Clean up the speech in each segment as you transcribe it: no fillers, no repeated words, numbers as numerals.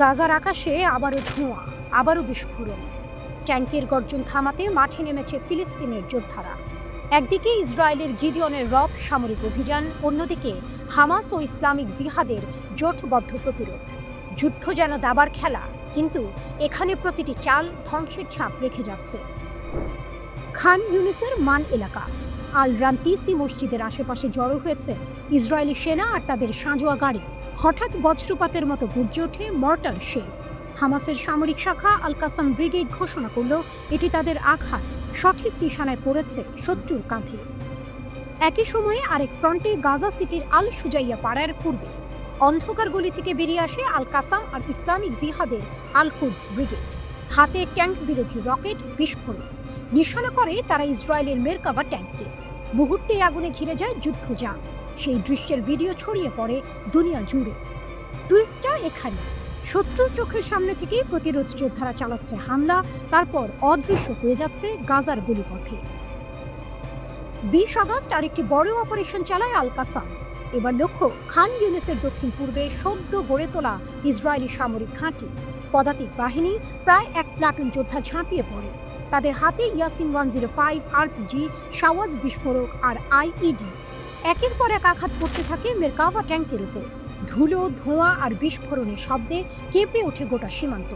গাজার আকাশে আবারও ধোঁয়া, আবারও বিস্ফোরণ। ট্যাঙ্কের গর্জন থামাতে মাঠে নেমেছে ফিলিস্তিনের যোদ্ধারা। একদিকে ইসরায়েলের গিদিয়নের রথ সামরিক অভিযান, অন্যদিকে হামাস ও ইসলামিক জিহাদের জোটবদ্ধ প্রতিরোধ। যুদ্ধ যেন দাবার খেলা, কিন্তু এখানে প্রতিটি চাল ধ্বংসের ছাপ রেখে যাচ্ছে। খান ইউনিসের মান এলাকা আল রান্তিসি মসজিদের আশেপাশে জড়ো হয়েছে ইসরায়েলি সেনা আর তাদের সাঁজোয়া গাড়ি। হঠাৎ বজ্রপাতের মতো গর্জে ওঠে মর্টার শেল। হামাসের সামরিক শাখা আল কাসাম ব্রিগেড ঘোষণা করল এটি তাদের আঘাত সঠিক নিশানায় পড়েছে শত্রুর কাঁধে। একই সময়ে আরেক ফ্রন্টে গাজা সিটির আল সুজাইয়া পাড়ার পূর্বে অন্ধকার গলি থেকে বেরিয়ে আসে আল কাসাম আর ইসলামিক জিহাদের আল কুদস ব্রিগেড। হাতে ট্যাঙ্ক বিরোধী রকেট বিস্ফোরণ। নিশানা করে তারা ইসরায়েলের মেরকাভা ট্যাঙ্ককে। মুহূর্তেই আগুনে ঘিরে যায় যুদ্ধযান। সেই দৃশ্যের ভিডিও ছড়িয়ে পড়ে দুনিয়া জুড়ে। টুইস্টটা এখানে, শত্রুর চোখের সামনে থেকেই প্রতিরোধ যোদ্ধারা চালাচ্ছে হামলা, তারপর অদৃশ্য হয়ে যাচ্ছে গাজার গলিপথে। 20 আগস্ট আরেকটি বড় অপারেশন চালায় আল কাসাম। এবার লক্ষ্য খান ইউনিসের দক্ষিণ পূর্বে সদ্য গড়ে তোলা ইসরায়েলি সামরিক ঘাঁটি। পদাতিক বাহিনী প্রায় 1 প্লাটুন যোদ্ধা ঝাঁপিয়ে পড়ে। তাদের হাতে ইয়াসিন 105 আরপিজি, শাওয়াজ বিস্ফোরক আর আইইডি। একের পর এক আঘাত করতে থাকে মেরকাভা ট্যাঙ্কের উপর। ধুলো, ধোঁয়া আর বিস্ফোরণের শব্দে কেঁপে ওঠে গোটা সীমান্ত।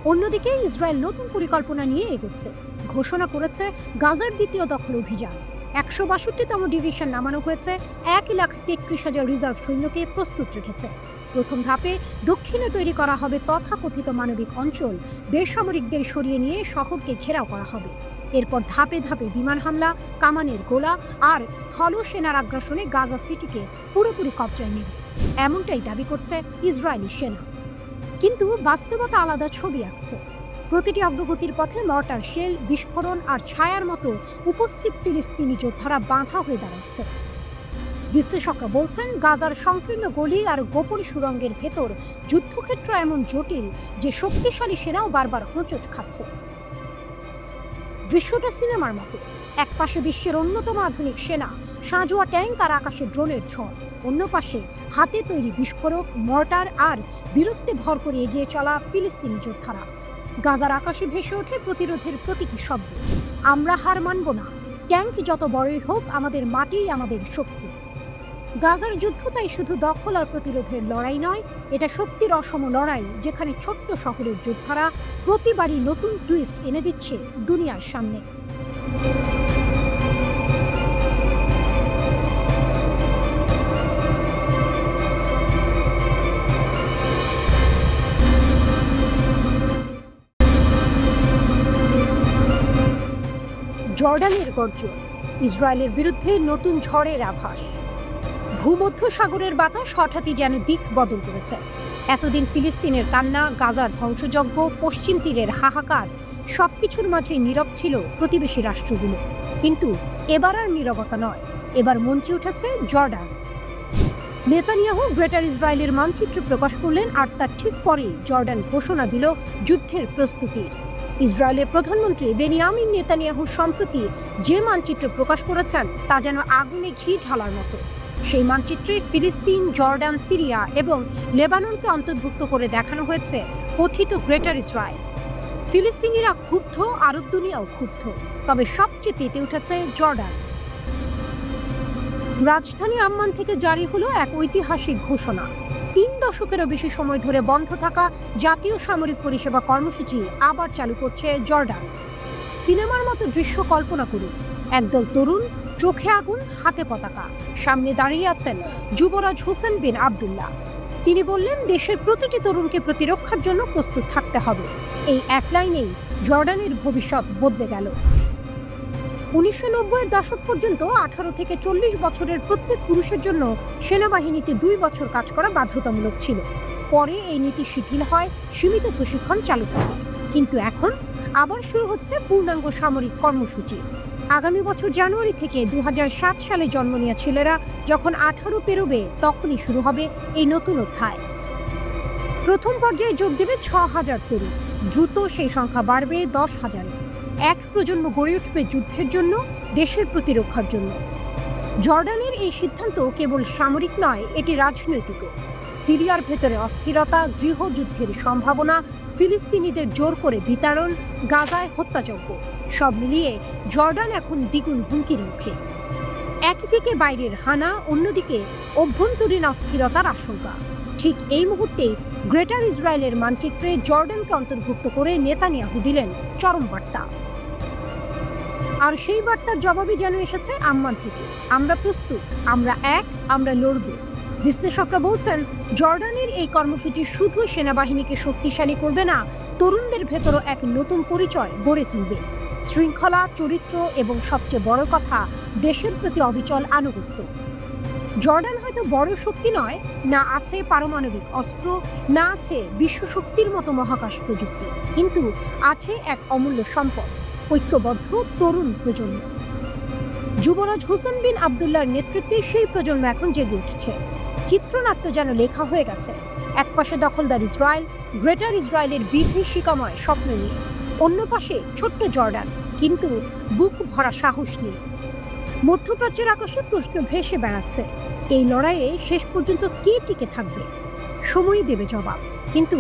অন্যদিকে ইসরায়েল নতুন পরিকল্পনা নিয়ে এগোচ্ছে। ঘোষণা করেছে গাজার দ্বিতীয় দখল অভিযান। 162তম ডিভিশন নামানো হয়েছে, 1,33,000 রিজার্ভ সৈন্যকে প্রস্তুত রেখেছে। প্রথম ধাপে দক্ষিণে তৈরি করা হবে তথাকথিত মানবিক অঞ্চল। বেসামরিকদের সরিয়ে নিয়ে শহরকে ঘেরাও করা হবে। এরপর ধাপে ধাপে বিমান হামলা, কামানের গোলা আর স্থল সেনার আগ্রাসনে গাজা সিটিকে পুরোপুরি কবজায় নেবে, এমনটাই দাবি করছে ইসরায়েলি সেনা। কিন্তু বাস্তবতা আলাদা ছবি আঁকছে। প্রতিটি অগ্রগতির পথে মর্টার শেল, বিস্ফোরণ আর ছায়ার মতো উপস্থিত ফিলিস্তিনি যোদ্ধারা বাঁধা হয়ে দাঁড়াচ্ছে। বিশ্লেষকরা বলছেন গাজার সংকীর্ণ গলি আর গোপন সুড়ঙ্গের ভেতর যুদ্ধক্ষেত্র এমন জটিল যে শক্তিশালী সেনাও বারবার হোঁচট খাচ্ছে। দৃশ্যটা সিনেমার মতো। এক পাশে বিশ্বের অন্যতম আধুনিক সেনা, সাঁজোয়া ট্যাঙ্ক আর আকাশে ড্রোনের ঝড়। অন্য পাশে হাতে তৈরি বিস্ফোরক, মর্টার আর বীরত্বে ভর করে এগিয়ে চলা ফিলিস্তিনি যোদ্ধারা। গাজার আকাশে ভেসে ওঠে প্রতিরোধের প্রতীকী শব্দ। আমরা হার মানব না, ট্যাঙ্ক যত বড়ই হোক, আমাদের মাটিই আমাদের শক্তি। গাজার যুদ্ধ তাই শুধু দখল আর প্রতিরোধের লড়াই নয়, এটা শক্তির অসম লড়াই, যেখানে ছোট্ট শহরের যোদ্ধারা প্রতিবারই নতুন টুইস্ট এনে দিচ্ছে দুনিয়ার সামনে। জর্ডানের গর্জন, ইসরায়েলের বিরুদ্ধে নতুন ঝড়ের আভাস। ভূমধ্যসাগরের বাতাস হঠাৎই যেন দিক বদল করেছে। এতদিন ফিলিস্তিনের কান্না, গাজার ধ্বংসযজ্ঞ, পশ্চিম তীরের হাহাকার, সবকিছুর মাঝে নীরব ছিল প্রতিবেশী রাষ্ট্রগুলো। কিন্তু এবার আর নীরবতা নয়, এবার মঞ্চে উঠেছে জর্ডান। নেতানিয়াহু গ্রেটার ইসরায়েলের মানচিত্র প্রকাশ করলেন, আর তার ঠিক পরেই জর্ডান ঘোষণা দিল যুদ্ধের প্রস্তুতির। ইসরায়েলের প্রধানমন্ত্রী বেনিয়ামিন নেতানিয়াহু সম্প্রতি যে মানচিত্র প্রকাশ করেছেন তা যেন আগুনে ঘি ঢালার মতো। সেই মানচিত্রে ফিলিস্তিন, জর্ডান, সিরিয়া এবং লেবাননকে অন্তর্ভুক্ত করে দেখানো হয়েছে কথিত গ্রেটার ইসরায়েল। ফিলিস্তিনিরা ক্ষুব্ধ, আরব দুনিয়াও ক্ষুব্ধ, তবে সবচেয়ে তেতে উঠেছে জর্ডান। রাজধানী আম্মান থেকে জারি হলো এক ঐতিহাসিক ঘোষণা। 3 দশকেরও বেশি সময় ধরে বন্ধ থাকা জাতীয় সামরিক পরিষেবা কর্মসূচি আবার চালু করছে জর্ডান। সিনেমার মতো দৃশ্য কল্পনা করুন। একদল তরুণ, চোখে আগুন, হাতে পতাকা, সামনে দাঁড়িয়ে আছেন যুবরাজ হোসেন বিন আবদুল্লাহ। তিনি বললেন, দেশের প্রতিটি তরুণকে প্রতিরক্ষার জন্য প্রস্তুত থাকতে হবে। এই এক লাইনেই জর্ডানের ভবিষ্যৎ বদলে গেল। 1990-এর দশক পর্যন্ত 18 থেকে 40 বছরের প্রত্যেক পুরুষের জন্য সেনাবাহিনীতে 2 বছর কাজ করা বাধ্যতামূলক ছিল। পরে এই নীতি শিথিল হয়, সীমিত প্রশিক্ষণ চালু থাকে। কিন্তু এখন আবার শুরু হচ্ছে পূর্ণাঙ্গ সামরিক কর্মসূচি। আগামী বছর জানুয়ারি থেকে 2007 সালে জন্ম নেওয়া ছেলেরা যখন 18 পেরোবে, তখনই শুরু হবে এই নতুন অধ্যায়। প্রথম পর্যায়ে যোগ দেবে 6000 তরুণ। দ্রুত সেই সংখ্যা বাড়বে 10,000-এ। এক প্রজন্ম গড়ে উঠবে যুদ্ধের জন্য, দেশের প্রতিরক্ষার জন্য। জর্ডানের এই সিদ্ধান্ত কেবল সামরিক নয়, এটি রাজনৈতিকও। সিরিয়ার ভেতরে অস্থিরতা, গৃহযুদ্ধের সম্ভাবনা, ফিলিস্তিনিদের জোর করে বিতাড়ন, গাজায় হত্যাযজ্ঞ, সব মিলিয়ে জর্ডান এখন দ্বিগুণ হুমকির মুখে। একদিকে বাইরের হানা, অন্যদিকে অভ্যন্তরীণ অস্থিরতার আশঙ্কা। ঠিক এই মুহূর্তে গ্রেটার ইসরায়েলের মানচিত্রে জর্ডানকে অন্তর্ভুক্ত করে নেতানিয়াহু দিলেন চরম বার্তা। আর সেই বার্তার জবাবই যেন এসেছে আম্মান থেকে। আমরা প্রস্তুত, আমরা এক, আমরা লড়ব। বিশ্লেষকরা বলছেন, জর্ডানের এই কর্মসূচি শুধু সেনাবাহিনীকে শক্তিশালী করবে না, তরুণদের ভেতরও এক নতুন পরিচয় গড়ে তুলবে। শৃঙ্খলা, চরিত্র এবং সবচেয়ে বড় কথা, দেশের প্রতি অবিচল আনুগত্য। জর্ডান হয়তো বড় শক্তি নয়, না আছে পারমাণবিক অস্ত্র, না আছে বিশ্বশক্তির মতো মহাকাশ প্রযুক্তি, কিন্তু আছে এক অমূল্য সম্পদ, ঐক্যবদ্ধ তরুণ প্রজন্ম। যুবরাজ হুসেন বিন আবদুল্লাহর নেতৃত্বে সেই প্রজন্ম এখন জেগে উঠছে। চিত্রনাট্য যেন লেখা হয়ে গেছে। একপাশে দখলদার ইসরায়েল, গ্রেটার ইসরায়েলের বিভীষিকাময় স্বপ্ন নিয়ে, অন্য পাশে ছোট্ট জর্ডান, কিন্তু বুক ভরা সাহস নিয়ে। মধ্যপ্রাচ্যের আকাশে প্রশ্ন ভেসে বেড়াচ্ছে, এই লড়াইয়ে শেষ পর্যন্ত কে টিকে থাকবে? সময়ই দেবে জবাব। কিন্তু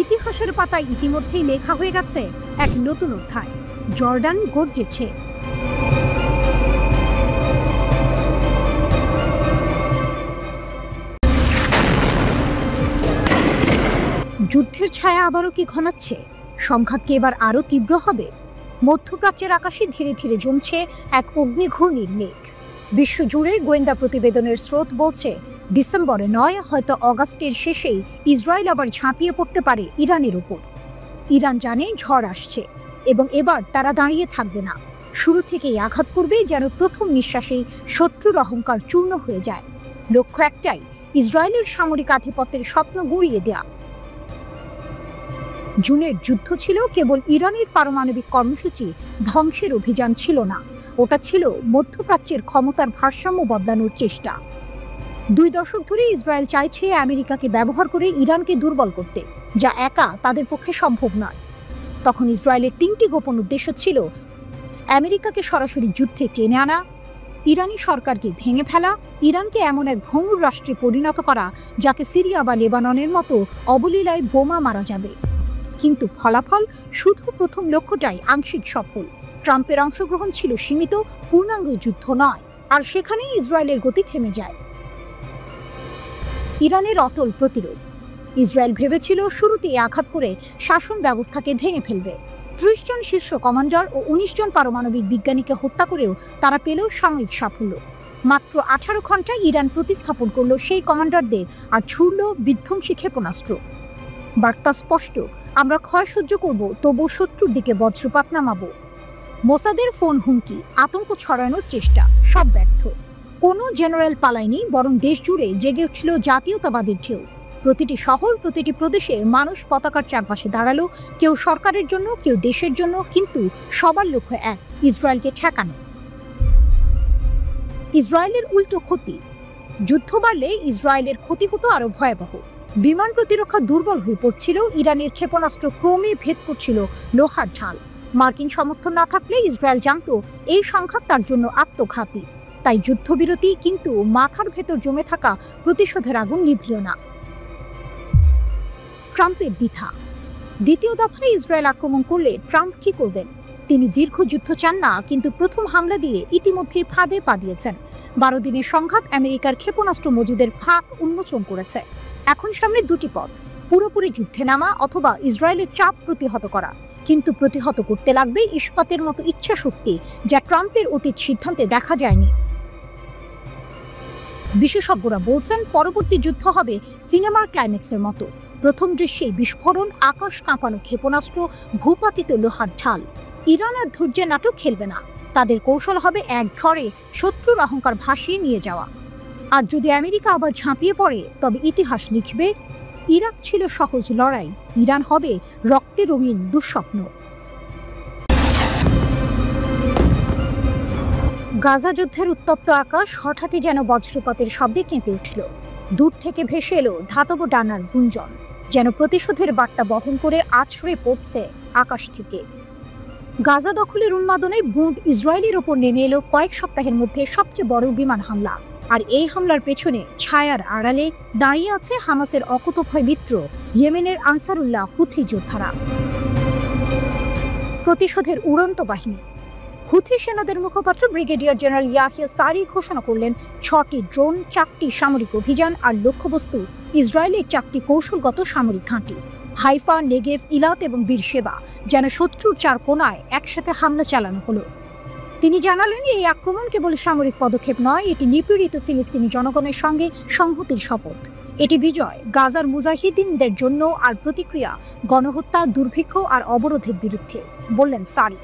ইতিহাসের পাতায় ইতিমধ্যেই লেখা হয়ে গেছে এক নতুন অধ্যায়। জর্ডান গর্জেছে। যুদ্ধের ছায়া আবারও কি ঘনাচ্ছে? সংঘাত কি এবার আরও তীব্র হবে? মধ্যপ্রাচ্যের আকাশে ধীরে ধীরে জমছে এক অগ্নিঘূর্ণির মেঘ। বিশ্বজুড়ে গোয়েন্দা প্রতিবেদনের স্রোত বলছে, ডিসেম্বরে নয়, হয়তো অগাস্টের শেষেই ইসরায়েল আবার ঝাঁপিয়ে পড়তে পারে ইরানের উপর। ইরান জানে ঝড় আসছে, এবং এবার তারা দাঁড়িয়ে থাকবে না। শুরু থেকেই আঘাত করবে, যেন প্রথম নিঃশ্বাসেই শত্রুর অহংকার চূর্ণ হয়ে যায়। লক্ষ্য একটাই, ইসরায়েলের সামরিক আধিপত্যের স্বপ্ন গুঁড়িয়ে দেয়া। জুনের যুদ্ধ ছিল কেবল ইরানের পারমাণবিক কর্মসূচি ধ্বংসের অভিযান ছিল না, ওটা ছিল মধ্যপ্রাচ্যের ক্ষমতার ভারসাম্য বদলানোর চেষ্টা। 2 দশক ধরে ইসরায়েল চাইছে আমেরিকাকে ব্যবহার করে ইরানকে দুর্বল করতে, যা একা তাদের পক্ষে সম্ভব নয়। তখন ইসরায়েলের 3টি গোপন উদ্দেশ্য ছিল: আমেরিকাকে সরাসরি যুদ্ধে টেনে আনা, ইরানি সরকারকে ভেঙে ফেলা, ইরানকে এমন এক ভঙ্গুর রাষ্ট্রে পরিণত করা যাকে সিরিয়া বা লেবাননের মতো অবলীলায় বোমা মারা যাবে। কিন্তু ফলাফল, শুধু প্রথম লক্ষ্যটাই আংশিক সফল। ট্রাম্পের অংশগ্রহণ ছিল সীমিত, পূর্ণাঙ্গ যুদ্ধ নয়, আর সেখানেই ইসরায়েলের গতি থেমে যায়। ইরানের অটল প্রতিরোধ। ইসরায়েল ভেবেছিল শুরুতেই আঘাত করে শাসন ব্যবস্থাকে ভেঙে ফেলবে। 30 জন শীর্ষ কমান্ডার ও 19 জন পারমাণবিক বিজ্ঞানীকে হত্যা করেও তারা পেল সাময়িক সাফল্য। মাত্র 18 ঘন্টায় ইরান প্রতিস্থাপন করল সেই কমান্ডারদের আর ছুড়ল বিধ্বংসী ক্ষেপণাস্ত্র। বার্তা স্পষ্ট, আমরা ক্ষয় সহ্য করব, তবু শত্রুর দিকে বজ্রপাত নামাবো। মোসাদের ফোন হুমকি, আতঙ্ক ছড়ানোর চেষ্টা, সব ব্যর্থ। কোনো জেনারেল পালায়নি, বরং দেশ জুড়ে জেগে উঠল জাতীয়তাবাদের ঢেউ। প্রতিটি শহর, প্রতিটি প্রদেশে মানুষ পতাকার চারপাশে দাঁড়ালো, কেউ সরকারের জন্য, কেউ দেশের জন্য, কিন্তু সবার লক্ষ্য এক, ইসরায়েলকে ঠেকানো। ইসরায়েলের উল্টো ক্ষতি। যুদ্ধ বাড়লে ইসরায়েলের ক্ষতি হতো আরও ভয়াবহ। বিমান প্রতিরক্ষা দুর্বল হয়ে পড়ছিল, ইরানের ক্ষেপণাস্ত্র ক্রমে ভেদ করছিল লোহার ঢাল। মার্কিন সমর্থন না থাকলে ইসরায়েল জানত এই সংঘাত তার জন্য আত্মঘাতী। তাই যুদ্ধবিরতি, কিন্তু মাথার ভেতর জমে থাকা প্রতিশোধের আগুন নিভল না। ট্রাম্পের দ্বিধা। দ্বিতীয় দফায় ইসরায়েল আক্রমণ করলে ট্রাম্প কি করবেন? তিনি দীর্ঘ যুদ্ধ চান না, কিন্তু প্রথম হামলা দিয়ে ইতিমধ্যেই ফাঁদে পা দিয়েছেন। 12 দিনের সংঘাত আমেরিকার ক্ষেপণাস্ত্র মজুদের ফাঁক উন্মোচন করেছে। এখন সামনে 2টি পথ: পুরোপুরি যুদ্ধে নামা অথবা ইসরায়েলের চাপ প্রতিহত করা। কিন্তু প্রতিহত করতে লাগবে ইস্পাতের মতো ইচ্ছা শক্তি, যা ট্রাম্পের অতীত সিদ্ধান্তে দেখা যায়নি। বিশেষজ্ঞরা বলছেন, পরবর্তী যুদ্ধ হবে সিনেমার ক্লাইম্যাক্সের মতো। প্রথম দৃশ্যেই বিস্ফোরণ, আকাশ কাঁপানো ক্ষেপণাস্ত্র, ভূপাতিত লোহার ঢাল। ইরান আর ধৈর্যের নাটক খেলবে না। তাদের কৌশল হবে এক ঝড়ে শত্রুর অহংকার ভাসিয়ে নিয়ে যাওয়া। আর যদি আমেরিকা আবার ঝাঁপিয়ে পড়ে, তবে ইতিহাস লিখবে, ইরাক ছিল সহজ লড়াই, ইরান হবে রক্তে রঙিন দুঃস্বপ্ন। গাজা যুদ্ধের উত্তপ্ত আকাশ হঠাৎই যেন বজ্রপাতের শব্দে কেঁপে উঠল। দূর থেকে ভেসে এলো ধাতব ডানার গুঞ্জন, যেন প্রতিশোধের বার্তা বহন করে আছড়ে পড়ছে আকাশ থেকে। গাজা দখলের উন্মাদনায় বুঁদ ইসরায়েলের ওপর নেমে এলো কয়েক সপ্তাহের মধ্যে সবচেয়ে বড় বিমান হামলা। আর এই হামলার পেছনে ছায়ার আড়ালে দাঁড়িয়ে আছে হামাসের অকুতোভয় মিত্র ইয়েমেনের আনসারুল্লাহ হুথি যোদ্ধারা। প্রতিশোধের উড়ন্ত বাহিনী। হুথি সেনাদের মুখপাত্র ব্রিগেডিয়ার জেনারেল ইয়াহিয়া সারি ঘোষণা করলেন 6টি ড্রোন, 4টি সামরিক অভিযান আর লক্ষ্যবস্তু ইসরায়েলের 4টি কৌশলগত সামরিক ঘাঁটি হাইফা, নেগেভ, ইলাত এবং বীরশেবা, যেন শত্রুর 4 কোণায় একসাথে হামলা চালানো হলো। তিনি জানালেন, এই আক্রমণ কেবল সামরিক পদক্ষেপ নয়, এটি নিপীড়িত ফিলিস্তিনি জনগণের সঙ্গে সংহতির শপথ। এটি বিজয় গাজার মুজাহিদিনদের জন্য আর প্রতিক্রিয়া গণহত্যা, দুর্ভিক্ষ আর অবরোধের বিরুদ্ধে, বললেন সারি।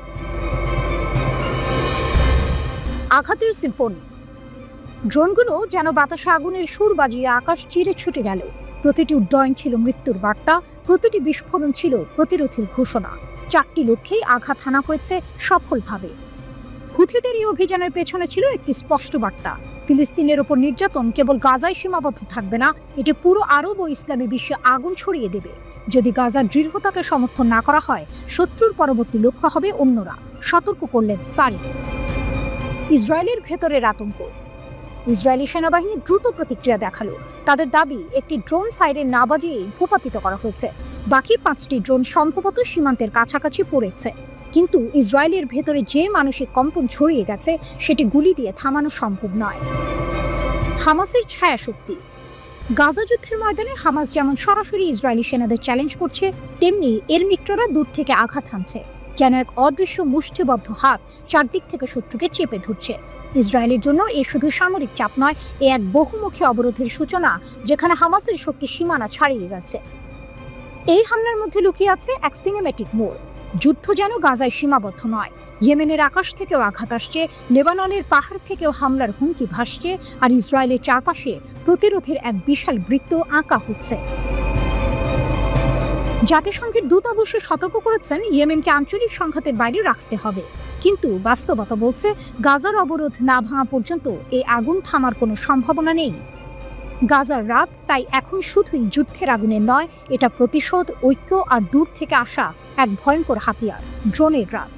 আঘাতের সিম্ফনি। ড্রোনগুলো যেন বাতাসে আগুনের সুর বাজিয়ে আকাশ চিরে ছুটে গেল। প্রতিটি উড্ডয়ন ছিল মৃত্যুর বার্তা, প্রতিটি বিস্ফোরণ ছিল প্রতিরোধের ঘোষণা। 4টি লক্ষ্যেই আঘাত হানা হয়েছে সফলভাবে। হুথিদের এই অভিযানের পেছনে ছিল একটি স্পষ্ট বার্তা, ফিলিস্তিনের ওপর নির্যাতন কেবল গাজায় সীমাবদ্ধ থাকবে না, এটি পুরো আরব ও ইসলামী বিশ্বে আগুন ছড়িয়ে দেবে। যদি গাজার দৃঢ়তাকে সমর্থন না করা হয়, শত্রুর পরবর্তী লক্ষ্য হবে অন্যরা, সতর্ক করলেন সারি। ইসরায়েলের ভেতরের আতঙ্ক। ইসরায়েলি সেনাবাহিনী দ্রুত প্রতিক্রিয়া দেখালো। তাদের দাবি, একটি ড্রোন সাইরেন না বাজিয়েই ভূপাতিত করা হয়েছে। বাকি 5টি ড্রোন সম্ভবত সীমান্তের কাছাকাছি পড়েছে। কিন্তু ইসরায়েলের ভেতরে যে মানসিক কম্পন ছড়িয়ে গেছে, সেটি গুলি দিয়ে থামানো সম্ভব নয়। হামাসের ছায়া শক্তি। গাজা যুদ্ধের ময়দানে হামাস যেমন সরাসরি ইসরায়েলি সেনাদের চ্যালেঞ্জ করছে, তেমনি এর মিত্ররা দূর থেকে আঘাত হানছে, যেন এক অদৃশ্য মুষ্টিবদ্ধ হাত চারদিক থেকে শত্রুকে চেপে ধরছে। ইসরায়েলের জন্য এ শুধু সামরিক চাপ নয়, এ এক বহুমুখী অবরোধের সূচনা, যেখানে হামাসের শক্তি সীমানা ছাড়িয়ে গেছে। এই হামলার মধ্যে লুকিয়ে আছে এক সিনেম্যাটিক মোড়। যুদ্ধ যেন গাজায় সীমাবদ্ধ নয়, ইয়েমেনের আকাশ থেকেও আঘাত আসছে, লেবাননের পাহাড় থেকেও হামলার হুমকি ভাসছে, আর ইসরায়েলের চারপাশে প্রতিরোধের এক বিশাল বৃত্ত আঁকা হচ্ছে। জাতিসংঘের দূত অবশ্য সতর্ক করেছেন, ইয়েমেনকে আঞ্চলিক সংঘাতের বাইরে রাখতে হবে। কিন্তু বাস্তবতা বলছে, গাজার অবরোধ না ভাঙা পর্যন্ত এই আগুন থামার কোনো সম্ভাবনা নেই। গাজার রাত তাই এখন শুধুই যুদ্ধের আগুনের নয়, এটা প্রতিশোধ, ঐক্য আর দূর থেকে আসা এক ভয়ঙ্কর হাতিয়ার, ড্রোনের রাত।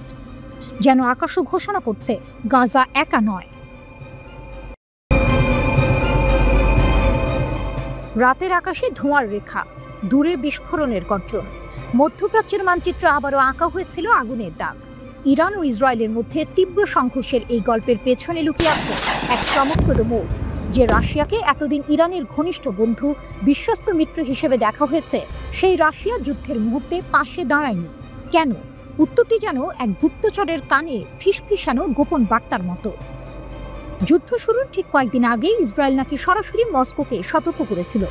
যেন আকাশও ঘোষণা করছে, গাজা একা নয়। রাতের আকাশে ধোঁয়ার রেখা, দূরে বিস্ফোরণের গর্জন। মধ্যপ্রাচ্যের মানচিত্র আবারও আঁকা হয়েছিল আগুনের দাগ। ইরান ও ইসরায়েলের মধ্যে তীব্র সংঘর্ষের এই গল্পের পেছনে লুকিয়ে আছে এক চমকপ্রদ মোড়। যে রাশিয়াকে এতদিন ইরানের ঘনিষ্ঠ বন্ধু, বিশ্বস্ত মিত্র হিসেবে দেখা হয়েছে, সেই রাশিয়া যুদ্ধের মুহূর্তে পাশে দাঁড়ায়নি। কেন? উত্তরটি যেন এক গুপ্তচরের কানে ফিসফিসানো গোপন বার্তার মতো। যুদ্ধ শুরুর ঠিক কয়েকদিন আগে ইসরায়েল নাকি সরাসরি মস্কোকে সতর্ক করেছিল,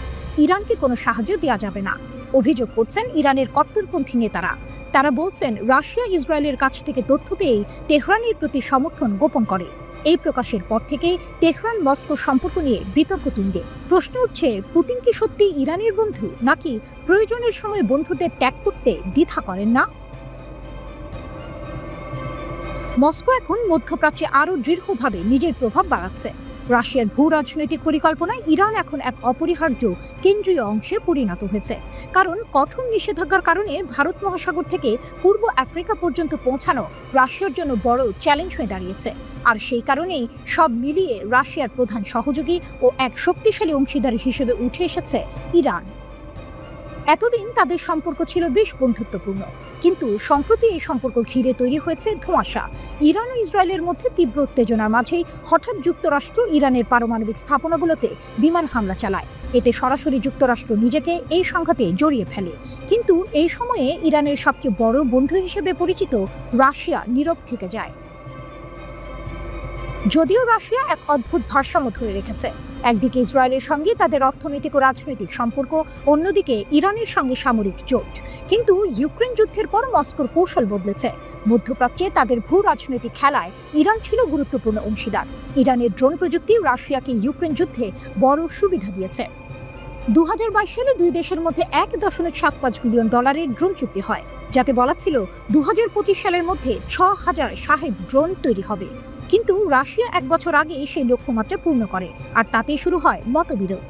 ইরানকে কোনো সাহায্য দেওয়া যাবে না। অভিযোগ করছেন ইরানের কট্টরপন্থী নেতারা। তারা বলছেন, রাশিয়া ইসরায়েলের কাছ থেকে তথ্য পেয়ে তেহরানের প্রতি সমর্থন গোপন করে। এই প্রকাশের পর থেকে তেহরান মস্কো সম্পর্ক নিয়ে বিতর্ক তুঙ্গে। প্রশ্ন উঠছে, পুতিন কি সত্যি ইরানের বন্ধু, নাকি প্রয়োজনের সময় বন্ধুদের ত্যাগ করতে দ্বিধা করেন না? মস্কো এখন মধ্যপ্রাচ্যে আরও দৃঢ়ভাবে নিজের প্রভাব বাড়াচ্ছে। রাশিয়ার ভূ রাজনৈতিক পরিকল্পনায় ইরান এখন এক অপরিহার্য কেন্দ্রীয় অংশে পরিণত হয়েছে। কারণ কঠোর নিষেধাজ্ঞার কারণে ভারত মহাসাগর থেকে পূর্ব আফ্রিকা পর্যন্ত পৌঁছানো রাশিয়ার জন্য বড় চ্যালেঞ্জ হয়ে দাঁড়িয়েছে। আর সেই কারণেই সব মিলিয়ে রাশিয়ার প্রধান সহযোগী ও এক শক্তিশালী অংশীদার হিসেবে উঠে এসেছে ইরান। এতদিন তাদের সম্পর্ক ছিল বেশ বন্ধুত্বপূর্ণ, কিন্তু সম্প্রতি এই সম্পর্ক ঘিরে তৈরি হয়েছে ধোঁয়াশা। ইরান ও ইসরায়েলের মধ্যে তীব্র উত্তেজনার মাঝেই হঠাৎ যুক্তরাষ্ট্র ইরানের পারমাণবিক স্থাপনাগুলোতে বিমান হামলা চালায়। এতে সরাসরি যুক্তরাষ্ট্র নিজেকে এই সংঘাতে জড়িয়ে ফেলে। কিন্তু এই সময়ে ইরানের সবচেয়ে বড় বন্ধু হিসেবে পরিচিত রাশিয়া নীরব থেকে যায়। যদিও রাশিয়া এক অদ্ভুত ভারসাম্য ধরে রেখেছে, একদিকে ইসরায়েলের সঙ্গে তাদের অর্থনৈতিক ও রাজনৈতিক সম্পর্ক, অন্যদিকে ইরানের সঙ্গে সামরিক জোট। কিন্তু ইউক্রেন যুদ্ধের পর মস্কোর কৌশল বদলেছে। মধ্যপ্রাচ্যে তাদের ভূ রাজনৈতিক খেলায় ইরান ছিল গুরুত্বপূর্ণ অংশীদার। ইরানের ড্রোন প্রযুক্তি রাশিয়াকে ইউক্রেন যুদ্ধে বড় সুবিধা দিয়েছে। 2022 সালে দুই দেশের মধ্যে $1.75 বিলিয়ন ড্রোন চুক্তি হয়, যাতে বলা ছিল 2025 সালের মধ্যে 6000 শাহেদ ড্রোন তৈরি হবে। কিন্তু রাশিয়া 1 বছর আগে সেই লক্ষ্যমাত্রা পূর্ণ করে, আর তাতেই শুরু হয় মতবিরোধ।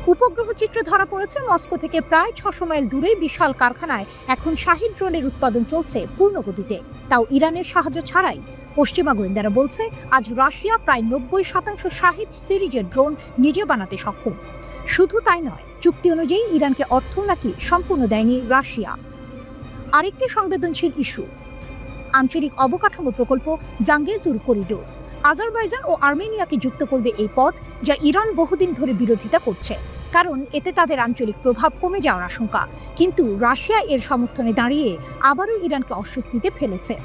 উপগ্রহ চিত্র ধরা পড়েছে মস্কো থেকে প্রায় 600 মাইল দূরে বিশাল কারখানায় এখন শাহিদ ড্রোনের উৎপাদন চলছে পূর্ণ গতিতে, তাও ইরানের সাহায্য ছাড়াই। পশ্চিমা গোয়েন্দারা বলছে আজ রাশিয়া প্রায় 90% শাহিদ সিরিজের ড্রোন নিজে বানাতে সক্ষম। শুধু তাই নয়, চুক্তি অনুযায়ী ইরানকে অর্থ নাকি সম্পূর্ণ দেয়নি রাশিয়া। আরেকটি সংবেদনশীল ইস্যু আঞ্চলিক অবকাঠামো প্রকল্প জাঙ্গেজুর করিডোর। আজারবাইজান ও আর্মেনিয়াকে যুক্ত করবে এই পথ, যা ইরান বহুদিন ধরে বিরোধিতা করছে, কারণ এতে তাদের আঞ্চলিক প্রভাব কমে যাওয়ার আশঙ্কা। কিন্তু রাশিয়া এর সমর্থনে দাঁড়িয়ে আবারও ইরানকে অস্বস্তিতে ফেলেছে।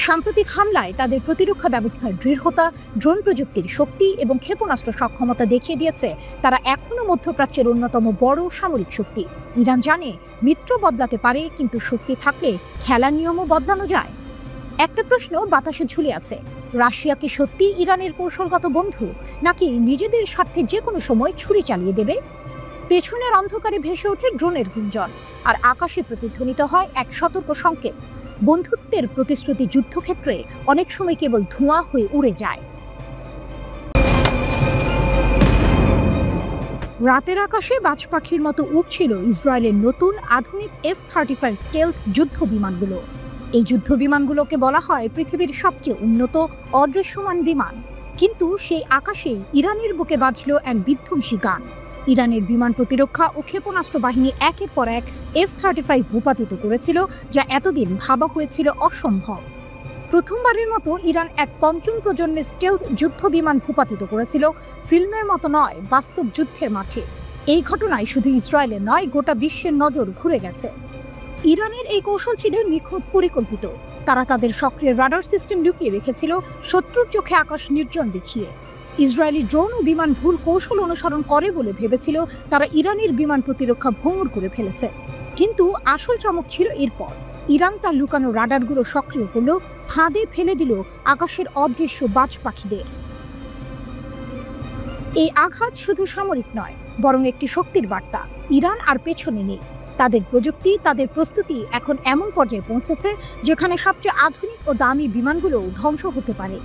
সাম্প্রতিক হামলায় তাদের প্রতিরক্ষা ব্যবস্থার দৃঢ়তা, ড্রোন প্রযুক্তির শক্তি এবং ক্ষেপণাস্ত্র সক্ষমতা দেখিয়ে দিয়েছে তারা এখনও মধ্যপ্রাচ্যের অন্যতম বড় সামরিক শক্তি। ইরান জানে মিত্র বদলাতে পারে, কিন্তু শক্তি থাকলে খেলার নিয়মও বদলানো যায়। একটা প্রশ্ন বাতাসে ঝুলে আছে, রাশিয়া কি সত্যি ইরানের কৌশলগত বন্ধু, নাকি নিজেদের স্বার্থে যে কোনো সময় ছুরি চালিয়ে দেবে? পেছনের অন্ধকারে ভেসে ওঠে ড্রোনের গুঞ্জন, আর আকাশে প্রতিধ্বনিত হয় এক সতর্ক সংকেত। বন্ধুত্বের প্রতিশ্রুতি যুদ্ধক্ষেত্রে অনেক সময় কেবল ধোঁয়া হয়ে উড়ে যায়। রাতের আকাশে বাজ পাখির মতো উড়ছিল ইসরায়েলের নতুন আধুনিক F-35 স্টেলথ যুদ্ধ বিমানগুলো। এই যুদ্ধ বিমানগুলোকে বলা হয় পৃথিবীর সবচেয়ে উন্নত অদৃশ্যমান বিমান। কিন্তু সেই আকাশেই ইরানের বুকে বাজল এক বিধ্বংসী গান। ইরানের বিমান প্রতিরক্ষা ও ক্ষেপণাস্ত্র বাহিনী একের পর এক F-35 ভূপাতিত করেছিল, যা এতদিন ভাবা হয়েছিল অসম্ভব। প্রথমবারের মতো ইরান এক পঞ্চম প্রজন্মের স্টেলথ যুদ্ধ বিমান ভূপাতিত করেছিল, ফিল্মের মতো নয়, বাস্তব যুদ্ধের মাঠে। এই ঘটনায় শুধু ইসরায়েলের নয়, গোটা বিশ্বের নজর ঘুরে গেছে। ইরানের এই কৌশল ছিল নিখুঁত পরিকল্পিত। তারা তাদের সক্রিয় রাডার সিস্টেম লুকিয়ে রেখেছিল, শত্রুর চোখে আকাশ নির্জন দেখিয়ে। ইসরায়েলি ড্রোন ও বিমান ভুল কৌশল অনুসরণ করে বলে ভেবেছিল তারা ইরানের বিমান প্রতিরক্ষা ভঙ্গুর করে ফেলেছে। কিন্তু আসল চমক ছিল এরপর। ইরান তার লুকানো রাডারগুলো সক্রিয় করল, ফাঁদে ফেলে দিল আকাশের অদৃশ্য বাজ পাখিদের। এই আঘাত শুধু সামরিক নয়, বরং একটি শক্তির বার্তা। ইরান আর পেছনে নেই। তাদের প্রযুক্তি, তাদের প্রস্তুতি এখন এমন পর্যায়ে পৌঁছেছে যেখানে সবচেয়ে আধুনিক ও দামি বিমানগুলো ধ্বংস হতে পারে।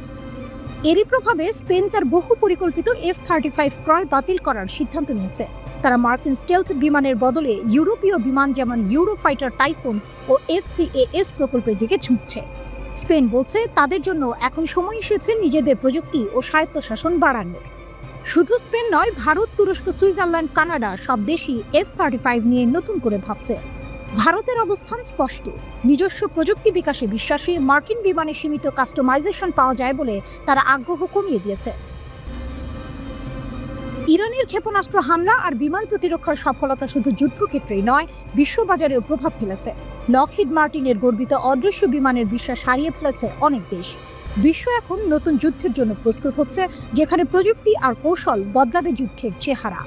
এরই প্রভাবে স্পেন তার বহু পরিকল্পিত F-35 ক্রয় বাতিল করার সিদ্ধান্ত নিয়েছে। তারা মার্কিন স্টেলথ বিমানের বদলে ইউরোপীয় বিমান যেমন ইউরোফাইটার টাইফুন ও FCAS প্রকল্পের দিকে ঝুঁকছে। স্পেন বলছে তাদের জন্য এখন সময় এসেছে নিজেদের প্রযুক্তি ও স্বায়ত্তশাসন বাড়ানোর। শুধু স্পেন নয়, ভারত, তুরস্ক, সুইজারল্যান্ড, কানাডা সব দেশই F-35 নিয়ে নতুন করে ভাবছে। ভারতের অবস্থান স্পষ্ট, নিজস্ব প্রযুক্তি বিকাশে বিশ্বাসী। মার্কিন বিমানে সীমিত কাস্টমাইজেশন পাওয়া যায় বলে তারা আগ্রহ কমিয়ে দিয়েছে। ইরানের ক্ষেপণাস্ত্র হামলা আর বিমান প্রতিরক্ষার সফলতা শুধু যুদ্ধক্ষেত্রেই নয়, বিশ্ববাজারেও প্রভাব ফেলেছে। লকহিড মার্টিনের গর্বিত অদৃশ্য বিমানের বিশ্বাস হারিয়ে ফেলেছে অনেক দেশ। বিশ্ব এখন নতুন যুদ্ধের জন্য প্রস্তুত হচ্ছে, যেখানে প্রযুক্তি আর কৌশল বদলাবে যুদ্ধের চেহারা।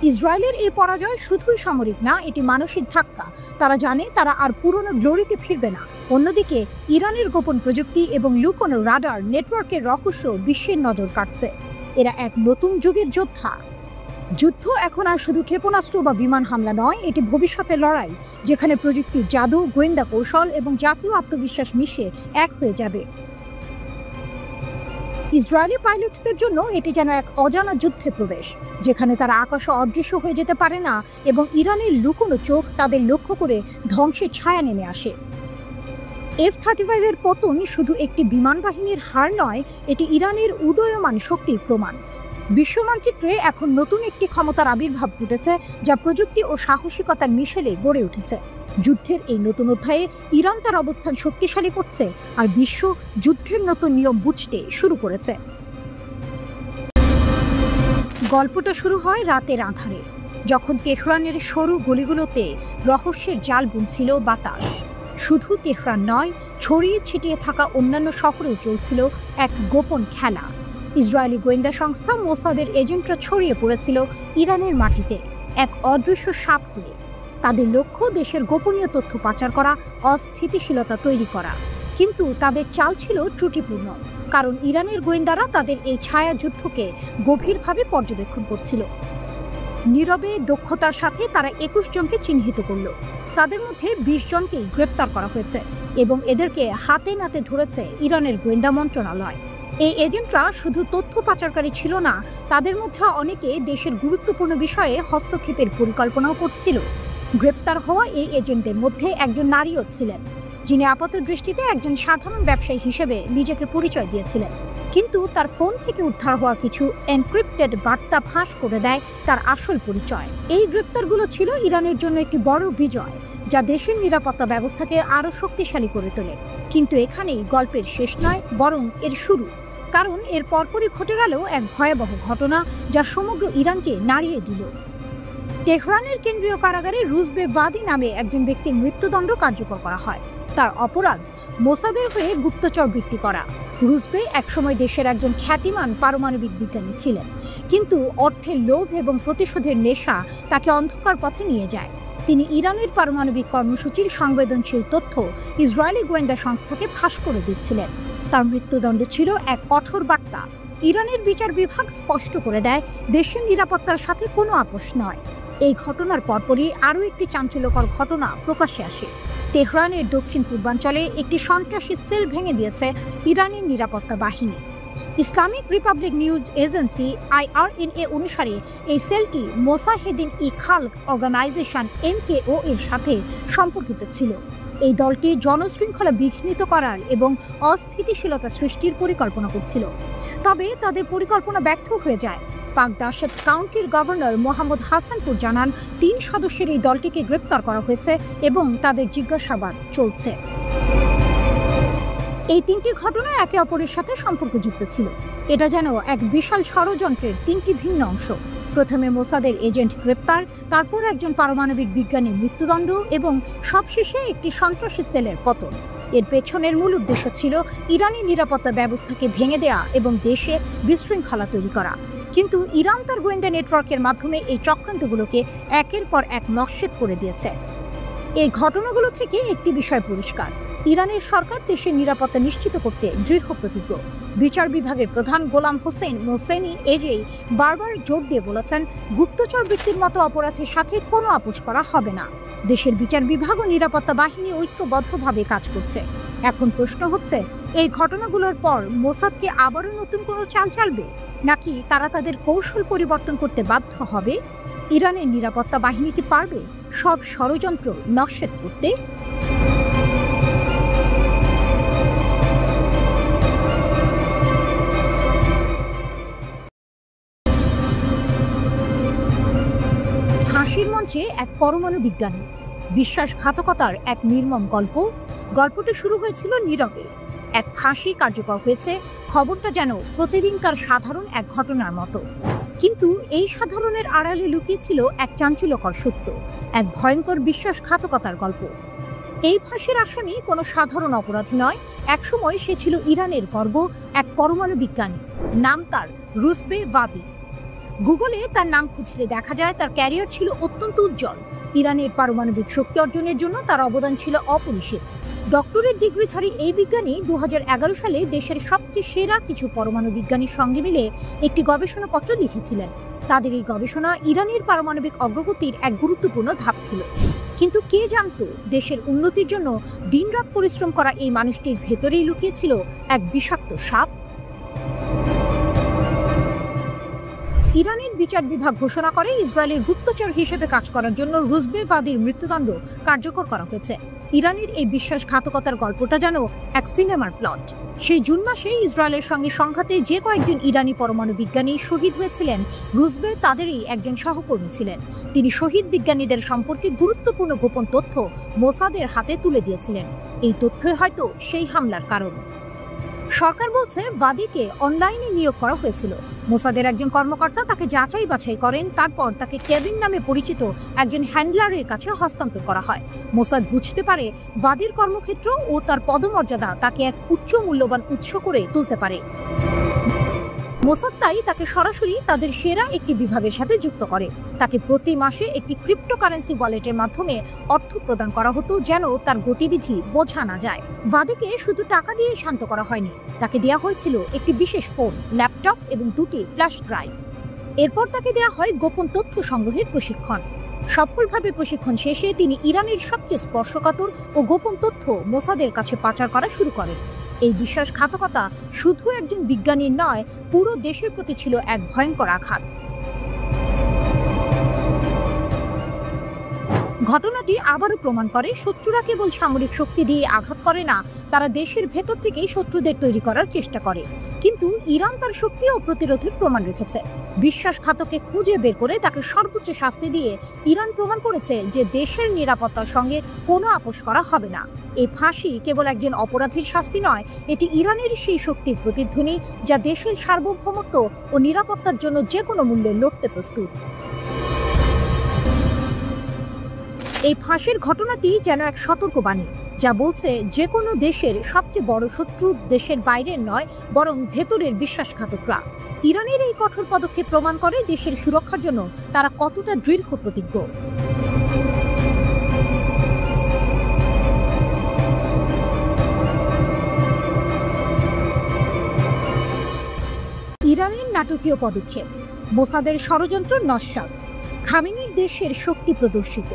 ইসরায়েলের এই পরাজয় শুধুই সামরিক না, এটি মানসিক ধাক্কা। তারা জানে তারা আর পুরনো গ্লোরিতে ফিরবে না। অন্যদিকে ইরানের গোপন প্রযুক্তি এবং লুকোনো রাডার নেটওয়ার্কের রহস্য বিশ্বের নজর কাটছে। এরা এক নতুন যুগের যোদ্ধা। যুদ্ধ এখন আর শুধু ক্ষেপণাস্ত্র বা বিমান হামলা নয়, এটি ভবিষ্যতের লড়াই, যেখানে প্রযুক্তির জাদু, গোয়েন্দা কৌশল এবং জাতীয় আত্মবিশ্বাস মিশে এক হয়ে যাবে। ইসরায়েলি পাইলটদের জন্য এটি যেন এক অজানা যুদ্ধে প্রবেশ, যেখানে তারা আকাশে অদৃশ্য হয়ে যেতে পারে না এবং ইরানের লুকোনো চোখ তাদের লক্ষ্য করে ধ্বংসের ছায়া নেমে আসে। F-35 এর পতন শুধু একটি বিমান বাহিনীর হার নয়, এটি ইরানের উদীয়মান শক্তির প্রমাণ। বিশ্ব মানচিত্রে এখন নতুন একটি ক্ষমতার আবির্ভাব ঘটেছে, যা প্রযুক্তি ও সাহসিকতার মিশেলে গড়ে উঠেছে। যুদ্ধের এই নতুন অধ্যায়ে ইরান তার অবস্থান শক্তিশালী করছে, আর বিশ্ব যুদ্ধের নতুন নিয়ম বুঝতে শুরু করেছে। গল্পটা শুরু হয় রাতের আঁধারে, যখন তেহরানের সরু গলিগুলোতে রহস্যের জাল বুনছিল বাতাস। শুধু তেহরান নয়, ছড়িয়ে ছিটিয়ে থাকা অন্যান্য শহরেও চলছিল এক গোপন খেলা। ইসরায়েলি গোয়েন্দা সংস্থা মোসাদের এজেন্টরা ছড়িয়ে পড়েছিল ইরানের মাটিতে এক অদৃশ্য সাপ হয়ে। তাদের লক্ষ্য দেশের গোপনীয় তথ্য পাচার করা, অস্থিতিশীলতা তৈরি করা। কিন্তু তাদের চাল ছিল ত্রুটিপূর্ণ, কারণ ইরানের গোয়েন্দারা তাদের এই ছায়া যুদ্ধকে গভীরভাবে পর্যবেক্ষণ করছিল। নীরবে দক্ষতার সাথে তারা 21 জনকে চিহ্নিত করল। তাদের মধ্যে 20 জনকেই গ্রেপ্তার করা হয়েছে এবং এদেরকে হাতে নাতে ধরেছে ইরানের গোয়েন্দা মন্ত্রণালয়। এই এজেন্টরা শুধু তথ্য পাচারকারী ছিল না, তাদের মধ্যে অনেকে দেশের গুরুত্বপূর্ণ বিষয়ে হস্তক্ষেপের পরিকল্পনাও করছিল। গ্রেপ্তার হওয়া এই এজেন্টদের মধ্যে একজন নারীও ছিলেন, যিনি আপাতদৃষ্টিতে একজন সাধারণ ব্যবসায়ী হিসেবে নিজেকে পরিচয় দিয়েছিলেন। কিন্তু তার ফোন থেকে উদ্ধার হওয়া কিছু এনক্রিপ্টেড বার্তা ফাঁস করে দেয় তার আসল পরিচয়। এই গ্রেপ্তারগুলো ছিল ইরানের জন্য একটি বড় বিজয়, যা দেশের নিরাপত্তা ব্যবস্থাকে আরও শক্তিশালী করে তোলে। কিন্তু এখানেই গল্পের শেষ নয়, বরং এর শুরু। কারণ এর পরপরই ঘটে গেল এক ভয়াবহ ঘটনা, যা সমগ্র ইরানকে নাড়িয়ে দিল। তেহরানের কেন্দ্রীয় কারাগারে রুজবে ভাদি নামে একজন ব্যক্তির মৃত্যুদণ্ড কার্যকর করা হয়। তার অপরাধ মোসাদের হয়ে গুপ্তচর বৃত্তি করা। রুজবে একসময় দেশের একজন খ্যাতিমান পারমাণবিক বিজ্ঞানী ছিলেন, কিন্তু অর্থের লোভ এবং প্রতিশোধের নেশা তাকে অন্ধকার পথে নিয়ে যায়। তিনি ইরানের পারমাণবিক কর্মসূচির সংবেদনশীল তথ্য ইসরায়েলি গোয়েন্দা সংস্থাকে ফাঁস করে দিচ্ছিলেন। তার মৃত্যুদণ্ড ছিল এক কঠোর বার্তা। ইরানের বিচার বিভাগ স্পষ্ট করে দেয়, দেশের নিরাপত্তার সাথে কোনো আপোষ নয়। এই ঘটনার পরপরই আরও একটি চাঞ্চল্যকর ঘটনা প্রকাশ্যে আসে। তেহরানের দক্ষিণ পূর্বাঞ্চলে একটি সন্ত্রাসী সেল ভেঙে দিয়েছে ইরানের নিরাপত্তা বাহিনী। Islamic Republic news agency IRNA অনুসারে এই সেলটি মোসাহেদিন-ই-খালক অর্গানাইজেশন MKO এর সাথে সম্পর্কিত ছিল। এই দলটি জনশৃঙ্খলা বিঘ্নিত করার এবং অস্থিতিশীলতা সৃষ্টির পরিকল্পনা করছিল। তবে তাদের পরিকল্পনা ব্যর্থ হয়ে যায়। পাক দাশেত কাউন্টির গভর্নর মোহাম্মদ হাসানপুর জানান, 3 সদস্যের এই দলটিকে গ্রেপ্তার করা হয়েছে এবং তাদের জিজ্ঞাসাবাদ চলছে। এই 3টি ঘটনা একে অপরের সাথে সম্পর্কযুক্ত ছিল। এটা যেন এক বিশাল ষড়যন্ত্রের 3টি ভিন্ন অংশ। প্রথমে মোসাদের এজেন্ট গ্রেপ্তার, তারপর একজন পারমাণবিক বিজ্ঞানীর মৃত্যুদণ্ড এবং সবশেষে একটি সন্ত্রাসী সেলের পতন। এর পেছনের মূল উদ্দেশ্য ছিল ইরানি নিরাপত্তা ব্যবস্থাকে ভেঙে দেয়া এবং দেশে বিশৃঙ্খলা তৈরি করা। কিন্তু ইরান তার গোয়েন্দা নেটওয়ার্কের মাধ্যমে এই চক্রান্তগুলোকে একের পর এক নস্যাৎ করে দিয়েছে। এই ঘটনাগুলো থেকে একটি বিষয় পরিষ্কার, ইরানের সরকার দেশের নিরাপত্তা নিশ্চিত করতে দৃঢ় প্রতিজ্ঞ। বিচার বিভাগের প্রধান গোলাম হোসেন মোসেনি এজেই বারবার জোর দিয়ে বলেছেন, গুপ্তচর বৃত্তির মতো অপরাধের সাথে কোনো আপোষ করা হবে না। দেশের বিচার বিভাগ ও নিরাপত্তা বাহিনী ঐক্যবদ্ধভাবে কাজ করছে। এখন প্রশ্ন হচ্ছে, এই ঘটনাগুলোর পর মোসাদকে আবারও নতুন কোনো চাল চালবে, নাকি তারা তাদের কৌশল পরিবর্তন করতে বাধ্য হবে? ইরানের নিরাপত্তা বাহিনী কি পারবে সব ষড়যন্ত্র নস্যাৎ করতে? ফাঁসির মঞ্চে এক পরমাণু বিজ্ঞানী, বিশ্বাসঘাতকতার এক নির্মম গল্প। গল্পটা শুরু হয়েছিল নীরবে। এক ফাঁসি কার্যকর হয়েছে, খবরটা যেন প্রতিদিনকার সাধারণ এক ঘটনার মতো। কিন্তু এই সাধারণের আড়ালে লুকিয়ে ছিল এক চাঞ্চল্যকর সত্য, এক ভয়ঙ্কর বিশ্বাসঘাতকতার গল্প। এই ফাঁসির আসামি কোনো সাধারণ অপরাধী নয়। একসময় সে ছিল ইরানের গর্ব, এক পরমাণু বিজ্ঞানী। নাম তার রুজবে ভাদি। গুগলে তার নাম খুঁজলে দেখা যায় তার ক্যারিয়ার ছিল অত্যন্ত উজ্জ্বল। ইরানের পারমাণবিক শক্তি অর্জনের জন্য তার অবদান ছিল অপরিসীম। ডক্টরেট ডিগ্রিধারী এই বিজ্ঞানী 2011 সালে দেশের সবচেয়ে সেরা কিছু পরমাণু বিজ্ঞানীর সঙ্গে মিলে একটি গবেষণাপত্র লিখেছিলেন। তাদের এই গবেষণা ইরানের পারমাণবিক অগ্রগতির এক গুরুত্বপূর্ণ ধাপ ছিল। কিন্তু কে জানতো, দেশের উন্নতির জন্য দিনরাত পরিশ্রম করা এই মানুষটির ভেতরেই লুকিয়েছিল এক বিষাক্ত সাপ। ইরানের বিচার বিভাগ ঘোষণা করে ইসরায়েলের গুপ্তচর হিসেবে কাজ করার জন্য রুজবে ভাদির মৃত্যুদণ্ড কার্যকর করা হয়েছে। ইরানের এই বিশ্বাসঘাতকতার গল্পটা যেন এক সিনেমার প্লট। সেই জুন মাসে ইসরায়েলের সঙ্গে সংঘাতে যে কয়েকজন ইরানি পরমাণু বিজ্ঞানী শহীদ হয়েছিলেন, রুজবে তাদেরই একজন সহকর্মী ছিলেন। তিনি শহীদ বিজ্ঞানীদের সম্পর্কে গুরুত্বপূর্ণ গোপন তথ্য মোসাদের হাতে তুলে দিয়েছিলেন। এই তথ্যই হয়তো সেই হামলার কারণ। সরকার বলছে ভাদিকে অনলাইনে নিয়োগ করা হয়েছিল। মোসাদের একজন কর্মকর্তা তাকে যাচাই বাছাই করেন, তারপর তাকে কেভিন নামে পরিচিত একজন হ্যান্ডলারের কাছে হস্তান্তর করা হয়। মোসাদ বুঝতে পারে ভাদির কর্মক্ষেত্র ও তার পদমর্যাদা তাকে এক উচ্চ মূল্যবান উৎস করে তুলতে পারে। মোসাদ তাই তাকে সরাসরি তাদের সেরা একটি বিভাগের সাথে যুক্ত করে। তাকে প্রতি মাসে একটি ক্রিপ্টোকারেন্সি ওয়ালেটের মাধ্যমে অর্থ প্রদান করা হতো, যেন তার গতিবিধি বোঝা না যায়। ভাদিকে শুধু টাকা দিয়ে শান্ত করা হয়নি, তাকে দেওয়া হয়েছিল একটি বিশেষ ফোন, ল্যাপটপ এবং 2টি ফ্ল্যাশ ড্রাইভ। এরপর তাকে দেওয়া হয় গোপন তথ্য সংগ্রহের প্রশিক্ষণ। সফলভাবে প্রশিক্ষণ শেষে তিনি ইরানের সবচেয়ে স্পর্শকাতর ও গোপন তথ্য মোসাদের কাছে পাচার করা শুরু করেন। এই বিশ্বাসঘাতকতা শুধু একজন বিজ্ঞানীর নয়, পুরো দেশের প্রতি ছিল এক ভয়ঙ্কর আঘাত। ঘটনাটি আবারও প্রমাণ করে শত্রুরা কেবল সামরিক শক্তি দিয়ে আঘাত করে না, তারা দেশের ভেতর থেকেই শত্রুদের তৈরি করার চেষ্টা করে। কিন্তু ইরান তার শক্তি ও প্রতিরোধের প্রমাণ রেখেছে। বিশ্বাসঘাতককে খুঁজে বের করে তাকে সর্বোচ্চ শাস্তি দিয়ে ইরান প্রমাণ করেছে যে দেশের নিরাপত্তার সঙ্গে কোনো আপোষ করা হবে না। এই ফাঁসি কেবল একজন অপরাধীর শাস্তি নয়, এটি ইরানের সেই শক্তির প্রতিধ্বনি যা দেশের সার্বভৌমত্ব ও নিরাপত্তার জন্য যে কোনো মূল্যে লড়তে প্রস্তুত। এই ফাঁসির ঘটনাটি যেন এক সতর্কবাণী, যা বলছে যে কোনো দেশের সবচেয়ে বড় শত্রু দেশের বাইরের নয়, বরং ভেতরের বিশ্বাসঘাতকরা। ইরানের এই কঠোর পদক্ষেপ প্রমাণ করে দেশের সুরক্ষার জন্য তারা কতটা দৃঢ় প্রতিজ্ঞ। ইরানের নাটকীয় পদক্ষেপ, মোসাদের ষড়যন্ত্র নস্যাৎ, খামেনির দেশের শক্তি প্রদর্শিত,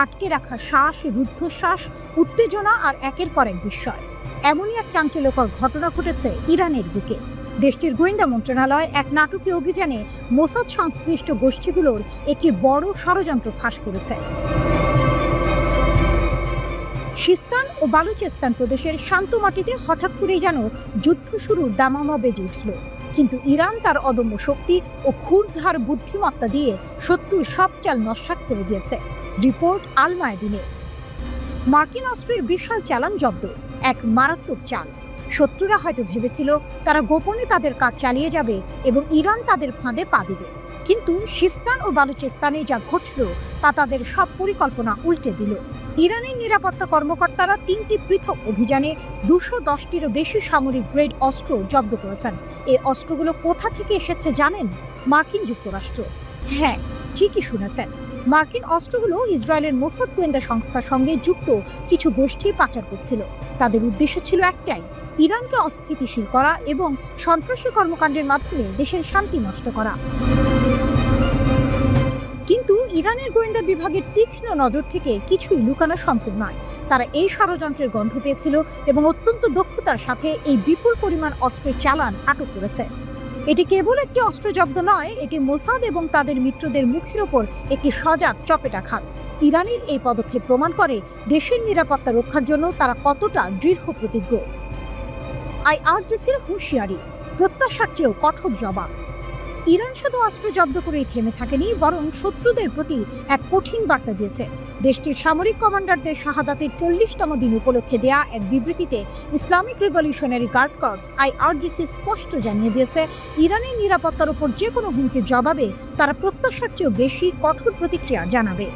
আটকে রাখা শ্বাস, রুদ্ধশ্বাস, উত্তেজনা আর একের পর এক বিস্ময়। এমনই এক চাঞ্চল্যকর ঘটনা ঘটেছে ইরানের বুকে। দেশটির গোয়েন্দা মন্ত্রণালয় এক নাটকীয় অভিযানে মোসাদ সংশ্লিষ্ট গোষ্ঠীগুলোর একটি বড় ষড়যন্ত্র ফাঁস করেছে। সিস্তান ও বালুচেস্তান প্রদেশের শান্ত মাটিতে হঠাৎ করেই যেন যুদ্ধ শুরুর দামামা বেজে উঠল। কিন্তু ইরান তার অদম্য শক্তি ও ক্ষুরধার বুদ্ধিমত্তা দিয়ে শত্রুর সব চাল নস্যাৎ করে দিয়েছে। রিপোর্ট আল মায়াদিনের। মার্কিন অস্ত্রের বিশাল চালান জব্দ, এক মারাত্মক চাল। শত্রুরা হয়তো ভেবেছিল তারা গোপনে তাদের কাজ চালিয়ে যাবে এবং ইরান তাদের ফাঁদে পা দেবে, কিন্তু সিস্তান ও বালুচেস্তানে যা ঘটল তা তাদের সব পরিকল্পনা উল্টে দিল। ইরানের নিরাপত্তা কর্মকর্তারা ৩টি পৃথক অভিযানে ২১০টিরও বেশি সামরিক গ্রেড অস্ত্র জব্দ করেছেন। এই অস্ত্রগুলো কোথা থেকে এসেছে জানেন? মার্কিন যুক্তরাষ্ট্র। হ্যাঁ, ঠিকই শুনেছেন, মার্কিন অস্ত্রগুলো ইসরায়েলের মোসাদ গোয়েন্দা সংস্থার সঙ্গে যুক্ত কিছু গোষ্ঠী পাচার করছিল। তাদের উদ্দেশ্য ছিল একটাই, ইরানকে অস্থিতিশীল করা এবং সন্ত্রাসী কর্মকাণ্ডের মাধ্যমে দেশের শান্তি নষ্ট করা। কিন্তু ইরানের গোয়েন্দা বিভাগের তীক্ষ্ণ নজর থেকে কিছুই লুকানো সম্ভব নয়। তারা এই ষড়যন্ত্রের গন্ধ পেয়েছিল এবং অত্যন্ত দক্ষতার সাথে এই বিপুল পরিমাণ অস্ত্রের চালান আটক করেছে। এটি কেবল একটি অস্ত্র জব্দ নয়, এটি মোসাদ এবং তাদের মিত্রদের মুখের ওপর একটি সজাগ চপেটাঘাত। ইরানের এই পদক্ষেপ প্রমাণ করে দেশের নিরাপত্তা রক্ষার জন্য তারা কতটা দৃঢ় প্রতিজ্ঞ। আইআরজিসির হুঁশিয়ারি, প্রত্যাশার চেয়েও কঠোর জবাব। ইরান শুধু অস্ত্র জব্দ করেই থেমে থাকেনি, বরং শত্রুদের প্রতি এক কঠিন বার্তা দিয়েছে। দেশটির সামরিক কমান্ডারদের শাহাদাতের 40তম দিন উপলক্ষে দেয়া এক বিবৃতিতে Islamic Revolutionary Guard Corps IRGC স্পষ্ট জানিয়ে দিয়েছে, ইরানের নিরাপত্তার উপর যে কোনো হুমকির জবাবে তারা প্রত্যাশার চেয়েও বেশি কঠোর প্রতিক্রিয়া জানাবে।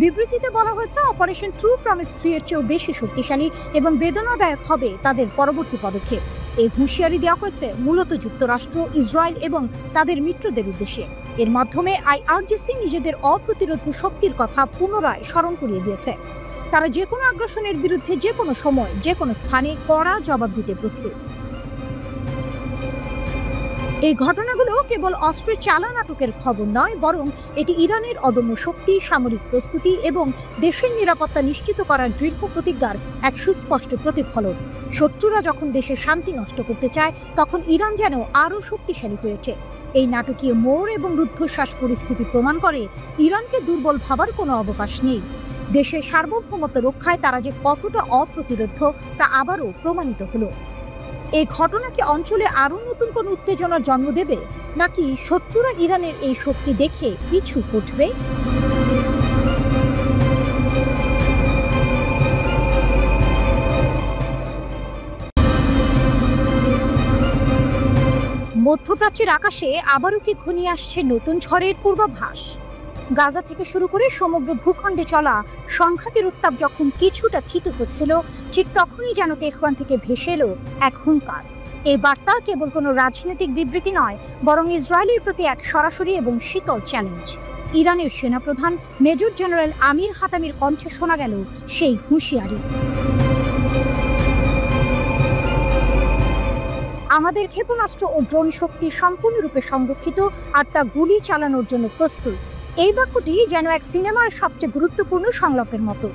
বিবৃতিতে বলা হয়েছে, অপারেশন ট্রু প্রমিস 3 এর চেয়েও বেশি শক্তিশালী এবং বেদনাদায়ক হবে তাদের পরবর্তী পদক্ষেপ। এই হুঁশিয়ারি দেওয়া হয়েছে মূলত যুক্তরাষ্ট্র, ইসরায়েল এবং তাদের মিত্রদের উদ্দেশ্যে। এর মাধ্যমে আইআরজিসি নিজেদের অপ্রতিরোধ্য শক্তির কথা পুনরায় স্মরণ করিয়ে দিয়েছে। তারা যে কোনো আগ্রাসনের বিরুদ্ধে যে কোনো সময়, যে কোনো স্থানে কড়া জবাব দিতে প্রস্তুত। এই ঘটনাগুলো কেবল অস্ত্রের চালান আটকের খবর নয়, বরং এটি ইরানের অদম্য শক্তি, সামরিক প্রস্তুতি এবং দেশের নিরাপত্তা নিশ্চিত করার দৃঢ় প্রতিজ্ঞার এক সুস্পষ্ট প্রতিফলন। শত্রুরা যখন দেশের শান্তি নষ্ট করতে চায়, তখন ইরান যেন আরও শক্তিশালী হয়ে ওঠে। এই নাটকীয় মোড় এবং রুদ্ধশ্বাস পরিস্থিতি প্রমাণ করে ইরানকে দুর্বল ভাবার কোনো অবকাশ নেই। দেশের সার্বভৌমত্ব রক্ষায় তারা যে কতটা অপ্রতিরোধ্য তা আবারও প্রমাণিত হলো। এই ঘটনা কি অঞ্চলে আরও নতুন কোনো উত্তেজনার জন্ম দেবে, নাকি শত্রুরা ইরানের এই শক্তি দেখে পিছু হটবে? মধ্যপ্রাচ্যের আকাশে আবারও কি ঘনিয়ে আসছে নতুন ঝড়ের পূর্বাভাস? গাজা থেকে শুরু করে সমগ্র ভূখণ্ডে চলা সংঘাতের উত্তাপ যখন কিছুটা থিত হচ্ছিল, ঠিক তখনই যেন তেহরান থেকে ভেসে এলো এক হুঙ্কার। এই বার্তা কেবল কোনো রাজনৈতিক বিবৃতি নয়, বরং ইসরায়েলের প্রতি এক সরাসরি এবং শীতল চ্যালেঞ্জ। ইরানের সেনাপ্রধান মেজর জেনারেল আমির হাতামির কণ্ঠে শোনা গেল সেই হুঁশিয়ারি, আমাদের ক্ষেপণাস্ত্র ও ড্রোন শক্তি সম্পূর্ণরূপে সংরক্ষিত আর তা গুলি চালানোর জন্য প্রস্তুত। এই বাক্যটি যেন এক সিনেমার সবচেয়ে গুরুত্বপূর্ণ সংলাপের মতো।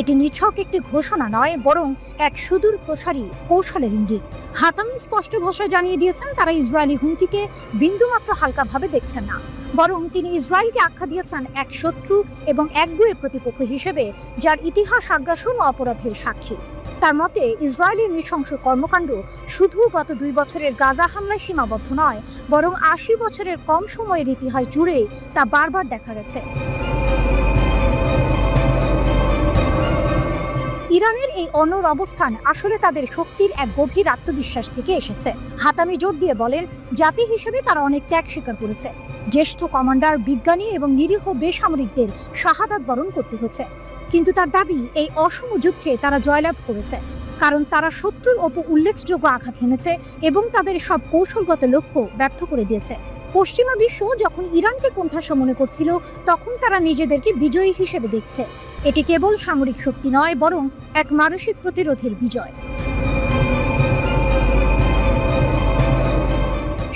এটি নিছক একটি ঘোষণা নয়, বরং এক সুদূর প্রসারী কৌশলের ইঙ্গিত। হাতামি স্পষ্ট ভাষায় জানিয়ে দিয়েছেন তারা ইসরায়েলি হুমকিকে বিন্দুমাত্র হালকাভাবে দেখছেন না, বরং তিনি ইসরায়েলকে আখ্যা দিয়েছেন এক শত্রু এবং একগুঁয়ে প্রতিপক্ষ হিসেবে, যার ইতিহাস আগ্রাসন ও অপরাধের সাক্ষী। তার মতে ইসরায়েলের নৃশংস কর্মকাণ্ড শুধু গত 2 বছরের গাজা হামলায় সীমাবদ্ধ নয়, বরং 80 বছরের কম সময়ের ইতিহাস জুড়ে তা বারবার দেখা গেছে। ইরানের এই অনড় অবস্থান আসলে তাদের শক্তির এক গভীর আত্মবিশ্বাস থেকে এসেছে। হাতামি জোর দিয়ে বলেন, জাতি হিসেবে তারা অনেক ত্যাগ স্বীকার করেছে। জ্যেষ্ঠ কমান্ডার, বিজ্ঞানী এবং নিরীহ বেসামরিকদের শাহাদাত বরণ করতে হয়েছে, কিন্তু তার দাবি এই অসম যুদ্ধে তারা জয়লাভ করেছে, কারণ তারা শত্রুর ওপর উল্লেখযোগ্য আঘাত হেনেছে এবং তাদের সব কৌশলগত লক্ষ্য ব্যর্থ করে দিয়েছে। পশ্চিমা বিশ্ব যখন ইরানকে কোণঠাসা মনে করছিল, তখন তারা নিজেদেরকে বিজয়ী হিসেবে দেখছে। এটি কেবল সামরিক শক্তি নয়, বরং এক মানসিক প্রতিরোধের বিজয়।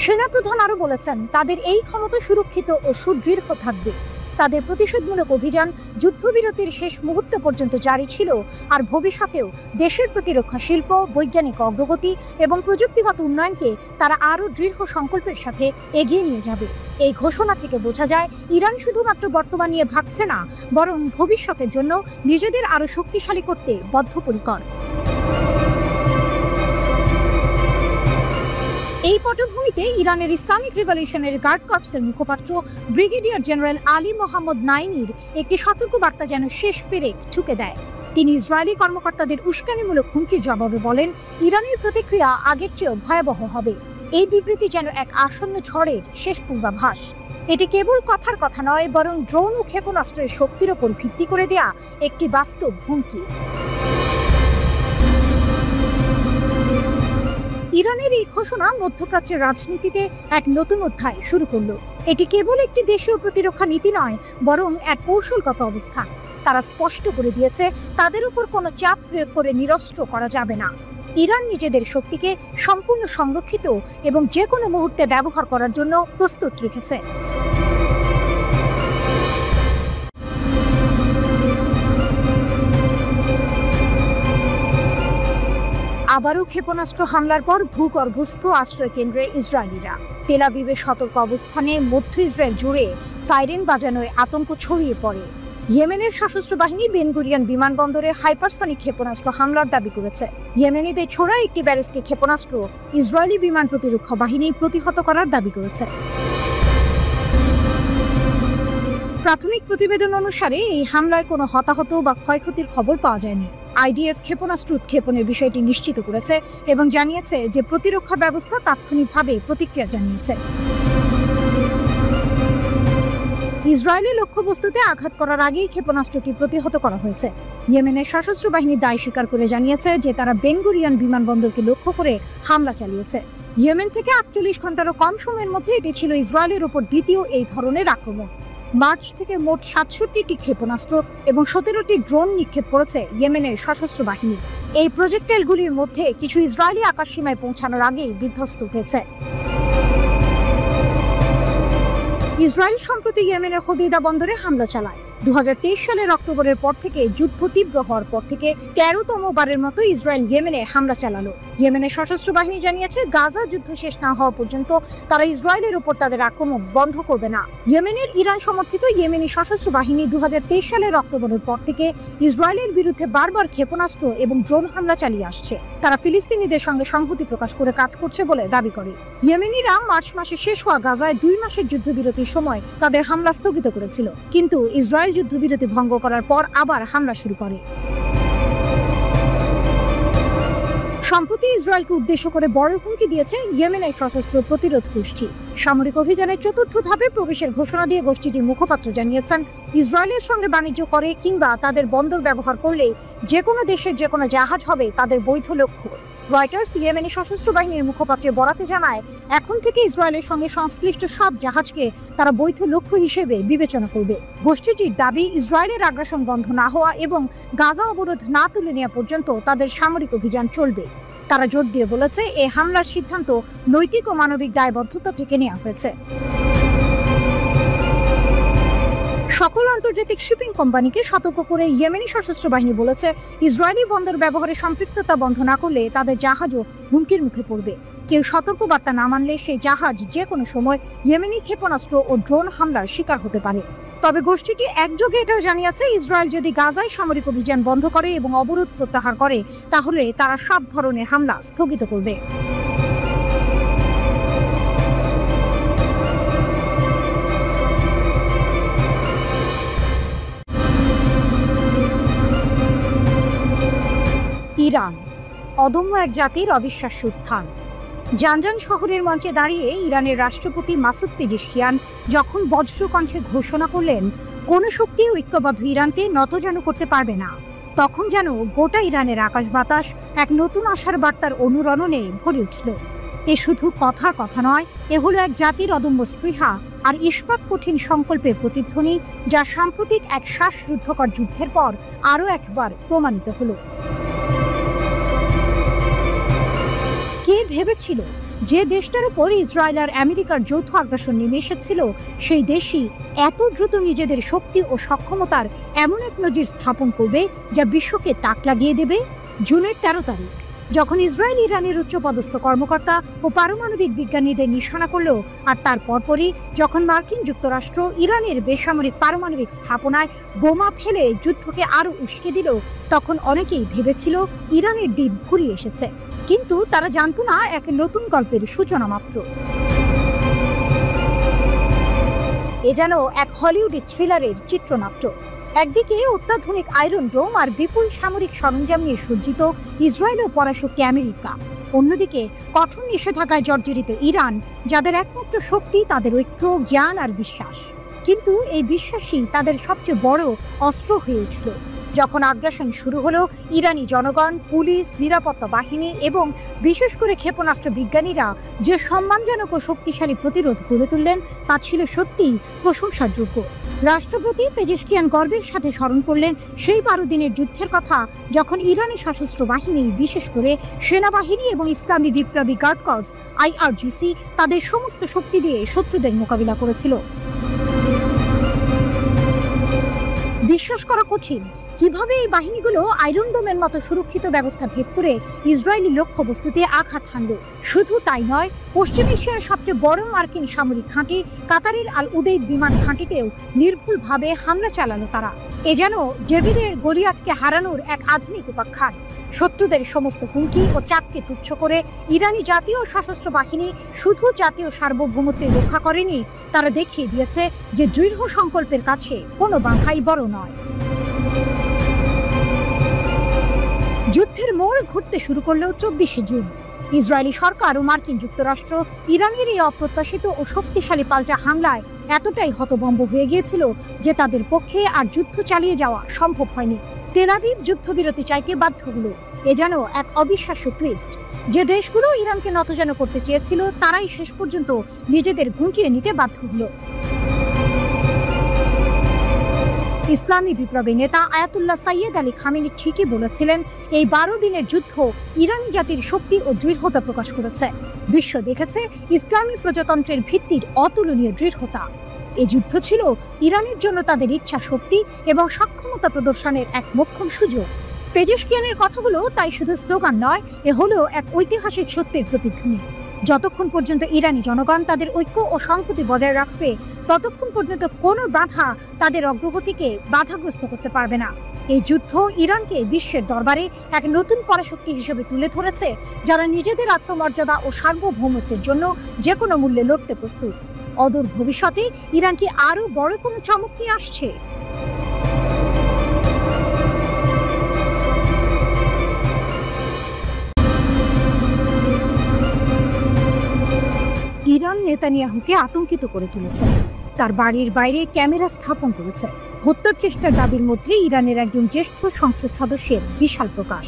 সেনাপ্রধান আরও বলেছেন, তাদের এই ক্ষমতা সুরক্ষিত ও সুদৃঢ় থাকবে। তাদের প্রতিশোধমূলক অভিযান যুদ্ধবিরতির শেষ মুহূর্ত পর্যন্ত জারি ছিল, আর ভবিষ্যতেও দেশের প্রতিরক্ষা শিল্প, বৈজ্ঞানিক অগ্রগতি এবং প্রযুক্তিগত উন্নয়নকে তারা আরও দৃঢ় সংকল্পের সাথে এগিয়ে নিয়ে যাবে। এই ঘোষণা থেকে বোঝা যায়, ইরান শুধুমাত্র বর্তমান নিয়ে ভাবছে না, বরং ভবিষ্যতের জন্য নিজেদের আরও শক্তিশালী করতে বদ্ধপরিকর। এই পটভূমিতে ইরানের ইসলামিক রিভলিউশনারি গার্ড কর্পসের মুখপাত্র ব্রিগেডিয়ার জেনারেল আলী মোহাম্মদ নাইনির একটি সতর্কবার্তা যেন শেষ পেরেক ঠুকে দেয়। তিনি ইসরায়েলি কর্মকর্তাদের উস্কানিমূলক হুমকির জবাবে বলেন, ইরানের প্রতিক্রিয়া আগের চেয়েও ভয়াবহ হবে। এই বিবৃতি যেন এক আসন্ন ঝড়ের শেষ পূর্বাভাস। এটি কেবল কথার কথা নয়, বরং ড্রোন ও ক্ষেপণাস্ত্রের শক্তির ওপর ভিত্তি করে দেয়া একটি বাস্তব হুমকি। ইরানের এই ঘোষণা মধ্যপ্রাচ্যের রাজনীতিতে এক নতুন অধ্যায় শুরু করল। এটি কেবল একটি দেশীয় প্রতিরক্ষা নীতি নয়, বরং এক কৌশলগত অবস্থান। তারা স্পষ্ট করে দিয়েছে, তাদের উপর কোনো চাপ প্রয়োগ করে নিরস্ত্র করা যাবে না। ইরান নিজেদের শক্তিকে সম্পূর্ণ সংরক্ষিত এবং যে কোনো মুহূর্তে ব্যবহার করার জন্য প্রস্তুত রেখেছে। আবারও ক্ষেপণাস্ত্র হামলার পর ভূগর্ভস্থ আশ্রয় কেন্দ্রে ইসরায়েলিরা। তেল আবিবের সতর্ক অবস্থানে মধ্য ইসরায়েল জুড়ে সাইরেন বাজানোয় আতঙ্ক ছড়িয়ে পড়ে। ইয়েমেনের সশস্ত্র বাহিনী বেন গুরিয়ন বিমানবন্দরে হাইপারসনিক ক্ষেপণাস্ত্র হামলার দাবি করেছে। ইয়েমেনিদের ছোড়া একটি ব্যালিস্টিক ক্ষেপণাস্ত্র ইসরায়েলি বিমান প্রতিরক্ষা বাহিনী প্রতিহত করার দাবি করেছে। প্রাথমিক প্রতিবেদন অনুসারে এই হামলায় কোনো হতাহত বা ক্ষয়ক্ষতির খবর পাওয়া যায়নি। আইডিএফ ক্ষেপণাস্ত্র উৎক্ষেপণের বিষয়টি নিশ্চিত করেছে এবং জানিয়েছে যে প্রতিরক্ষা ব্যবস্থা তাৎক্ষণিকভাবে প্রতিক্রিয়া জানিয়েছে। ইসরায়েলি লক্ষ্যবস্তুতে আঘাত করার আগেই ক্ষেপণাস্ত্রটি প্রতিহত করা হয়েছে। ইয়েমেনের সশস্ত্র বাহিনী দায় স্বীকার করে জানিয়েছে যে তারা বেন গুরিয়ন বিমানবন্দরকে লক্ষ্য করে হামলা চালিয়েছে। ইয়েমেন থেকে 48 ঘন্টারও কম সময়ের মধ্যে এটি ছিল ইসরায়েলের উপর দ্বিতীয় এই ধরনের আক্রমণ। মার্চ থেকে মোট 67টি ক্ষেপণাস্ত্র এবং 17টি ড্রোন নিক্ষেপ করেছে ইয়েমেনের সশস্ত্র বাহিনী। এই প্রজেক্টাইলগুলির মধ্যে কিছু ইসরায়েলি আকাশসীমায় পৌঁছানোর আগেই বিধ্বস্ত হয়েছে। ইসরায়েল সম্প্রতি ইয়েমেনের হোদেইদা বন্দরে হামলা চালায়। 2023 সালের অক্টোবরের পর থেকে যুদ্ধ তীব্র হওয়ার পর থেকে 13তম বারের মতো ইসরায়েল ইয়েমেনে হামলা চালালো। ইয়েমেনের সশস্ত্র বাহিনী জানিয়েছে, গাজা যুদ্ধ শেষ না হওয়া পর্যন্ত তারা ইসরায়েলের উপর তাদের আক্রমণ বন্ধ করবে না। ইয়েমেনের ইরান সমর্থিত ইয়েমেনি সশস্ত্র বাহিনী 2023 সালের অক্টোবরের পর থেকে ইসরায়েলের বিরুদ্ধে বারবার ক্ষেপণাস্ত্র এবং ড্রোন হামলা চালিয়ে আসছে। তারা ফিলিস্তিনিদের সঙ্গে সংহতি প্রকাশ করে কাজ করছে বলে দাবি করে। ইয়েমেনিরা মার্চ মাসে শেষ হওয়া গাজায় 2 মাসের যুদ্ধবিরতির সময় তাদের হামলা স্থগিত করেছিল, কিন্তু ইসরায়েল যুদ্ধবিরতি ভঙ্গ করার পর আবার হামলা শুরু করে। সম্প্রতি ইসরায়েলকে উদ্দেশ্য করে বড় হুমকি দিয়েছে ইয়েমেনের সশস্ত্র প্রতিরোধ গোষ্ঠী। সামরিক অভিযানের 4র্থ ধাপে প্রবেশের ঘোষণা দিয়ে গোষ্ঠীটির মুখপাত্র জানিয়েছেন, ইসরায়েলের সঙ্গে বাণিজ্য করে কিংবা তাদের বন্দর ব্যবহার করলে যে কোনো দেশের যে কোনো জাহাজ হবে তাদের বৈধ লক্ষ্য। রয়টার্স ইয়েমেনি সশস্ত্র বাহিনীর মুখপাত্রের বরাতে জানায়, এখন থেকে ইসরায়েলের সঙ্গে সংশ্লিষ্ট সব জাহাজকে তারা বৈধ লক্ষ্য হিসেবে বিবেচনা করবে। গোষ্ঠীটির দাবি, ইসরায়েলের আগ্রাসন বন্ধ না হওয়া এবং গাজা অবরোধ না তুলে নেওয়া পর্যন্ত তাদের সামরিক অভিযান চলবে। তারা জোর দিয়ে বলেছে, এই হামলার সিদ্ধান্ত নৈতিক ও মানবিক দায়বদ্ধতা থেকে নেওয়া হয়েছে। সকল আন্তর্জাতিক শিপিং কোম্পানিকে সতর্ক করে ইয়েমেনি সশস্ত্র বাহিনী বলেছে, ইসরায়েলি বন্দর ব্যবহারে সম্পৃক্ততা বন্ধ না করলে তাদের জাহাজও হুমকির মুখে পড়বে। কেউ সতর্কবার্তা না মানলে সেই জাহাজ যে কোনো সময় ইয়েমেনি ক্ষেপণাস্ত্র ও ড্রোন হামলার শিকার হতে পারে। তবে গোষ্ঠীটি একযোগে এটাও জানিয়েছে, ইসরায়েল যদি গাজায় সামরিক অভিযান বন্ধ করে এবং অবরোধ প্রত্যাহার করে, তাহলে তারা সব ধরনের হামলা স্থগিত করবে। ইরান অদম্য এক জাতির অবিশ্বাস্য উত্থান। জানজান শহরের মঞ্চে দাঁড়িয়ে ইরানের রাষ্ট্রপতি মাসুদ পেজেশকিয়ান যখন বজ্রকণ্ঠে ঘোষণা করলেন কোনো শক্তি ঐক্যবদ্ধ ইরানকে নতজানু করতে পারবে না, তখন যেন গোটা ইরানের আকাশ বাতাস এক নতুন আশার বার্তার অনুরণনে ভরে উঠল। এ শুধু কথার কথা নয়, এ হলো এক জাতির অদম্য স্পৃহা আর ইস্পাত কঠিন সংকল্পের প্রতিধ্বনি, যা সাম্প্রতিক এক শ্বাসরুদ্ধকর যুদ্ধের পর আরও একবার প্রমাণিত হলো। কে ভেবেছিল যে দেশটার উপর ইসরায়েল আর আমেরিকার যৌথ আগ্রাসন নেমে এসেছিল, সেই দেশই এত দ্রুত নিজেদের শক্তি ও সক্ষমতার এমন এক নজির স্থাপন করবে যা বিশ্বকে তাক লাগিয়ে দেবে? জুনের 13 তারিখ যখন ইসরায়েল ইরানের উচ্চপদস্থ কর্মকর্তা ও পারমাণবিক বিজ্ঞানীদের নিশানা করল, আর তার পরপরই যখন মার্কিন যুক্তরাষ্ট্র ইরানের বেসামরিক পারমাণবিক স্থাপনায় বোমা ফেলে যুদ্ধকে আরও উস্কে দিল, তখন অনেকেই ভেবেছিল ইরানের দিন ফুরিয়ে এসেছে। কিন্তু তারা জানতো না, এক নতুন গল্পের সূচনা মাত্র। এ যেন এক হলিউডের থ্রিলারের চিত্রনাট্য। একদিকে অত্যাধুনিক আয়রন ডোম আর বিপুল সামরিক সরঞ্জাম নিয়ে সজ্জিত ইসরায়েল ও পরাশক্তি আমেরিকা, অন্যদিকে কঠোর নিষেধাজ্ঞায় জর্জরিত ইরান, যাদের একমাত্র শক্তি তাদের ঐক্য, জ্ঞান আর বিশ্বাস। কিন্তু এই বিশ্বাসই তাদের সবচেয়ে বড় অস্ত্র হয়ে উঠল যখন আগ্রাসন শুরু হলো। ইরানি জনগণ, পুলিশ, নিরাপত্তা বাহিনী এবং বিশেষ করে ক্ষেপণাস্ত্র বিজ্ঞানীরা যে সম্মানজনক ও শক্তিশালী প্রতিরোধ গড়ে তুললেন, তা ছিল সত্যিই প্রশংসার যোগ্য। রাষ্ট্রপতি পেজেশকিয়ান গর্বের সাথে স্মরণ করলেন সেই 12 দিনের যুদ্ধের কথা, যখন ইরানি সশস্ত্র বাহিনী, বিশেষ করে সেনাবাহিনী এবং ইসলামী বিপ্লবী গার্ড কর্পস IRGC তাদের সমস্ত শক্তি দিয়ে শত্রুদের মোকাবিলা করেছিল। বিশ্বাস করা কঠিন কিভাবে এই বাহিনীগুলো আয়রন ডোমের মতো সুরক্ষিত ব্যবস্থা ভেদ করে ইসরায়েলি লক্ষ্যবস্তুতে আঘাত হানল। শুধু তাই নয়, পশ্চিম এশিয়ার সবচেয়ে বড় মার্কিন সামরিক ঘাঁটি কাতারের আল উদেইদ বিমান ঘাঁটিতেও নির্ভুলভাবে হামলা চালালো তারা। এ যেন ডেভিডের গলিয়াতকে হারানোর এক আধুনিক উপাখ্যান। শত্রুদের সমস্ত হুমকি ও চাপকে তুচ্ছ করে ইরানি জাতীয় সশস্ত্র বাহিনী শুধু জাতীয় সার্বভৌমত্ব রক্ষা করেনি, তারা দেখিয়ে দিয়েছে যে দৃঢ় সংকল্পের কাছে কোনো বাধাই বড় নয়। যুদ্ধের মোড় ঘুরতে শুরু করলেও 24 জুন ইসরায়েলি সরকার ও মার্কিন যুক্তরাষ্ট্র ইরানের এই অপ্রত্যাশিত ও শক্তিশালী পাল্টা হামলায় এতটাই হতভম্ব হয়ে গিয়েছিল যে তাদের পক্ষে আর যুদ্ধ চালিয়ে যাওয়া সম্ভব হয়নি। তেল আবিব যুদ্ধবিরতি চাইতে বাধ্য হলো। এ যেন এক অবিশ্বাস্য টুইস্ট। যে দেশগুলো ইরানকে নতজানু করতে চেয়েছিল, তারাই শেষ পর্যন্ত নিজেদের গুটিয়ে নিতে বাধ্য হলো। ইসলামী বিপ্লবী নেতা আয়াতুল্লাহ সাইয়েদ আলী খামেনি ঠিকই বলেছিলেন, এই 12 দিনের যুদ্ধ ইরানি জাতির শক্তি ও দৃঢ়তা প্রকাশ করেছে। বিশ্ব দেখেছে ইসলামী প্রজাতন্ত্রের ভিত্তির অতুলনীয় দৃঢ়তা। এই যুদ্ধ ছিল ইরানের জন্য তাদের ইচ্ছা শক্তি এবং সক্ষমতা প্রদর্শনের এক মোক্ষম সুযোগ। পেজেশকিয়ানের কথাগুলো তাই শুধু স্লোগান নয়, এ হলো এক ঐতিহাসিক সত্যের প্রতিধ্বনি। যতক্ষণ পর্যন্ত ইরানি জনগণ তাদের ঐক্য ও সংহতি বজায় রাখবে, ততক্ষণ পর্যন্ত কোনো বাধা তাদের অগ্রগতিকে বাধাগ্রস্ত করতে পারবে না। এই যুদ্ধ ইরানকে বিশ্বের দরবারে এক নতুন পরাশক্তি হিসেবে তুলে ধরেছে, যারা নিজেদের আত্মমর্যাদা ও সার্বভৌমত্বের জন্য যে কোনো মূল্যে লড়তে প্রস্তুত। অদূর ভবিষ্যতে ইরান কি আরও বড় কোনো চমক নিয়ে আসছে? ইরান নেতানিয়াহুকে আতঙ্কিত করে তুলেছে। তার বাড়ির বাইরে ক্যামেরা স্থাপন করেছে। হত্যার চেষ্টার দাবির মধ্যে ইরানের একজন জ্যেষ্ঠ সংসদ সদস্যের বিশাল প্রকাশ।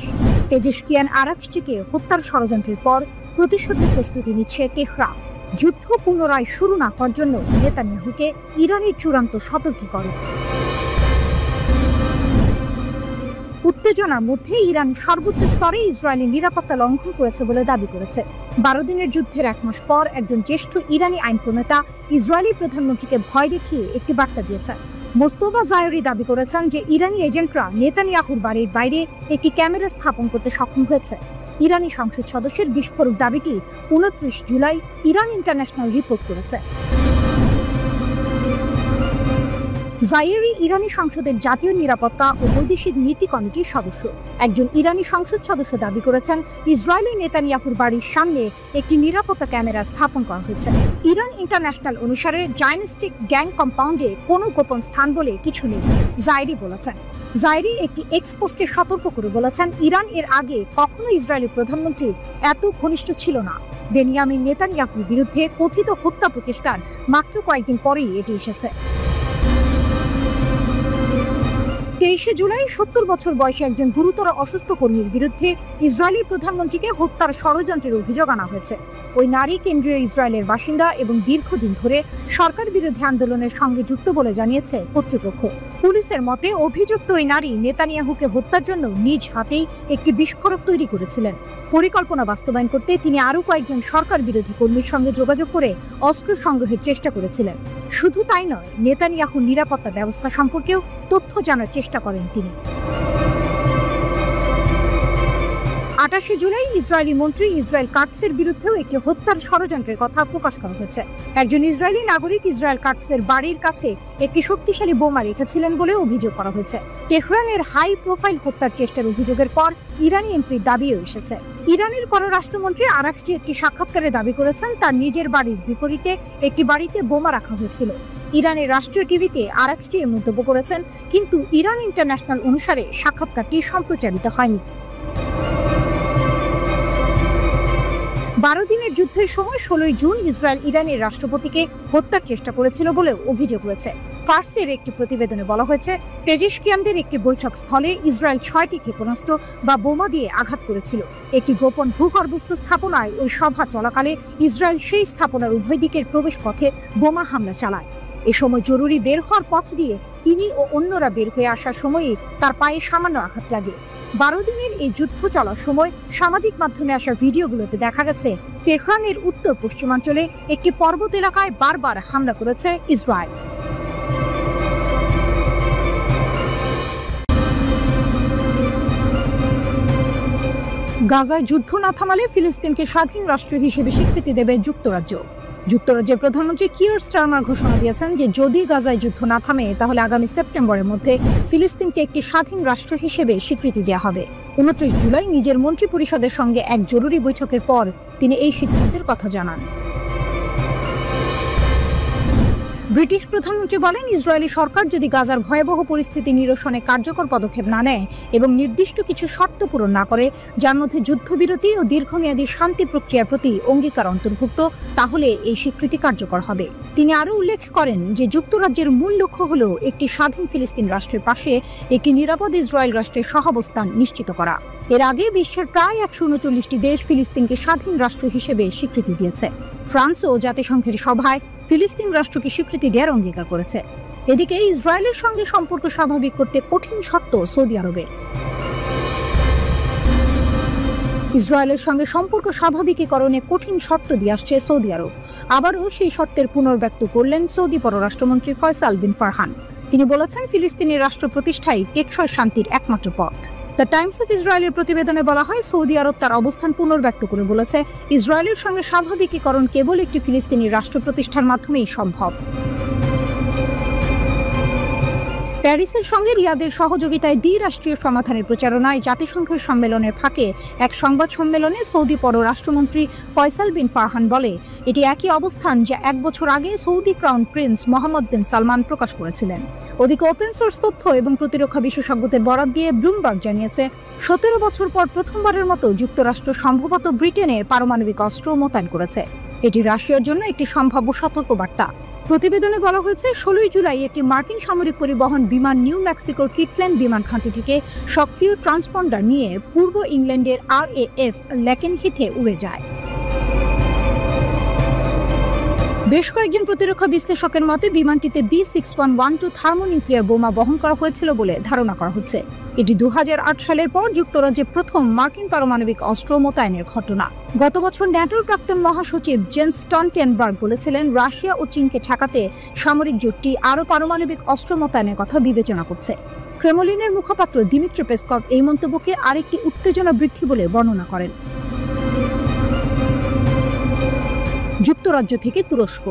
পেজেশকিয়ান আরাকচিকে হত্যার ষড়যন্ত্রের পর প্রতিশোধের প্রস্তুতি নিচ্ছে তেহরান। যুদ্ধ পুনরায় শুরু না হওয়ার জন্য নেতানিয়াহুকে ইরানের চূড়ান্ত সতর্কীকরণ। উত্তেজনার মধ্যে ইরান সর্বোচ্চ স্তরে ইসরায়েলের নিরাপত্তা লঙ্ঘন করেছে বলে দাবি করেছে। 12 দিনের যুদ্ধের 1 মাস পর একজন জ্যেষ্ঠ ইরানি আইন প্রণেতা ইসরায়েলি প্রধানমন্ত্রীকে ভয় দেখিয়ে একটি বার্তা দিয়েছেন। মোস্তফা জায়রি দাবি করেছেন যে ইরানি এজেন্টরা নেতানিয়াহুর বাড়ির বাইরে একটি ক্যামেরা স্থাপন করতে সক্ষম হয়েছে। ইরানি সংসদ সদস্যের বিস্ফোরক দাবিটি 29 জুলাই ইরান ইন্টারন্যাশনাল রিপোর্ট করেছে। জায়েরি ইরানি সংসদের জাতীয় নিরাপত্তা ও বৈদেশিক নীতি কমিটির সদস্য। একজন ইরানি সংসদ সদস্য দাবি করেছেন ইসরায়েলি নেতানিয়াহুর বাড়ির সামনে একটি নিরাপত্তা ক্যামেরা স্থাপন করা হয়েছে। ইরান ইন্টারন্যাশনাল অনুসারে জায়নিস্টিক গ্যাং কম্পাউন্ডে কোনো গোপন স্থান বলে কিছু নেই, জায়েরি বলেছেন। জায়েরি একটি এক্স পোস্টে সতর্ক করে বলেছেন, ইরান এর আগে কখনো ইসরায়েলি প্রধানমন্ত্রী এত ঘনিষ্ঠ ছিল না। বেনিয়ামিন নেতানিয়াহুর বিরুদ্ধে কথিত হত্যা প্রচেষ্টার মাত্র কয়েকদিন পরেই এটি এসেছে। 23 জুলাই 70 বছর বয়সী একজন গুরুতর অসুস্থ কর্মীর বিরুদ্ধে ইসরায়েলি প্রধানমন্ত্রীকে হত্যার ষড়যন্ত্রের অভিযোগ আনা হয়েছে। ওই নারী কেন্দ্রীয় ইসরায়েলের বাসিন্দা এবং দীর্ঘদিন ধরে সরকার বিরোধী আন্দোলনের সঙ্গে যুক্ত বলে জানিয়েছে কর্তৃপক্ষ। পুলিশের মতে অভিযুক্ত ওই নারী নেতানিয়াহুকে হত্যার জন্য নিজ হাতেই একটি বিস্ফোরক তৈরি করেছিলেন। পরিকল্পনা বাস্তবায়ন করতে তিনি আরও কয়েকজন সরকার বিরোধী কর্মীর সঙ্গে যোগাযোগ করে অস্ত্র সংগ্রহের চেষ্টা করেছিলেন। শুধু তাই নয়, নেতানিয়াহুর নিরাপত্তা ব্যবস্থা সম্পর্কেও তথ্য জানার চেষ্টা করেন তিনি। 28 জুলাই ইসরায়েলি মন্ত্রী ইসরায়েল কাটসের বিরুদ্ধেও একটি হত্যার ষড়যন্ত্রের কথা প্রকাশ করা হয়েছে। একজন ইসরায়েলি নাগরিক ইসরায়েল কাটসের বাড়ির কাছে একটি শক্তিশালী বোমা রেখেছিলেন বলে অভিযোগ করা হয়েছে। তেহরানের হাই প্রোফাইল হত্যার চেষ্টার অভিযোগের পর ইরানি এমপির দাবিও এসেছে। ইরানের পররাষ্ট্রমন্ত্রী আরাকচি একটি সাক্ষাৎকারে দাবি করেছেন তার নিজের বাড়ির বিপরীতে একটি বাড়িতে বোমা রাখা হয়েছিল। ইরানের রাষ্ট্রীয় টিভিতে আরাকচি এ মন্তব্য করেছেন, কিন্তু ইরান ইন্টারন্যাশনাল অনুসারে সাক্ষাৎকারটি সম্প্রচারিত হয়নি। 12 দিনের যুদ্ধের সময় 16 জুন ইসরায়েল ইরানের রাষ্ট্রপতিকে হত্যার চেষ্টা করেছিল বলেও অভিযোগ রয়েছে। ফার্সের একটি প্রতিবেদনে বলা হয়েছে, পেজিশকিয়ানদের একটি বৈঠক স্থলে ইসরায়েল 6টি ক্ষেপণাস্ত্র বা বোমা দিয়ে আঘাত করেছিল। একটি গোপন ভূগর্ভস্থ স্থাপনায় ওই সভা চলাকালে ইসরায়েল সেই স্থাপনার উভয় দিকের প্রবেশ পথে বোমা হামলা চালায়। এ সময় জরুরি বের হওয়ার পথ দিয়ে তিনি ও অন্যরা বের হয়ে আসার সময়ই তার পায়ে সামান্য আঘাত লাগে। 12 দিনের এই যুদ্ধ চলার সময় সামাজিক মাধ্যমে আসা ভিডিওগুলোতে দেখা গেছে তেহরানের উত্তর পশ্চিমাঞ্চলে একটি পর্বত এলাকায় বারবার হামলা করেছে ইসরায়েল। গাজায় যুদ্ধ না থামালে ফিলিস্তিনকে স্বাধীন রাষ্ট্র হিসেবে স্বীকৃতি দেবে যুক্তরাজ্য। যুক্তরাজ্যের প্রধানমন্ত্রী কিয়ার স্টারমার ঘোষণা দিয়েছেন যে যদি গাজায় যুদ্ধ না থামে তাহলে আগামী সেপ্টেম্বরের মধ্যে ফিলিস্তিনকে একটি স্বাধীন রাষ্ট্র হিসেবে স্বীকৃতি দেওয়া হবে। 29 জুলাই নিজের মন্ত্রী পরিষদের সঙ্গে এক জরুরি বৈঠকের পর তিনি এই সিদ্ধান্তের কথা জানান। ব্রিটিশ প্রধানমন্ত্রী বলেন, ইসরায়েলি সরকার যদি গাজার ভয়াবহ পরিস্থিতি নিরসনে কার্যকর পদক্ষেপ না নেয় এবং নির্দিষ্ট কিছু শর্ত পূরণ না করে, যার মধ্যে যুদ্ধবিরতি ও দীর্ঘমেয়াদী শান্তি প্রক্রিয়ার প্রতি অঙ্গীকার অন্তর্ভুক্ত, তাহলে এই স্বীকৃতি কার্যকর হবে। তিনি আরও উল্লেখ করেন যে যুক্তরাজ্যের মূল লক্ষ্য হল একটি স্বাধীন ফিলিস্তিন রাষ্ট্রের পাশে একটি নিরাপদ ইসরায়েল রাষ্ট্রের সহাবস্থান নিশ্চিত করা। এর আগে বিশ্বের প্রায় 139টি দেশ ফিলিস্তিনকে স্বাধীন রাষ্ট্র হিসেবে স্বীকৃতি দিয়েছে। ফ্রান্সও জাতিসংঘের সভায় ফিলিস্তিন রাষ্ট্রকে স্বীকৃতি দেওয়ার অঙ্গীকার করেছে। এদিকে ইসরায়েলের সঙ্গে সম্পর্ক স্বাভাবিক করতে কঠিন শর্ত সৌদি আরবের। ইসরায়েলের সঙ্গে সম্পর্ক স্বাভাবিকীকরণে কঠিন শর্ত দিয়ে আসছে সৌদি আরব। আবারও সেই শর্তের পুনর্ব্যক্ত করলেন সৌদি পররাষ্ট্রমন্ত্রী ফয়সাল বিন ফারহান। তিনি বলেছেন, ফিলিস্তিনের রাষ্ট্র প্রতিষ্ঠাই টেকসই শান্তির একমাত্র পথ। দ্য টাইমস অফ ইসরায়েলের প্রতিবেদনে বলা হয়, সৌদি আরব তার অবস্থান পুনর্ব্যক্ত করে বলেছে, ইসরায়েলের সঙ্গে স্বাভাবিকীকরণ কেবল একটি ফিলিস্তিনি রাষ্ট্র প্রতিষ্ঠার মাধ্যমেই সম্ভব। প্যারিসের সঙ্গে রিয়াদের সহযোগিতায় দ্বিরাষ্ট্রীয় সমাধানের প্রচারণায় জাতিসংঘের সম্মেলনের ফাঁকে এক সংবাদ সম্মেলনে সৌদি পররাষ্ট্রমন্ত্রী ফয়সাল বিন ফারহান বলে, এটি একই অবস্থান যা 1 বছর আগে সৌদি ক্রাউন প্রিন্স মোহাম্মদ বিন সালমান প্রকাশ করেছিলেন। ওদিকে ওপেন সোর্স তথ্য এবং প্রতিরক্ষা বিশেষজ্ঞদের বরাত দিয়ে ব্লুমবার্গ জানিয়েছে, 17 বছর পর প্রথমবারের মতো যুক্তরাষ্ট্র সম্ভবত ব্রিটেনে পারমাণবিক অস্ত্র মোতায়েন করেছে। এটি রাশিয়ার জন্য একটি সম্ভাব্য সতর্কবার্তা। প্রতিবেদনে বলা হয়েছে, 16 জুলাই একটি মার্কিন সামরিক পরিবহন বিমান নিউ মেক্সিকোর কিটল্যান্ড বিমান ঘাঁটি থেকে সক্রিয় ট্রান্সপন্ডার নিয়ে পূর্ব ইংল্যান্ডের RAF লেকেনহিথে উড়ে যায়। বেশ কয়েকজন প্রতিরক্ষা বিশ্লেষকের মতে বিমানটিতে B6112 থার্মোনিউক্লিয়ার বোমা বহন করা হয়েছিল বলে ধারণা করা হচ্ছে। এটি 2008 সালের পর যুক্তরাজ্যে প্রথম মার্কিন পারমাণবিক অস্ত্র মোতায়েনের ঘটনা। গত বছর ন্যাটোর প্রাক্তন মহাসচিব জেন্স স্টলটেনবার্গ বলেছিলেন, রাশিয়া ও চীনকে ঠেকাতে সামরিক জোটটি আরও পারমাণবিক অস্ত্র মোতায়েনের কথা বিবেচনা করছে। ক্রেমলিনের মুখপাত্র দিমিত্রি পেসকভ এই মন্তব্যকে আরেকটি উত্তেজনা বৃদ্ধি বলে বর্ণনা করেন। যুক্তরাজ্য থেকে তুরস্ক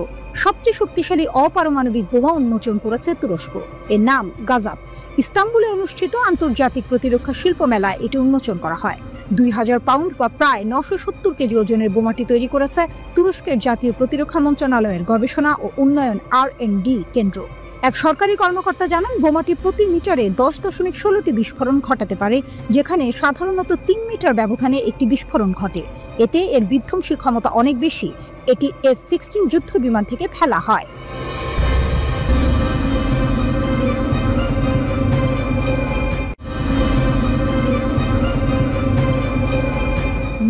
সবচেয়ে শক্তিশালী অপারমাণবিক বোমা উন্মোচন করেছে তুরস্ক। এর নাম গাজাব। ইস্তাম্বুলে অনুষ্ঠিত আন্তর্জাতিক প্রতিরক্ষা শিল্প মেলায় এটি উন্মোচন করা হয়। 2000 পাউন্ড বা প্রায় 970 কেজি ওজনের বোমাটি তৈরি করেছে তুরস্কের জাতীয় প্রতিরক্ষা মন্ত্রণালয়ের গবেষণা ও উন্নয়ন R&D কেন্দ্র। এক সরকারি কর্মকর্তা জানান, বোমাটি প্রতি মিটারে 10.16টি বিস্ফোরণ ঘটাতে পারে, যেখানে সাধারণত 3 মিটার ব্যবধানে একটি বিস্ফোরণ ঘটে। এতে এর বিধ্বংসী ক্ষমতা অনেক বেশি। এটি F-16 যুদ্ধ বিমান থেকে ফেলা হয়।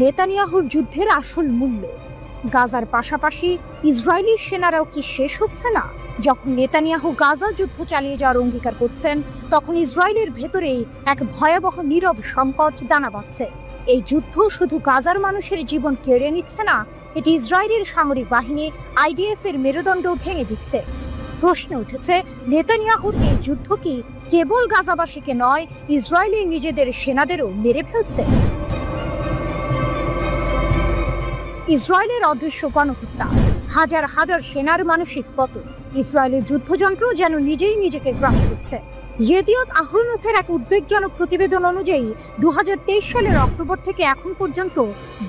নেতানিয়াহুর যুদ্ধের আসল মূল্য। গাজার পাশাপাশি ইসরায়েলি সেনারাও কি শেষ হচ্ছে না? যখন নেতানিয়াহু গাজা যুদ্ধ চালিয়ে যাওয়ার অঙ্গীকার করছেন, তখন ইসরায়েলের ভেতরেই এক ভয়াবহ নীরব সংকট দানা বাঁধছে। এই যুদ্ধ শুধু গাজার মানুষের জীবন কেড়ে নিচ্ছে না, এটি ইসরায়েলের সামরিক বাহিনী IDF এর মেরুদণ্ড ভেঙে দিচ্ছে। প্রশ্ন উঠেছে, নেতানিয়াহুর এই যুদ্ধ কি কেবল গাজাবাসীকে নয়, ইসরায়েলের নিজেদের সেনাদেরও মেরে ফেলছে? ইসরায়েলের অদৃশ্য গণহত্যা, হাজার হাজার সেনার মানসিক পতন, ইসরায়েলের যুদ্ধযন্ত্র যেন নিজেই নিজেকে গ্রাস করছে। ইয়েদিয়ত আহরোনথের এক উদ্বেগজনক প্রতিবেদন অনুযায়ী 2023 সালের অক্টোবর থেকে এখন পর্যন্ত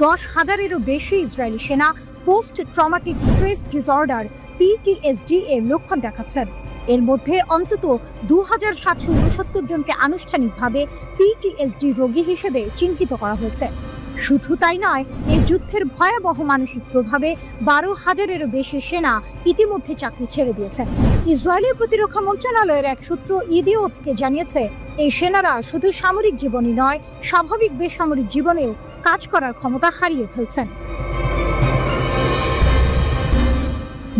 10,000-এরও বেশি ইসরায়েলি সেনা post traumatic stress disorder PTSD এর লক্ষণ দেখাচ্ছেন। এর মধ্যে অন্তত 2769 জনকে আনুষ্ঠানিকভাবে PTSD রোগী হিসেবে চিহ্নিত করা হয়েছে। শুধু তাই নয়, এই যুদ্ধের ভয়াবহ মানসিক প্রভাবে 12,000-এরও বেশি সেনা ইতিমধ্যে চাকরি ছেড়ে দিয়েছেন। ইসরায়েলের প্রতিরক্ষা মন্ত্রণালয়ের এক সূত্র ইদিওথকে জানিয়েছে, এই সেনারা শুধু সামরিক জীবনই নয়, স্বাভাবিক বেসামরিক জীবনেও কাজ করার ক্ষমতা হারিয়ে ফেলছেন।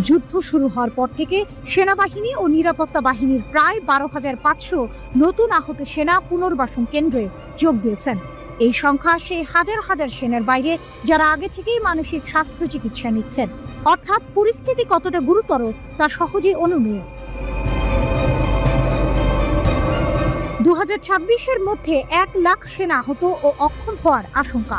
যুদ্ধ শুরু হওয়ার পর থেকে সেনাবাহিনী ও নিরাপত্তা বাহিনীর প্রায় 12,500 নতুন আহত সেনা পুনর্বাসন কেন্দ্রে যোগ দিয়েছেন। এই সংখ্যা সেই হাজার হাজার সেনার বাইরে যারা আগে থেকেই মানসিক স্বাস্থ্য চিকিৎসা নিচ্ছেন। অর্থাৎ পরিস্থিতি কতটা গুরুতর তা সহজেই অনুমেয়। 2026-এর মধ্যে 1 লাখ সেনা আহত ও অক্ষম হওয়ার আশঙ্কা।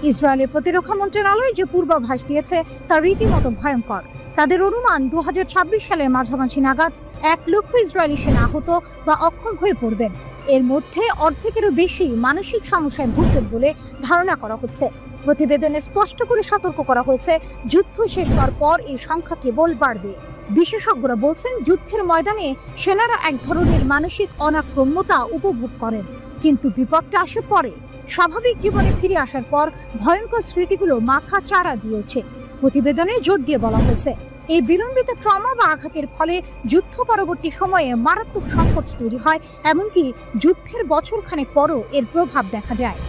ইসরায়েলের প্রতিরক্ষা মন্ত্রণালয় যে পূর্বাভাস দিয়েছে তা রীতিমতো ভয়ঙ্কর। তাদের অনুমান 2026 সালের মাঝামাঝি নাগাদ 1 লক্ষ ইসরায়েলি সেনা আহত বা অক্ষম হয়ে পড়বেন। এর মধ্যে অর্ধেকেরও বেশি মানসিক সমস্যায় ভুগবেন বলে ধারণা করা হচ্ছে। প্রতিবেদনে স্পষ্ট করে সতর্ক করা হয়েছে, যুদ্ধ শেষ হওয়ার পর এই সংখ্যা কেবল বাড়বে। বিশেষজ্ঞরা বলছেন, যুদ্ধের ময়দানে সেনারা এক ধরনের মানসিক অনাক্রম্যতা উপভোগ করেন, কিন্তু বিপদটা আসে পরে। স্বাভাবিক জীবনে ফিরে আসার পর ভয়ঙ্কর স্মৃতিগুলো মাথা চাড়া দিয়ে ওঠে। প্রতিবেদনে জোর দিয়ে বলা হয়েছে, এই বিলম্বিত ট্রমা বা আঘাতের ফলে যুদ্ধ পরবর্তী সময়ে মারাত্মক সংকট তৈরি হয়, এমনকি যুদ্ধের বছরখানেক পরও এর প্রভাব দেখা যায়।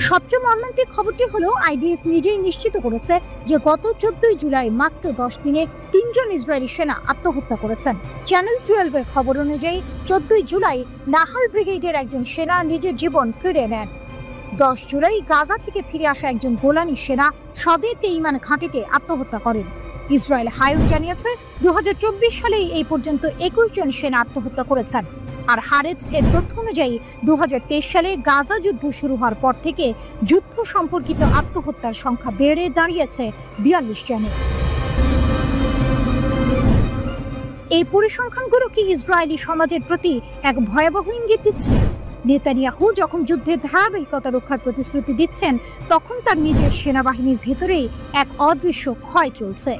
সবচেয়ে মর্মান্তিক খবরটি হলো, IDF নিজেই নিশ্চিত করেছে যে গত 14 জুলাই মাত্র 10 দিনে 3 জন ইসরায়েলি সেনা আত্মহত্যা করেছেন। চ্যানেল 12-এর খবর অনুযায়ী 14 জুলাই নাহাল ব্রিগেডের একজন সেনা নিজের জীবন কেড়ে নেন। 10 জুলাই গাজা থেকে ফিরে আসা একজন গোলানি সেনা সদে তেইমান ঘাঁটিতে আত্মহত্যা করেন। ইসরায়েল হায়ুন জানিয়েছে, 2024 সালেই এই পর্যন্ত 21 জন সেনা আত্মহত্যা করেছেন। আর হারেজ এর তথ্য অনুযায়ী 2023 সালে গাজা যুদ্ধ শুরু হওয়ার পর থেকে যুদ্ধ সম্পর্কিত আত্মহত্যার সংখ্যা বেড়ে দাঁড়িয়েছে 42 জনে। এই পরিসংখ্যানগুলো কি ইসরায়েলি সমাজের প্রতি এক ভয়াবহ ইঙ্গিত দিচ্ছে? নেতানিয়াহু যখন যুদ্ধের ধারাবাহিকতা রক্ষার প্রতিশ্রুতি দিচ্ছেন, তখন তার নিজের সেনাবাহিনীর ভেতরেই এক অদৃশ্য ক্ষয় চলছে।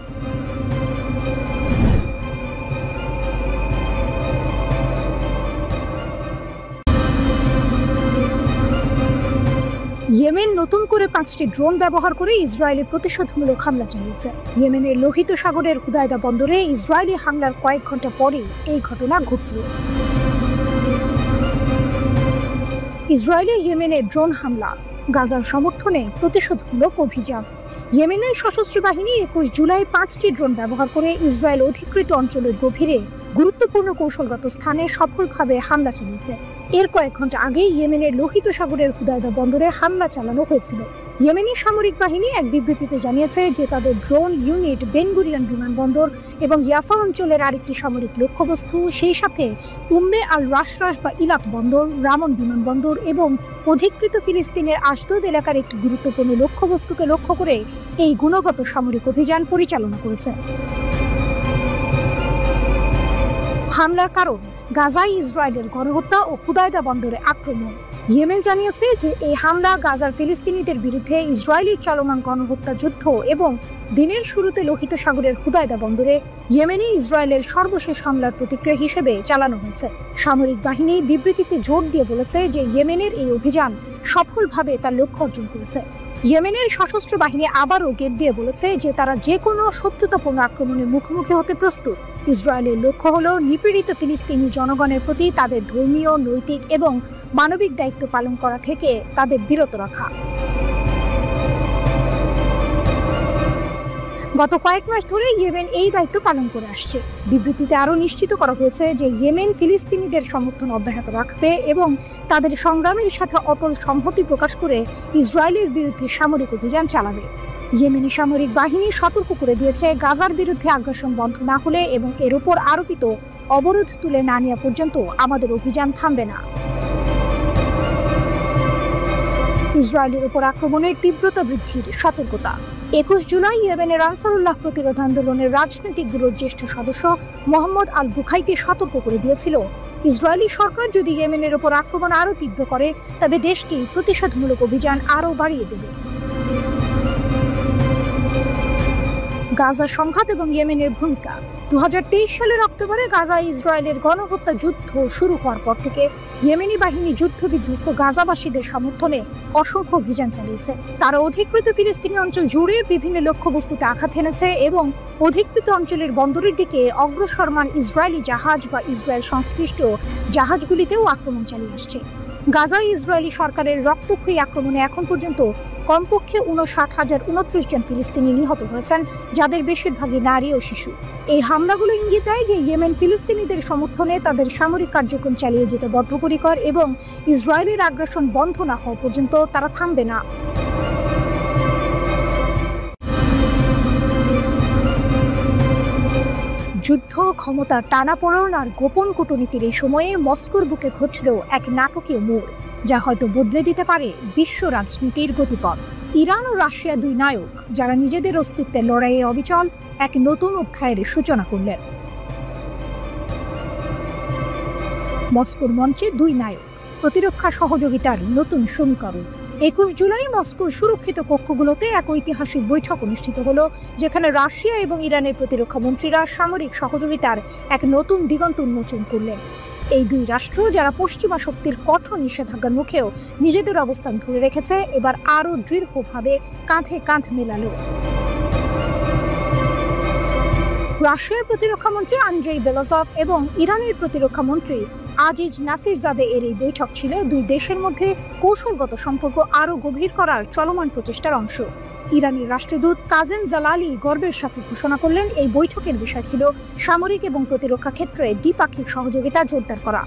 ইয়েমেন নতুন করে 5টি ড্রোন ব্যবহার করে ইসরায়েলে প্রতিশোধমূলক হামলা চালিয়েছে। ইয়েমেনের লোহিত সাগরের হুদায়দা বন্দরে ইসরায়েলি হামলার কয়েক ঘন্টা পরেই এই ঘটনা ঘটল। ইসরায়েলে ইয়েমেনের ড্রোন হামলা, গাজার সমর্থনে প্রতিশোধমূলক অভিযান। ইয়েমেনের সশস্ত্র বাহিনী 21 জুলাই 5টি ড্রোন ব্যবহার করে ইসরায়েল অধিকৃত অঞ্চলের গভীরে গুরুত্বপূর্ণ কৌশলগত স্থানে সফলভাবে হামলা চালিয়েছে। এর কয়েক ঘন্টা আগে ইয়েমেনের লোহিত সাগরের হুদায়দা বন্দরে হামলা চালানো হয়েছিল। ইয়েমেনি সামরিক বাহিনী এক বিবৃতিতে জানিয়েছে যে তাদের ড্রোন ইউনিট বেন গুরিয়ন বিমানবন্দর এবং ইয়াফা অঞ্চলের আরেকটি সামরিক লক্ষ্যবস্তু, সেই সাথে উম্মে আল রাশরাশ বা ইলাক বন্দর, রামন বিমানবন্দর এবং অধিকৃত ফিলিস্তিনের আশদোদ এলাকার একটি গুরুত্বপূর্ণ লক্ষ্যবস্তুকে লক্ষ্য করে এই গুণগত সামরিক অভিযান পরিচালনা করেছে। হামলার কারণ গাজায় ইসরায়েলের গণহত্যা ও হুদায়দা বন্দরে আক্রমণ। ইয়েমেন জানিয়েছে যে এই হামলা গাজার ফিলিস্তিনিদের বিরুদ্ধে ইসরায়েলের চলমান গণহত্যা যুদ্ধ এবং দিনের শুরুতে লোহিত সাগরের হুদায়দা বন্দরে ইয়েমেনে ইসরায়েলের সর্বশেষ হামলার প্রতিক্রিয়া হিসেবে চালানো হয়েছে। সামরিক বাহিনী বিবৃতিতে জোর দিয়ে বলেছে যে ইয়েমেনের এই অভিযান সফলভাবে তার লক্ষ্য অর্জন করেছে। ইয়েমেনের সশস্ত্র বাহিনী আবারও গেট দিয়ে বলেছে যে তারা যে কোনো শত্রুতাপূর্ণ আক্রমণের মুখোমুখি হতে প্রস্তুত। ইসরায়েলের লক্ষ্য হল নিপীড়িত ফিলিস্তিনি জনগণের প্রতি তাদের ধর্মীয়, নৈতিক এবং মানবিক দায়িত্ব পালন করা থেকে তাদের বিরত রাখা। গত কয়েক মাস ধরে ইয়েমেন এই দায়িত্ব পালন করে আসছে। বিবৃতিতে আরও নিশ্চিত করা হয়েছে যে ইয়েমেন ফিলিস্তিনিদের সমর্থন অব্যাহত রাখবে এবং তাদের সংগ্রামের সাথে অটল সংহতি প্রকাশ করে ইসরায়েলের বিরুদ্ধে সামরিক অভিযান চালাবে। ইয়েমেনি সামরিক বাহিনী সতর্ক করে দিয়েছে, গাজার বিরুদ্ধে আগ্রাসন বন্ধ না হলে এবং এর উপর আরোপিত অবরোধ তুলে না নেওয়া পর্যন্ত আমাদের অভিযান থামবে না। ইসরায়েলের উপর আক্রমণের তীব্রতা বৃদ্ধির সতর্কতা। 21 জুলাই ইয়েমেনের আনসারুল্লাহ প্রতিরোধ আন্দোলনের রাজনৈতিক ব্যুরোর জ্যেষ্ঠ সদস্য মোহাম্মদ আল বুখাইতি সতর্ক করে দিয়েছিল, ইসরায়েলি সরকার যদি ইয়েমেনের উপর আক্রমণ আরও তীব্র করে তবে দেশটি প্রতিশোধমূলক অভিযান আরও বাড়িয়ে দেবে। গাজার সংঘাত এবং ইয়েমেনের ভূমিকা। 2023 সালের অক্টোবরে গাজায় ইসরায়েলের গণহত্যা যুদ্ধ শুরু হওয়ার পর থেকে ইয়েমেনি বাহিনী যুদ্ধবিধ্বস্ত গাজাবাসীদের সমর্থনে অসংখ্য অভিযান চালিয়েছে। তারা অধিকৃত ফিলিস্তিনি অঞ্চল জুড়ে বিভিন্ন লক্ষ্যবস্তুতে আঘাত হেনেছে এবং অধিকৃত অঞ্চলের বন্দরের দিকে অগ্রসরমান ইসরায়েলি জাহাজ বা ইসরায়েল সংশ্লিষ্ট জাহাজগুলিতেও আক্রমণ চালিয়ে আসছে। গাজায় ইসরায়েলি সরকারের রক্তক্ষয়ী আক্রমণে এখন পর্যন্ত কমপক্ষে 59,029 জন ফিলিস্তিনি নিহত হয়েছেন, যাদের বেশিরভাগই নারী ও শিশু। এই হামলাগুলো ইঙ্গিত দেয় যে ইয়েমেন ফিলিস্তিনিদের সমর্থনে তাদের সামরিক কার্যক্রম চালিয়ে যেতে বদ্ধপরিকর এবং ইসরায়েলের আগ্রাসন বন্ধ না হওয়া পর্যন্ত তারা থামবে না। যুদ্ধ, ক্ষমতার টানাপোড়েন আর গোপন কূটনীতির এই সময়ে মস্কোর বুকে ঘটল এক নাটকীয় মোড়, যা হয়তো বদলে দিতে পারে বিশ্ব রাজনীতির গতিপথ। ইরান ও রাশিয়া দুই নায়ক, যারা নিজেদের অস্তিত্বের লড়াইয়ে অবিচল, এক নতুন অধ্যায়ের সূচনা করলেন। মস্কোর মঞ্চে দুই নায়ক, প্রতিরক্ষা সহযোগিতার নতুন সমীকরণ। 21 জুলাই মস্কোর সুরক্ষিত কক্ষগুলোতে এক ঐতিহাসিক বৈঠক অনুষ্ঠিত হলো, যেখানে রাশিয়া এবং ইরানের প্রতিরক্ষা মন্ত্রীরা সামরিক সহযোগিতার এক নতুন দিগন্ত উন্মোচন করলেন। এই দুই রাষ্ট্র, যারা পশ্চিমা শক্তির কঠোর নিষেধাজ্ঞার মুখেও নিজেদের অবস্থান ধরে রেখেছে, এবার আরও দৃঢ়ভাবে কাঁধে কাঁধ মেলালো। রাশিয়ার প্রতিরক্ষা মন্ত্রী আন্দ্রেই বেলোজভ এবং ইরানের প্রতিরক্ষা মন্ত্রী আজিজ নাসিরজাদে এর এই বৈঠক ছিল দুই দেশের মধ্যে কৌশলগত সম্পর্ক আরও গভীর করার চলমান প্রচেষ্টার অংশ। ইরানের রাষ্ট্রদূত কাজেম জালালি গর্বের সাথে ঘোষণা করলেন, এই বৈঠকের বিষয় ছিল সামরিক এবং প্রতিরক্ষা ক্ষেত্রে দ্বিপাক্ষিক সহযোগিতা জোরদার করা।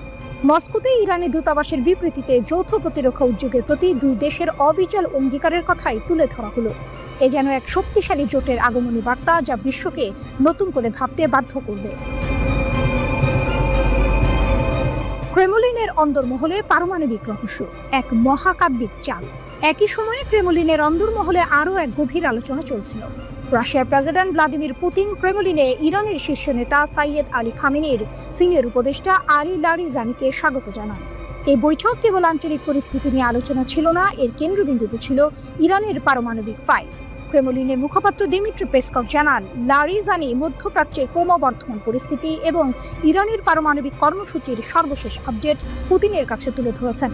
মস্কোতে ইরানের দূতাবাসের বিবৃতিতে যৌথ প্রতিরক্ষা উদ্যোগের প্রতি দুই দেশের অবিচল অঙ্গীকারের কথাই তুলে ধরা হলো। এ যেন এক শক্তিশালী জোটের আগমনী বার্তা, যা বিশ্বকে নতুন করে ভাবতে বাধ্য করবে। ক্রেমলিনের অন্দরমহলে পারমাণবিক রহস্য, এক মহাকাব্যিক চাল। একই সময়ে ক্রেমলিনের অন্দরমহলে আরও এক গভীর আলোচনা চলছিল। রাশিয়ার প্রেসিডেন্ট ভ্লাদিমির পুতিন ক্রেমলিনে ইরানের শীর্ষ নেতা সাইয়েদ আলী খামেনির সিনিয়র উপদেষ্টা আলী লারিজানিকে স্বাগত জানান। এই বৈঠক কেবল আঞ্চলিক পরিস্থিতি নিয়ে আলোচনা ছিল না, এর কেন্দ্রবিন্দুতে ছিল ইরানের পারমাণবিক ফাইল। ক্রেমলিনের মুখপাত্র দিমিত্রি পেসকভ জানান, লারিজানি মধ্যপ্রাচ্যের ক্রমবর্ধমান পরিস্থিতি এবং ইরানের পারমাণবিক কর্মসূচির সর্বশেষ আপডেট পুতিনের কাছে তুলে ধরেছেন।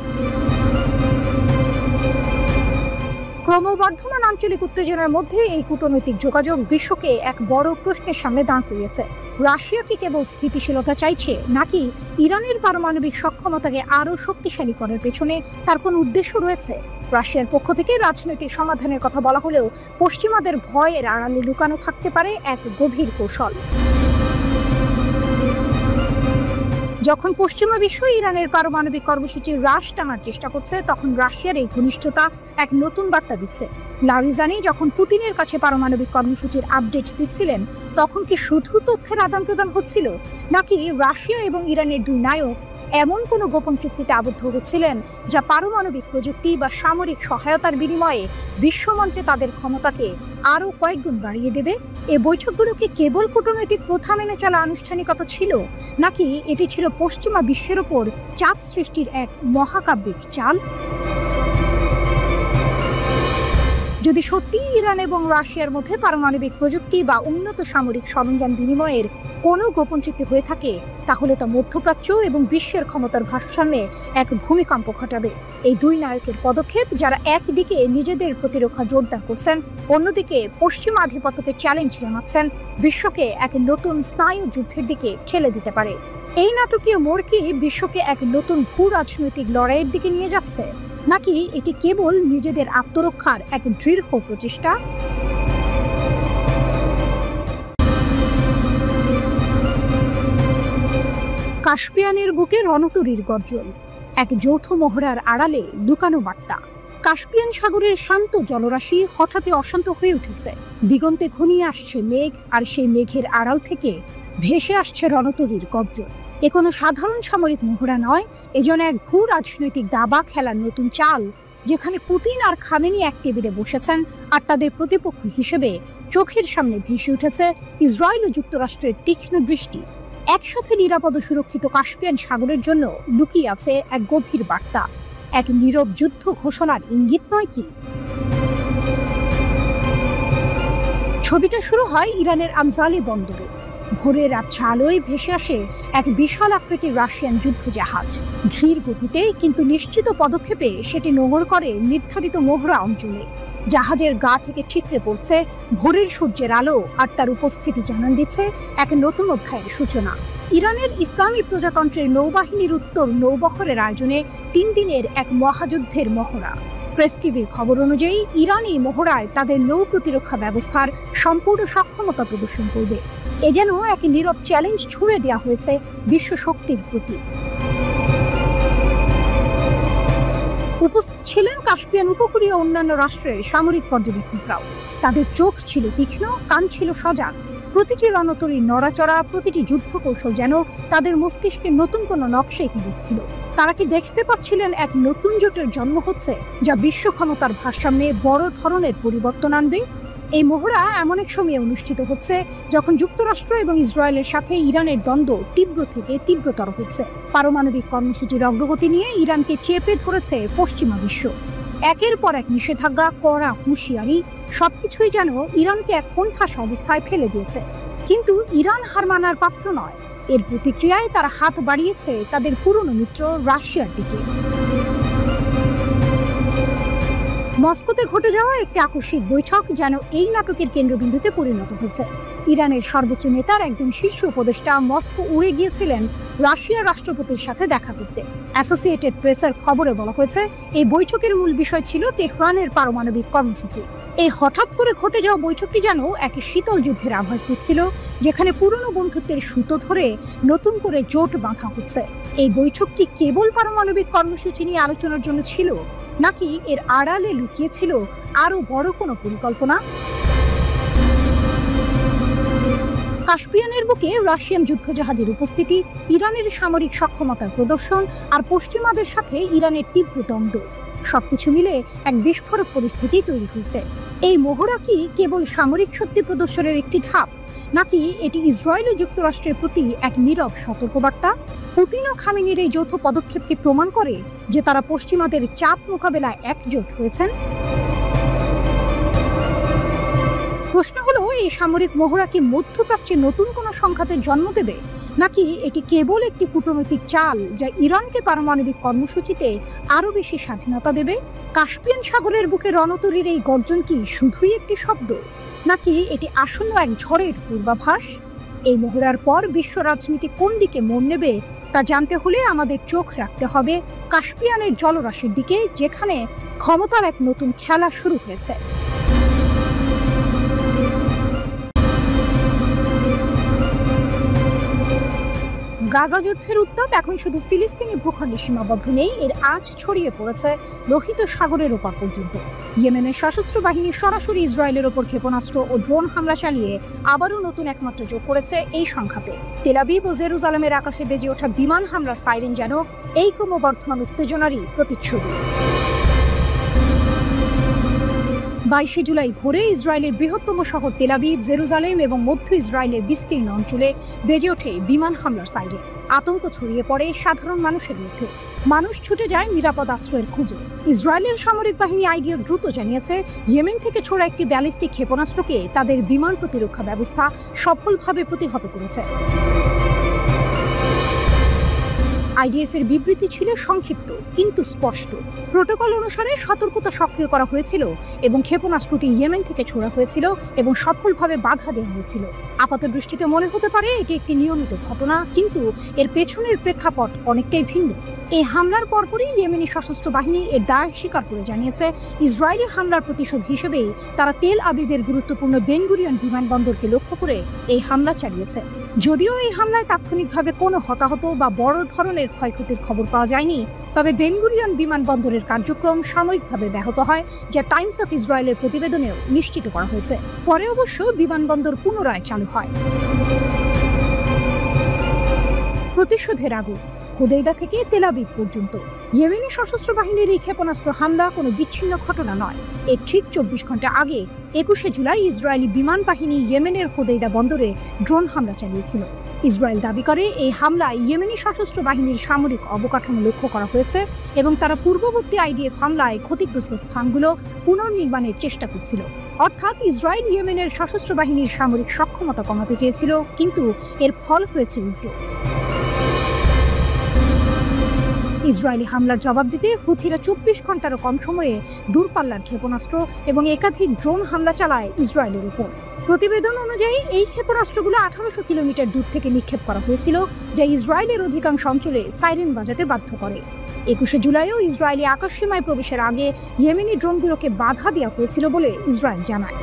ক্রমবর্ধমান আঞ্চলিক উত্তেজনার মধ্যে এই কূটনৈতিক যোগাযোগ বিশ্বকে এক বড় প্রশ্নের সামনে দাঁড় করিয়েছে। রাশিয়া কি কেবল স্থিতিশীলতা চাইছে, নাকি ইরানের পারমাণবিক সক্ষমতাকে আরও শক্তিশালী করার পেছনে তার কোনো উদ্দেশ্য রয়েছে? রাশিয়ার পক্ষ থেকে রাজনৈতিক সমাধানের কথা বলা হলেও পশ্চিমাদের ভয়ের আড়ালে লুকানো থাকতে পারে এক গভীর কৌশল। যখন পশ্চিমা বিশ্ব ইরানের পারমাণবিক কর্মসূচি হ্রাস টানার চেষ্টা করছে, তখন রাশিয়ার এই ঘনিষ্ঠতা এক নতুন বার্তা দিচ্ছে। লারিজানি যখন পুতিনের কাছে পারমাণবিক কর্মসূচির আপডেট দিচ্ছিলেন, তখন কি শুধু তথ্যের আদান প্রদান হচ্ছিল, নাকি রাশিয়া এবং ইরানের দুই নায়ক এমন কোনো গোপন চুক্তিতে আবদ্ধ হচ্ছিলেন যা পারমাণবিক প্রযুক্তি বা সামরিক সহায়তার বিনিময়ে বিশ্বমঞ্চে তাদের ক্ষমতাকে আরও কয়েকগুণ বাড়িয়ে দেবে? এই বৈঠকগুলো কি কেবল কূটনৈতিক প্রথা মেনে চলা আনুষ্ঠানিকতা ছিল, নাকি এটি ছিল পশ্চিমা বিশ্বের ওপর চাপ সৃষ্টির এক মহাকাব্যিক চাল? যদি সত্যি ইরান এবং রাশিয়ার মধ্যে পারমাণবিক প্রযুক্তি বা উন্নত সামরিক সরঞ্জাম বিনিময়ের কোনো গোপন চুক্তি হয়ে থাকে, তাহলে তা মধ্যপ্রাচ্য এবং বিশ্বের ক্ষমতার ভারসাম্যে এক ভূমিকম্প ঘটাবে। এই দুই নায়কের পদক্ষেপ, যারা একদিকে নিজেদের প্রতিরক্ষা জোরদার করছেন, অন্যদিকে পশ্চিমা আধিপত্যকে চ্যালেঞ্জ জানাচ্ছেন, বিশ্বকে এক নতুন স্নায়ু যুদ্ধের দিকে ঠেলে দিতে পারে। এই নাটকীয় মোড় কি বিশ্বকে এক নতুন ভূ রাজনৈতিক লড়াইয়ের দিকে নিয়ে যাচ্ছে, নাকি এটি কেবল নিজেদের আত্মরক্ষার এক দৃঢ় প্রচেষ্টা? কাস্পিয়ানের বুকে রণতরীর গর্জন, এক যৌথ মহড়ার আড়ালে লুকানো বার্তা। কাস্পিয়ান সাগরের শান্ত জলরাশি হঠাৎই অশান্ত হয়ে উঠেছে। দিগন্তে ঘনিয়ে আসছে মেঘ, আর সেই মেঘের আড়াল থেকে ভেসে আসছে রণতরীর গর্জন। এ কোনো সাধারণ সামরিক মহড়া নয়, এ যেন এক ভূ রাজনৈতিক দাবা খেলার নতুন চাল, যেখানে পুতিন আর খামেনি এক টেবিলে বসেছেন, আর তাদের প্রতিপক্ষ হিসেবে চোখের সামনে ভেসে উঠেছে ইসরায়েল ও যুক্তরাষ্ট্রের তীক্ষ্ণ দৃষ্টি। একসাথে নিরাপদ ও সুরক্ষিত কাস্পিয়ান সাগরের জন্য লুকিয়ে আছে এক গভীর বার্তা, এক নীরব যুদ্ধ ঘোষণার ইঙ্গিত নয় কি? ছবিটা শুরু হয় ইরানের আনজালি বন্দরে। ভোরের আবছা আলোয় ভেসে আসে এক বিশাল আকৃতির রাশিয়ান যুদ্ধ জাহাজ। ধীর গতিতে কিন্তু নিশ্চিত পদক্ষেপে সেটি নোঙর করে নির্ধারিত মহড়া অঞ্চলে। জাহাজের গা থেকে ঠিকরে পড়ছে ভোরের সূর্যের আলো, আর তার উপস্থিতি জানান দিচ্ছে এক নতুন অধ্যায়ের সূচনা। ইরানের ইসলামী প্রজাতন্ত্রের নৌবাহিনীর উত্তর নৌবহরের আয়োজনে 3 দিনের এক মহাযুদ্ধের মহড়া। প্রেস টিভির খবর অনুযায়ী ইরান এই মহড়ায় তাদের নৌ প্রতিরক্ষা ব্যবস্থার সম্পূর্ণ সক্ষমতা প্রদর্শন করবে। এ যেন এক নীরব চ্যালেঞ্জ ছুড়ে দেওয়া হয়েছে বিশ্ব শক্তির প্রতি। উপস্থিত ছিলেন কাস্পিয়ান উপকূলীয় অন্যান্য রাষ্ট্রের সামরিক পর্যবেক্ষকরাও। তাদের চোখ ছিল তীক্ষ্ণ, কান ছিল সজাগ। প্রতিটি রণতরীর নড়াচড়া, প্রতিটি যুদ্ধ কৌশল যেন তাদের মস্তিষ্কে নতুন কোনো নকশা এঁকে দিচ্ছিল। তারা কি দেখতে পাচ্ছিলেন এক নতুন জোটের জন্ম হচ্ছে, যা বিশ্ব ক্ষমতার ভারসাম্যে বড় ধরনের পরিবর্তন আনবে? এই মহড়া এমন এক সময়ে অনুষ্ঠিত হচ্ছে যখন যুক্তরাষ্ট্র এবং ইসরায়েলের সাথে ইরানের দ্বন্দ্ব তীব্র থেকে তীব্রতর হচ্ছে। পারমাণবিক কর্মসূচির অগ্রগতি নিয়ে ইরানকে চেপে ধরেছে পশ্চিমা বিশ্ব। একের পর এক নিষেধাজ্ঞা, কড়া হুঁশিয়ারি, সবকিছুই যেন ইরানকে এক কোণঠাসা অবস্থায় ফেলে দিয়েছে। কিন্তু ইরান হার মানার পাত্র নয়। এর প্রতিক্রিয়ায় তারা হাত বাড়িয়েছে তাদের পুরনো মিত্র রাশিয়ার দিকে। মস্কোতে ঘটে যাওয়া একটি আকস্মিক বৈঠক যেন এই নাটকের কেন্দ্রবিন্দুতে পরিণত হয়েছে। ইরানের সর্বোচ্চ নেতার একজন শীর্ষ উপদেষ্টা মস্কো উড়ে গিয়েছিলেন রাশিয়ার রাষ্ট্রপতির সাথে দেখা করতে। অ্যাসোসিয়েটেড প্রেসের খবরে বলা হয়েছে, এই বৈঠকের মূল বিষয় ছিল তেহরানের পারমাণবিক কর্মসূচি। এই হঠাৎ করে ঘটে যাওয়া বৈঠকটি যেন এক শীতল যুদ্ধের আভাস দিচ্ছিল, যেখানে পুরনো বন্ধুত্বের সুতো ধরে নতুন করে জোট বাঁধা হচ্ছে। এই বৈঠকটি কেবল পারমাণবিক কর্মসূচি নিয়ে আলোচনার জন্য ছিল, নাকি এর আড়ালে লুকিয়ে ছিল আরো বড় কোনো পরিকল্পনা? কাস্পিয়ানের বুকে রাশিয়ান যুদ্ধজাহাজের উপস্থিতি, ইরানের সামরিক সক্ষমতার প্রদর্শন, আর পশ্চিমাদের সাথে ইরানের তীব্র দ্বন্দ্ব, সবকিছু মিলে এক বিস্ফোরক পরিস্থিতি তৈরি হয়েছে। এই মহড়া কি কেবল সামরিক শক্তি প্রদর্শনের একটি ধাপ, নাকি এটি ইসরায়েল ও যুক্তরাষ্ট্রের প্রতি এক নীরব সতর্কবার্তা? পুতিন ও খামেনির এই যৌথ পদক্ষেপকে প্রমাণ করে যে তারা পশ্চিমাদের চাপ মোকাবেলায় একজোট হয়েছেন। প্রশ্ন হলো, এই সামরিক মহড়া কি মধ্যপ্রাচ্যে নতুন কোনো সংঘাতের জন্ম দেবে, নাকি এটি কেবল একটি কূটনৈতিক চাল যা ইরানকে পারমাণবিক কর্মসূচিতে আরও বেশি স্বাধীনতা দেবে? কাস্পিয়ান সাগরের বুকে রণতরীর এই গর্জন কি শুধুই একটি শব্দ, নাকি এটি আসন্ন এক ঝড়ের পূর্বাভাস? এই মহড়ার পর বিশ্ব রাজনীতি কোন দিকে মন নেবে তা জানতে হলে আমাদের চোখ রাখতে হবে কাস্পিয়ানের জলরাশির দিকে, যেখানে ক্ষমতার এক নতুন খেলা শুরু হয়েছে। গাজা যুদ্ধের উত্তাপ এখন শুধু ফিলিস্তিনি ভূখণ্ডে সীমাবদ্ধ নেই, এর আঁচ ছড়িয়ে পড়েছে লোহিত সাগরের ওপর পর্যন্ত। ইয়েমেনের সশস্ত্র বাহিনী সরাসরি ইসরায়েলের ওপর ক্ষেপণাস্ত্র ও ড্রোন হামলা চালিয়ে আবারও নতুন একমাত্র যোগ করেছে এই সংঘাতে। তেল আবিব ও জেরুজালেমের আকাশে বেজে ওঠা বিমান হামলার সাইরেন যেন এই ক্রমবর্ধমান উত্তেজনারই প্রতিচ্ছবি। 22 জুলাই ভোরে ইসরায়েলের বৃহত্তম শহর তেল আবিব, জেরুজালেম এবং মধ্য ইসরায়েলের বিস্তীর্ণ অঞ্চলে বেজে ওঠে বিমান হামলার সাইরেন। আতঙ্ক ছড়িয়ে পড়ে সাধারণ মানুষের মধ্যে। মানুষ ছুটে যায় নিরাপদ আশ্রয়ের খুঁজে। ইসরায়েলের সামরিক বাহিনী আইডিএফ দ্রুত জানিয়েছে, ইয়েমেন থেকে ছোড়া একটি ব্যালিস্টিক ক্ষেপণাস্ত্রকে তাদের বিমান প্রতিরক্ষা ব্যবস্থা সফলভাবে প্রতিহত করেছে। আইডিএফ এর বিবৃতি ছিল সংক্ষিপ্ত কিন্তু স্পষ্ট। প্রোটোকল অনুসারে সতর্কতা সক্রিয় করা হয়েছিল এবং ক্ষেপণাস্ত্রটি ইয়েমেন থেকে ছোড়া হয়েছিল এবং সফলভাবে বাধা দেওয়া হয়েছিল। আপাত দৃষ্টিতে মনে হতে পারে এটি একটি নিয়মিত ঘটনা, কিন্তু এর পেছনের প্রেক্ষাপট অনেকটাই ভিন্ন। এই হামলার পরপরই ইয়েমেনি সশস্ত্র বাহিনী এর দায় স্বীকার করে জানিয়েছে, ইসরায়েলি হামলার প্রতিশোধ হিসেবেই তারা তেল আবিবের গুরুত্বপূর্ণ বেন গুরিয়ন বিমানবন্দরকে লক্ষ্য করে এই হামলা চালিয়েছে। যদিও এই হামলায় তাৎক্ষণিকভাবে কোনো হতাহত বা বড় ধরনের ক্ষয়ক্ষতির খবর পাওয়া যায়নি, তবে বেন গুরিয়ন বিমানবন্দরের কার্যক্রম সাময়িকভাবে ব্যাহত হয়, যা টাইমস অফ ইসরায়েলের প্রতিবেদনেও নিশ্চিত করা হয়েছে। পরে অবশ্য বিমানবন্দর পুনরায় চালু হয়। প্রতিশোধের আগুন হুদাইদা থেকে তেল আবিব পর্যন্ত ইয়েমেনি সশস্ত্র বাহিনীর এই ক্ষেপণাস্ত্র হামলা কোনো বিচ্ছিন্ন ঘটনা নয়। এর ঠিক 24 ঘন্টা আগে 21 জুলাই ইসরায়েলি বিমান বাহিনী ইয়েমেনের হুদাইদা বন্দরে ড্রোন হামলা চালিয়েছিল। ইসরায়েল দাবি করে এই হামলায় ইয়েমেনি সশস্ত্র বাহিনীর সামরিক অবকাঠামো লক্ষ্য করা হয়েছে এবং তারা পূর্ববর্তী আইডিএফ হামলায় ক্ষতিগ্রস্ত স্থানগুলো পুনর্নির্মাণের চেষ্টা করছিল। অর্থাৎ ইসরায়েল ইয়েমেনের সশস্ত্র বাহিনীর সামরিক সক্ষমতা কমাতে চেয়েছিল, কিন্তু এর ফল হয়েছে উল্টো। ইসরায়েলি হামলার জবাব দিতে হুথিরা 24 ঘন্টারও কম সময়ে দূরপাল্লার ক্ষেপণাস্ত্র এবং একাধিক ড্রোন হামলা চালায় ইসরায়েলের উপর। প্রতিবেদন অনুযায়ী এই ক্ষেপণাস্ত্রগুলো 1800 কিলোমিটার দূর থেকে নিক্ষেপ করা হয়েছিল, যা ইসরায়েলের অধিকাংশ অঞ্চলে সাইরেন বাজাতে বাধ্য করে। 21 জুলাইও ইসরায়েলি আকাশসীমায় প্রবেশের আগে ইয়েমেনি ড্রোনগুলোকে বাধা দেওয়া হয়েছিল বলে ইসরায়েল জানায়।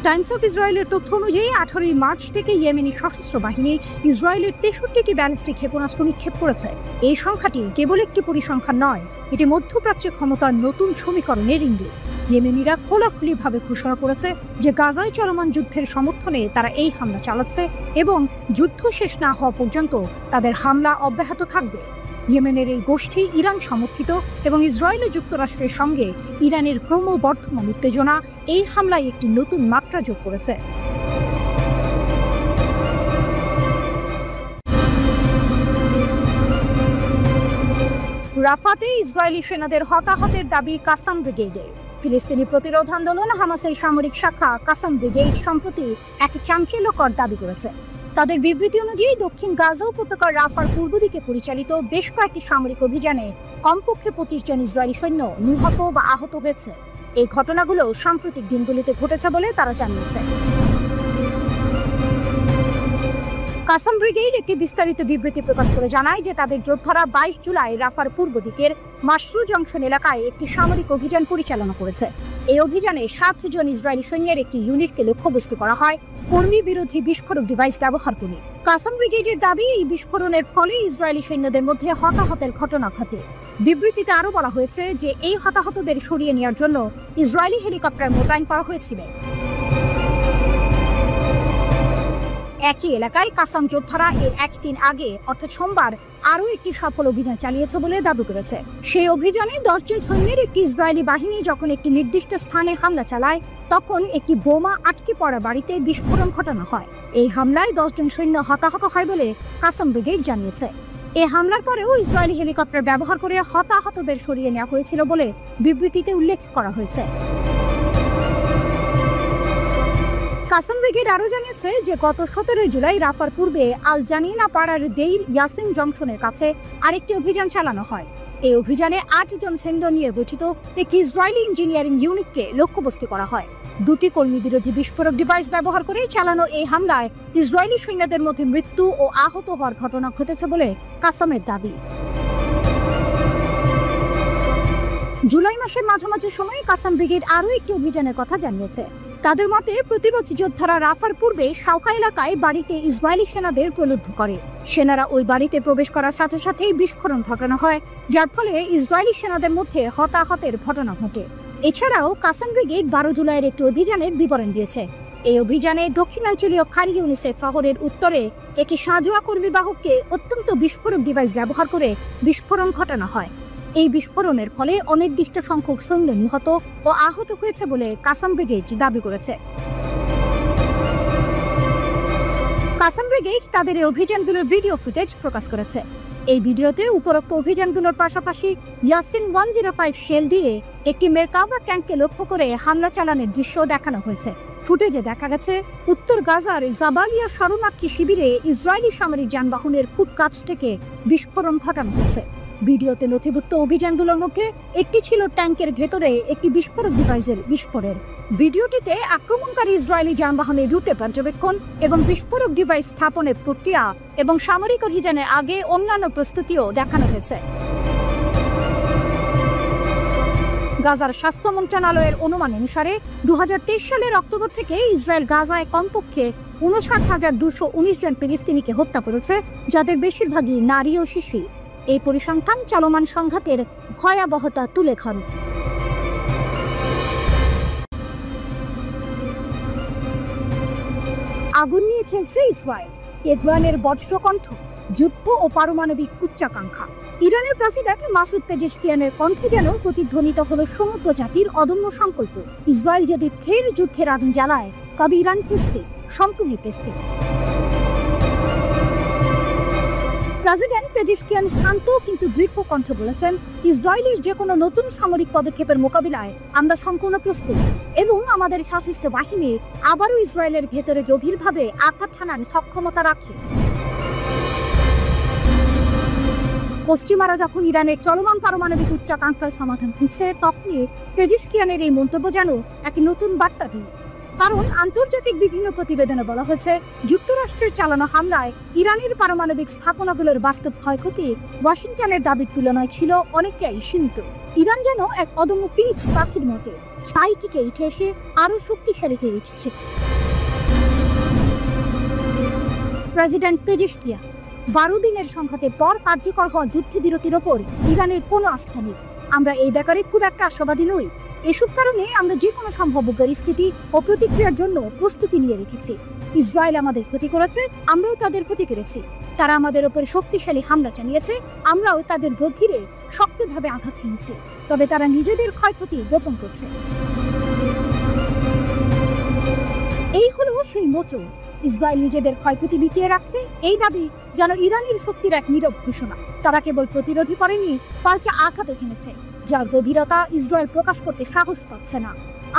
টাইমস অফ ইসরায়েলের তথ্য অনুযায়ী 18 মার্চ থেকে ইয়েমেনি সশস্ত্র বাহিনী ইসরায়েলের 63টি ব্যালিস্টিক ক্ষেপণাস্ত্র নিক্ষেপ করেছে। এই সংখ্যাটি কেবল একটি পরিসংখ্যান নয়, এটি মধ্যপ্রাচ্যে ক্ষমতার নতুন সমীকরণের ইঙ্গিত। ইয়েমেনিরা খোলাখুলিভাবে ঘোষণা করেছে যে গাজায় চলমান যুদ্ধের সমর্থনে তারা এই হামলা চালাচ্ছে এবং যুদ্ধ শেষ না হওয়া পর্যন্ত তাদের হামলা অব্যাহত থাকবে। ইয়েমেনের এই গোষ্ঠী ইরান সমর্থিত এবং ইসরায়েল ও যুক্তরাষ্ট্রের সঙ্গে ইরানের ক্রমবর্ধমান উত্তেজনা এই হামলায় একটি নতুন মাত্রা যোগ করেছে। রাফাতে ইসরায়েলি সেনাদের হতাহতের দাবি কাসাম ব্রিগেডের। ফিলিস্তিনি প্রতিরোধ আন্দোলন হামাসের সামরিক শাখা কাসাম ব্রিগেড সম্প্রতি এক চাঞ্চল্যকর দাবি করেছে। তাদের বিবৃতি অনুযায়ী দক্ষিণ গাজা উপত্যকার রাফার পূর্ব দিকে পরিচালিত বেশ কয়েকটি সামরিক অভিযানে কমপক্ষে 25 জন ইসরায়েলি সৈন্য নিহত বা আহত হয়েছে। এই ঘটনাগুলো সাম্প্রতিক দিনগুলিতে ঘটেছে বলে তারা জানিয়েছে। কাসাম ব্রিগেড একটি বিস্তারিত বিবৃতি প্রকাশ করে জানায় যে তাদের যোদ্ধারা 22 জুলাই রাফার পূর্ব দিকের মাশরু জংশন এলাকায় একটি সামরিক অভিযান পরিচালনা করেছে। এই অভিযানে 7 জন ইসরায়েলি সৈন্যের একটি ইউনিটকে লক্ষ্যবস্তু করা হয় কর্মী বিরোধী বিস্ফোরক ডিভাইস ব্যবহার করে। কাসাম ব্রিগেডের দাবি, এই বিস্ফোরণের ফলে ইসরায়েলি সৈন্যদের মধ্যে হতাহতের ঘটনা ঘটে। বিবৃতিতে আরও বলা হয়েছে যে এই হতাহতদের সরিয়ে নেওয়ার জন্য ইসরায়েলি হেলিকপ্টার মোতায়েন করা হয়েছিল। একই এলাকায় কাসাম যোদ্ধারা এর একদিন আগে অর্থাৎ সোমবার আরও একটি সফল অভিযান চালিয়েছে বলে দাবি করেছে। সেই অভিযানে 10 জন সৈন্যের একটি ইসরায়েলি বাহিনী যখন একটি নির্দিষ্ট স্থানে হামলা চালায়, তখন একটি বোমা আটকে পড়া বাড়িতে বিস্ফোরণ ঘটানো হয়। এই হামলায় 10 জন সৈন্য হতাহত হয় বলে কাসাম ব্রিগেড জানিয়েছে। এই হামলার পরেও ইসরায়েলি হেলিকপ্টার ব্যবহার করে হতাহতদের সরিয়ে নেওয়া হয়েছিল বলে বিবৃতিতে উল্লেখ করা হয়েছে। কাসাম ব্রিগেড আরও জানিয়েছে যে গত 17 জুলাই রাফার পূর্বে আল জানিনা পাড়ার দেইর ইয়াসিন জংশনের কাছে আরেকটি অভিযান চালানো হয়। এই অভিযানে 8 জন সৈন্য নিয়ে গঠিত একটি ইসরায়েলি ইঞ্জিনিয়ারিং ইউনিটকে লক্ষ্যবস্তু করা হয়। 2টি কর্মী বিরোধী বিস্ফোরক ডিভাইস ব্যবহার করে চালানো এই হামলায় ইসরায়েলি সৈন্যদের মধ্যে মৃত্যু ও আহত হওয়ার ঘটনা ঘটেছে বলে কাসামের দাবি। জুলাই মাসের মাঝামাঝি সময়ে কাসাম ব্রিগেড আরও একটি অভিযানের কথা জানিয়েছে। তাদের মতে প্রতিরোধী যোদ্ধারা রাফার পূর্বে শাওকা এলাকায় বাড়িতে ইসরায়েলি সেনাদের প্রলুব্ধ করে। সেনারা ওই বাড়িতে প্রবেশ করার সাথে সাথেই বিস্ফোরণ ঘটানো হয়, যার ফলে ইসরায়েলি সেনাদের মধ্যে হতাহতের ঘটনা ঘটে। এছাড়াও কাসাম ব্রিগেড 12 জুলাইয়ের একটি অভিযানের বিবরণ দিয়েছে। এই অভিযানে দক্ষিণাঞ্চলীয় খান ইউনিসেফ শহরের উত্তরে একটি সাঁজোয়া কর্মী বাহককে অত্যন্ত বিস্ফোরক ডিভাইস ব্যবহার করে বিস্ফোরণ ঘটানো হয়। এই বিস্ফোরণের ফলে অনির্দিষ্ট সংখ্যক সৈন্য নিহত ও আহত হয়েছে বলে কাসাম ব্রিগেড দাবি করেছে। কাসাম ব্রিগেড তাদের এই অভিযানগুলোর ভিডিও ফুটেজ প্রকাশ করেছে। এই ভিডিওতে উপরোক্ত অভিযানগুলোর পাশাপাশি ইয়াসিন 105 শেল দিয়ে একটি মেরকাভা ট্যাঙ্ককে লক্ষ্য করে হামলা চালানোর দৃশ্য দেখানো হয়েছে। ফুটেজে দেখা গেছে উত্তর গাজার জাবালিয়া শরণার্থী শিবিরে ইসরায়েলি সামরিক যানবাহনের খুব কাছ থেকে বিস্ফোরণ ঘটানো হয়েছে। ভিডিওতে নথিভুক্ত অভিযানগুলোর মধ্যে একটি ছিল ট্যাঙ্কের ভেতরে একটি বিস্ফোরক ডিভাইসের বিস্ফোরণ। ভিডিওটিতে আক্রমণকারী ইসরায়েলি যানবাহনের রুটে পর্যবেক্ষণ এবং বিস্ফোরক ডিভাইস স্থাপনের প্রক্রিয়া এবং সামরিক অভিযানের আগে অন্যান্য প্রস্তুতিও দেখানো হয়েছে। গাজার স্বাস্থ্য মন্ত্রণালয়ের অনুমান অনুসারে 2023 সালের অক্টোবর থেকে ইসরায়েল গাজায় কমপক্ষে 59,219 জন ফিলিস্তিনিকে হত্যা করেছে, যাদের বেশিরভাগই নারী ও শিশু। এই পরিসংখ্যান চলমান সংঘাতের ভয়াবহতা তুলে ধরে। আগুন নিয়ে খেলছে ইসরায়েল, ইরানের বজ্রকণ্ঠ, যুদ্ধ ও পারমাণবিক উচ্চাকাঙ্ক্ষা। ইরানের প্রেসিডেন্ট মাসুদ পেজেশকিয়ানের কণ্ঠে যেন প্রতিধ্বনিত হলো সমগ্র জাতির অদম্য সংকল্প। ইসরায়েল যদি ফের যুদ্ধের আগুন জ্বালায়, তবে ইরান পেস্তে, সম্পূর্ণ পেস্তে। প্রেসিডেন্ট পেজেশকিয়ান শান্ত কিন্তু দৃঢ় কণ্ঠে বলেছেন, ইসরায়েলের যে কোনো নতুন সামরিক পদক্ষেপের মোকাবিলায় আমরা সম্পূর্ণ প্রস্তুত এবং আমাদের সশস্ত্র বাহিনী আবারও ইসরায়েলের ভেতরে গভীরভাবে আঘাত হানার সক্ষমতা রাখে। পশ্চিমারা যখন ইরানের চলমান পারমাণবিক উচ্চাকাঙ্ক্ষার সমাধান খুঁজছে, তখনই পেজেশকিয়ানের এই মন্তব্য যেন এক নতুন বার্তা দিল। কারণ আন্তর্জাতিক বিভিন্ন প্রতিবেদনে বলা হয়েছে, যুক্তরাষ্ট্রের চালানো হামলায় ইরানের পারমাণবিক স্থাপনাগুলোর বাস্তব ক্ষয়ক্ষতি ওয়াশিংটনের দাবির তুলনায় ছিল অনেকটাই সীমিত। ইরান যেন এক অদম্য ফিনিক্স পাখির মতো ছাই থেকে উঠে এসে আরও শক্তিশালী হয়ে উঠছে। প্রেসিডেন্ট পেজেশকিয়ান 12 দিনের সংঘাতের পর কার্যকর হওয়া যুদ্ধবিরতির ওপর ইরানের কোনো আস্থা নেই। আমরা এই ব্যাপারে খুব একটা আশাবাদী নই। এসব কারণে আমরা যে কোনো সম্ভাব্য পরিস্থিতি ও প্রতিক্রিয়ার জন্য প্রস্তুতি নিয়ে রেখেছি। ইসরায়েল আমাদের ক্ষতি করেছে, আমরাও তাদের ক্ষতি করেছি। তারা আমাদের ওপর শক্তিশালী হামলা চালিয়েছে, আমরাও তাদের গভীরে শক্তভাবে আঘাত হেনেছি। তবে তারা নিজেদের ক্ষয়ক্ষতি গোপন করছে। এই হলো সেই মোচন। ইসরায়েল নিজেদের ক্ষয়ক্ষতি বিকিয়ে রাখছে, এই দাবি যেন ইরানের শক্তির এক নীরব ঘোষণা। তারা কেবল প্রতিরোধী করেনি, পাল্টা আঘাত হেনেছে, যার গভীরতা ইসরায়েল প্রকাশ করতে সাহস পাচ্ছে না।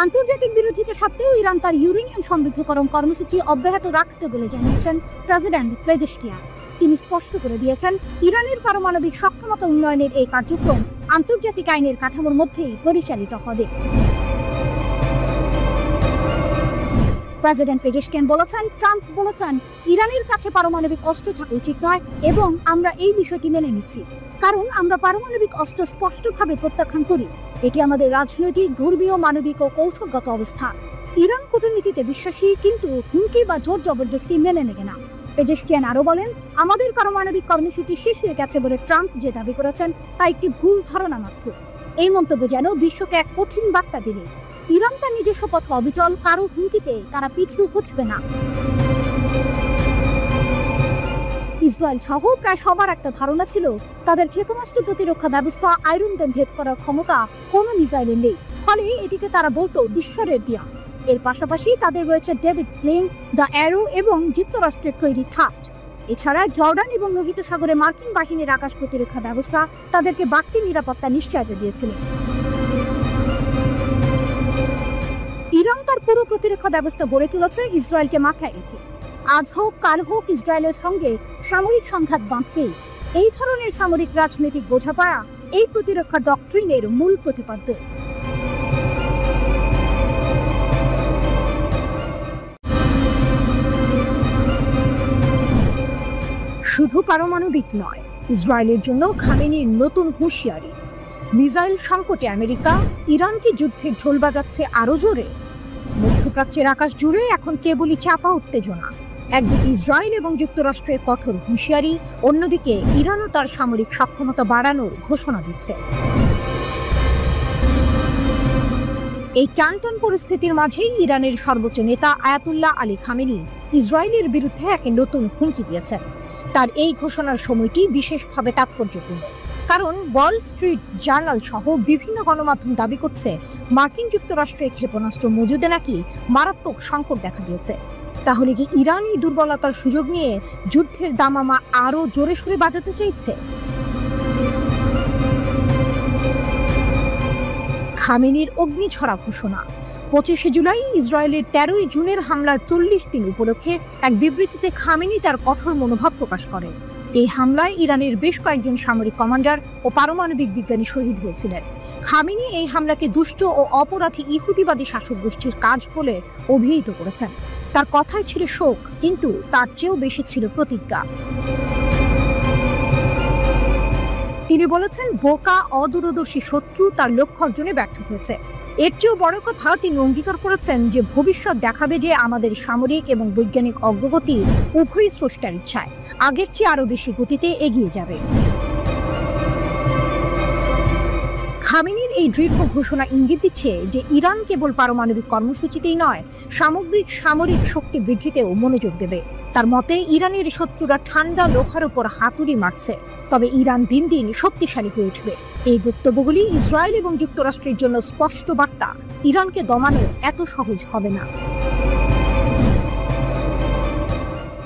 আন্তর্জাতিক বিরোধিতা সত্ত্বেও ইরান তার ইউরেনিয়াম সমৃদ্ধকরণ কর্মসূচি অব্যাহত রাখতে বলে জানিয়েছেন প্রেসিডেন্ট পেজেশকিয়ান। তিনি স্পষ্ট করে দিয়েছেন, ইরানের পারমাণবিক সক্ষমতা উন্নয়নের এই কার্যক্রম আন্তর্জাতিক আইনের কাঠামোর মধ্যেই পরিচালিত হবে। প্রেসিডেন্ট পেজেশকিয়ান বলেছেন, ট্রাম্প বলেছেন ইরানের কাছে পারমাণবিক অস্ত্র থাকা উচিত নয় এবং আমরা এই বিষয়টি মেনে নিচ্ছি, কারণ আমরা পারমাণবিক অস্ত্র স্পষ্টভাবে প্রত্যাখ্যান করি। এটি আমাদের রাজনৈতিক, ধর্মীয়, মানবিক ও কৌশলগত অবস্থা। ইরান কূটনীতিতে বিশ্বাসী, কিন্তু হুমকি বা জোর জবরদস্তি মেনে নেবে না। পেজেশকিয়ান আরও বলেন, আমাদের পারমাণবিক কর্মসূচি শেষ হয়ে গেছে বলে ট্রাম্প যে দাবি করেছেন তা একটি ভুল ধারণা মাত্র। এই মন্তব্য যেন বিশ্বকে এক কঠিন বার্তা দিবে। ইরান তার নিজস্ব পথ অবিচল, কারো হুমকিতে তারা পিছু হটবে না। ইসরায়েল সহ প্রায় সবার একটা ধারণা ছিল, তাদের ক্ষেপণাস্ত্র প্রতিরক্ষা ব্যবস্থা আয়রন ডোম ভেদ করার ক্ষমতা কোনো মিসাইলের নেই, ফলে এটিকে তারা বলতো বিশ্বরের দিয়া। এর পাশাপাশি তাদের রয়েছে ডেভিড স্লিং, দ্য অ্যারো এবং যুক্তরাষ্ট্রের তৈরি থাট। এছাড়া জর্ডান এবং লোহিত সাগরে মার্কিন বাহিনীর আকাশ প্রতিরক্ষা ব্যবস্থা তাদেরকে বাড়তি নিরাপত্তা নিশ্চয়তা দিয়েছিল। ইরান আমেরিকার পুরো প্রতিরক্ষা ব্যবস্থা গড়ে তুলেছে ইসরায়েলকে মাথায় রেখে। আজ হোক কাল হোক ইসরায়েলের সঙ্গে সামরিক সংঘাত বাঁধবেই। এই ধরনের সামরিক রাজনৈতিক বোঝাপড়া এই প্রতিরক্ষা ডক্ট্রিনের মূল প্রতিপাদ্য। শুধু পারমাণবিক নয়, ইসরায়েলের জন্য খামেনির নতুন হুঁশিয়ারি। মিসাইল সংকটে আমেরিকা ইরানকে যুদ্ধের ঢোল বাজাচ্ছে আরো জোরে। মধ্যপ্রাচ্যের আকাশ জুড়ে এখন কেবলই চাপা উত্তেজনা। একদিকে ইসরায়েল এবং যুক্তরাষ্ট্রের কঠোর হুঁশিয়ারি, অন্যদিকে ইরানও তার সামরিক সক্ষমতা বাড়ানোর ঘোষণা দিচ্ছে। এই টানটান পরিস্থিতির মাঝেই ইরানের সর্বোচ্চ নেতা আয়াতুল্লাহ আলী খামেনি ইসরায়েলের বিরুদ্ধে এক নতুন হুমকি দিয়েছেন। তার এই ঘোষণার সময়টি বিশেষভাবে তাৎপর্যপূর্ণ, কারণ ওয়াল স্ট্রিট জার্নাল সহ বিভিন্ন গণমাধ্যম দাবি করছে মার্কিন যুক্তরাষ্ট্রের ক্ষেপণাস্ত্র মজুদে নাকি মারাত্মক সংকট দেখা দিয়েছে। তাহলে কি ইরান এই দুর্বলতার সুযোগ নিয়ে যুদ্ধের দামামা আরো জোরে সোরে বাজাতে চাইছে? খামেনির অগ্নিঝরা ঘোষণা। 25শে জুলাই ইসরায়েলের 13ই জুনের হামলার 40 দিন উপলক্ষে এক বিবৃতিতে খামেনি তার কঠোর মনোভাব প্রকাশ করেন। এই হামলায় ইরানের বেশ কয়েকজন সামরিক কমান্ডার ও পারমাণবিক বিজ্ঞানী শহীদ হয়েছিলেন। খামেনি এই হামলাকে দুষ্ট ও অপরাধী ইহুদিবাদী শাসক গোষ্ঠীর কাজ বলে অভিহিত করেছেন। তার কথায় ছিল শোক, কিন্তু তার চেয়েও বেশি ছিল প্রতিজ্ঞা। তিনি বলেছেন, বোকা অদূরদর্শী শত্রু তার লক্ষ্য অর্জনে ব্যর্থ হয়েছে। এর চেয়েও বড় কথা, তিনি অঙ্গীকার করেছেন যে ভবিষ্যৎ দেখাবে যে আমাদের সামরিক এবং বৈজ্ঞানিক অগ্রগতি উভয় স্রষ্টার ইচ্ছায় আগের চেয়ে আরো বেশি গতিতে এগিয়ে যাবে। খামেনির এই দৃঢ় ঘোষণা ইঙ্গিত দিচ্ছে যে ইরান কেবল পারমাণবিক কর্মসূচিতেই নয়, সামগ্রিক সামরিক শক্তি বৃদ্ধিতেও মনোযোগ দেবে। তার মতে, ইরানের শত্রুরা ঠান্ডা লোহার উপর হাতুড়ি মারছে, তবে ইরান দিন দিন শক্তিশালী হয়ে উঠবে। এই বক্তব্যগুলি ইসরায়েল এবং যুক্তরাষ্ট্রের জন্য স্পষ্ট বার্তা, ইরানকে দমানো এত সহজ হবে না।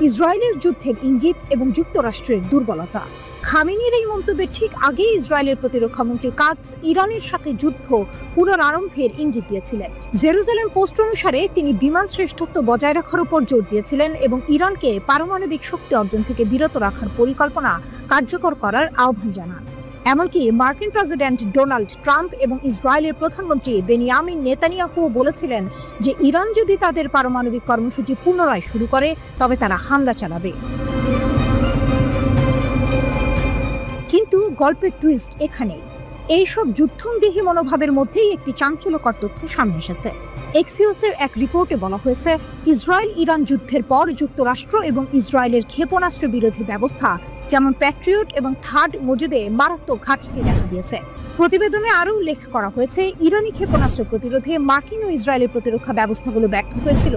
ইসরায়েলের যুদ্ধের ইঙ্গিত এবং যুক্তরাষ্ট্রের দুর্বলতা। খামেনির এই মন্তব্যের ঠিক আগেই ইসরায়েলের প্রতিরক্ষামন্ত্রী কাটস ইরানের সাথে যুদ্ধ পুনরারম্ভের ইঙ্গিত দিয়েছিলেন। জেরুজালেম পোস্ট অনুসারে তিনি বিমান শ্রেষ্ঠত্ব বজায় রাখার উপর জোর দিয়েছিলেন এবং ইরানকে পারমাণবিক শক্তি অর্জন থেকে বিরত রাখার পরিকল্পনা কার্যকর করার আহ্বান জানান। এমনকি মার্কিন প্রেসিডেন্ট ডোনাল্ড ট্রাম্প এবং ইসরায়েলের প্রধানমন্ত্রী বেনিয়ামিন নেতানিয়াহু বলেছিলেন যে ইরান যদি তাদের পারমাণবিক কর্মসূচি পুনরায় শুরু করে তবে তারা হামলা চালাবে। কিন্তু গল্পের টুইস্ট এখানেই। এইসব যুদ্ধংদেহী মনোভাবের মধ্যেই একটি চাঞ্চল্যকর তথ্য সামনে এসেছে। এক্সিওসের এক রিপোর্টে বলা হয়েছে, ইসরায়েল ইরান যুদ্ধের পর যুক্তরাষ্ট্র এবং ইসরায়েলের ক্ষেপণাস্ত্র বিরোধী ব্যবস্থা যেমন প্যাট্রিয়ট এবং থার্ড মজুদে মারাত্মক ঘাটতি দেখা দিয়েছে। প্রতিবেদনে আরও উল্লেখ করা হয়েছে, ইরানি ক্ষেপণাস্ত্র প্রতিরোধে মার্কিন ও ইসরায়েলের প্রতিরক্ষা ব্যবস্থাগুলো ব্যর্থ হয়েছিল,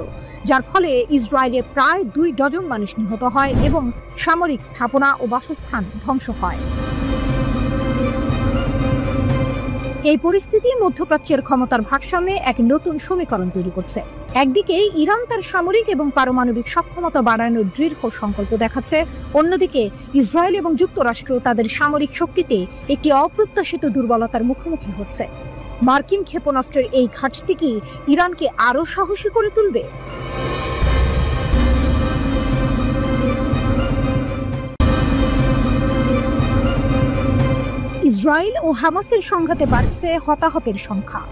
যার ফলে ইসরায়েলে প্রায় 2 ডজন মানুষ নিহত হয় এবং সামরিক স্থাপনা ও বাসস্থান ধ্বংস হয়। এই পরিস্থিতি মধ্যপ্রাচ্যের ক্ষমতার ভারসাম্যে এক নতুন সমীকরণ তৈরি করছে। একদিকে ইরান তার সামরিক এবং পারমাণবিক সক্ষমতা বাড়ানোর দৃঢ় সংকল্প দেখাচ্ছে, অন্যদিকে ইসরায়েল এবং যুক্তরাষ্ট্র তাদের সামরিক শক্তিতে একটি অপ্রত্যাশিত দুর্বলতার মুখোমুখি হচ্ছে। মার্কিন ক্ষেপণাস্ত্রের এই ঘাটতি কি ইরানকে আরও সাহসী করে তুলবে? ইসরায়েল ও হামাসের সংঘাতে বাড়ছে হতাহতের সংখ্যা।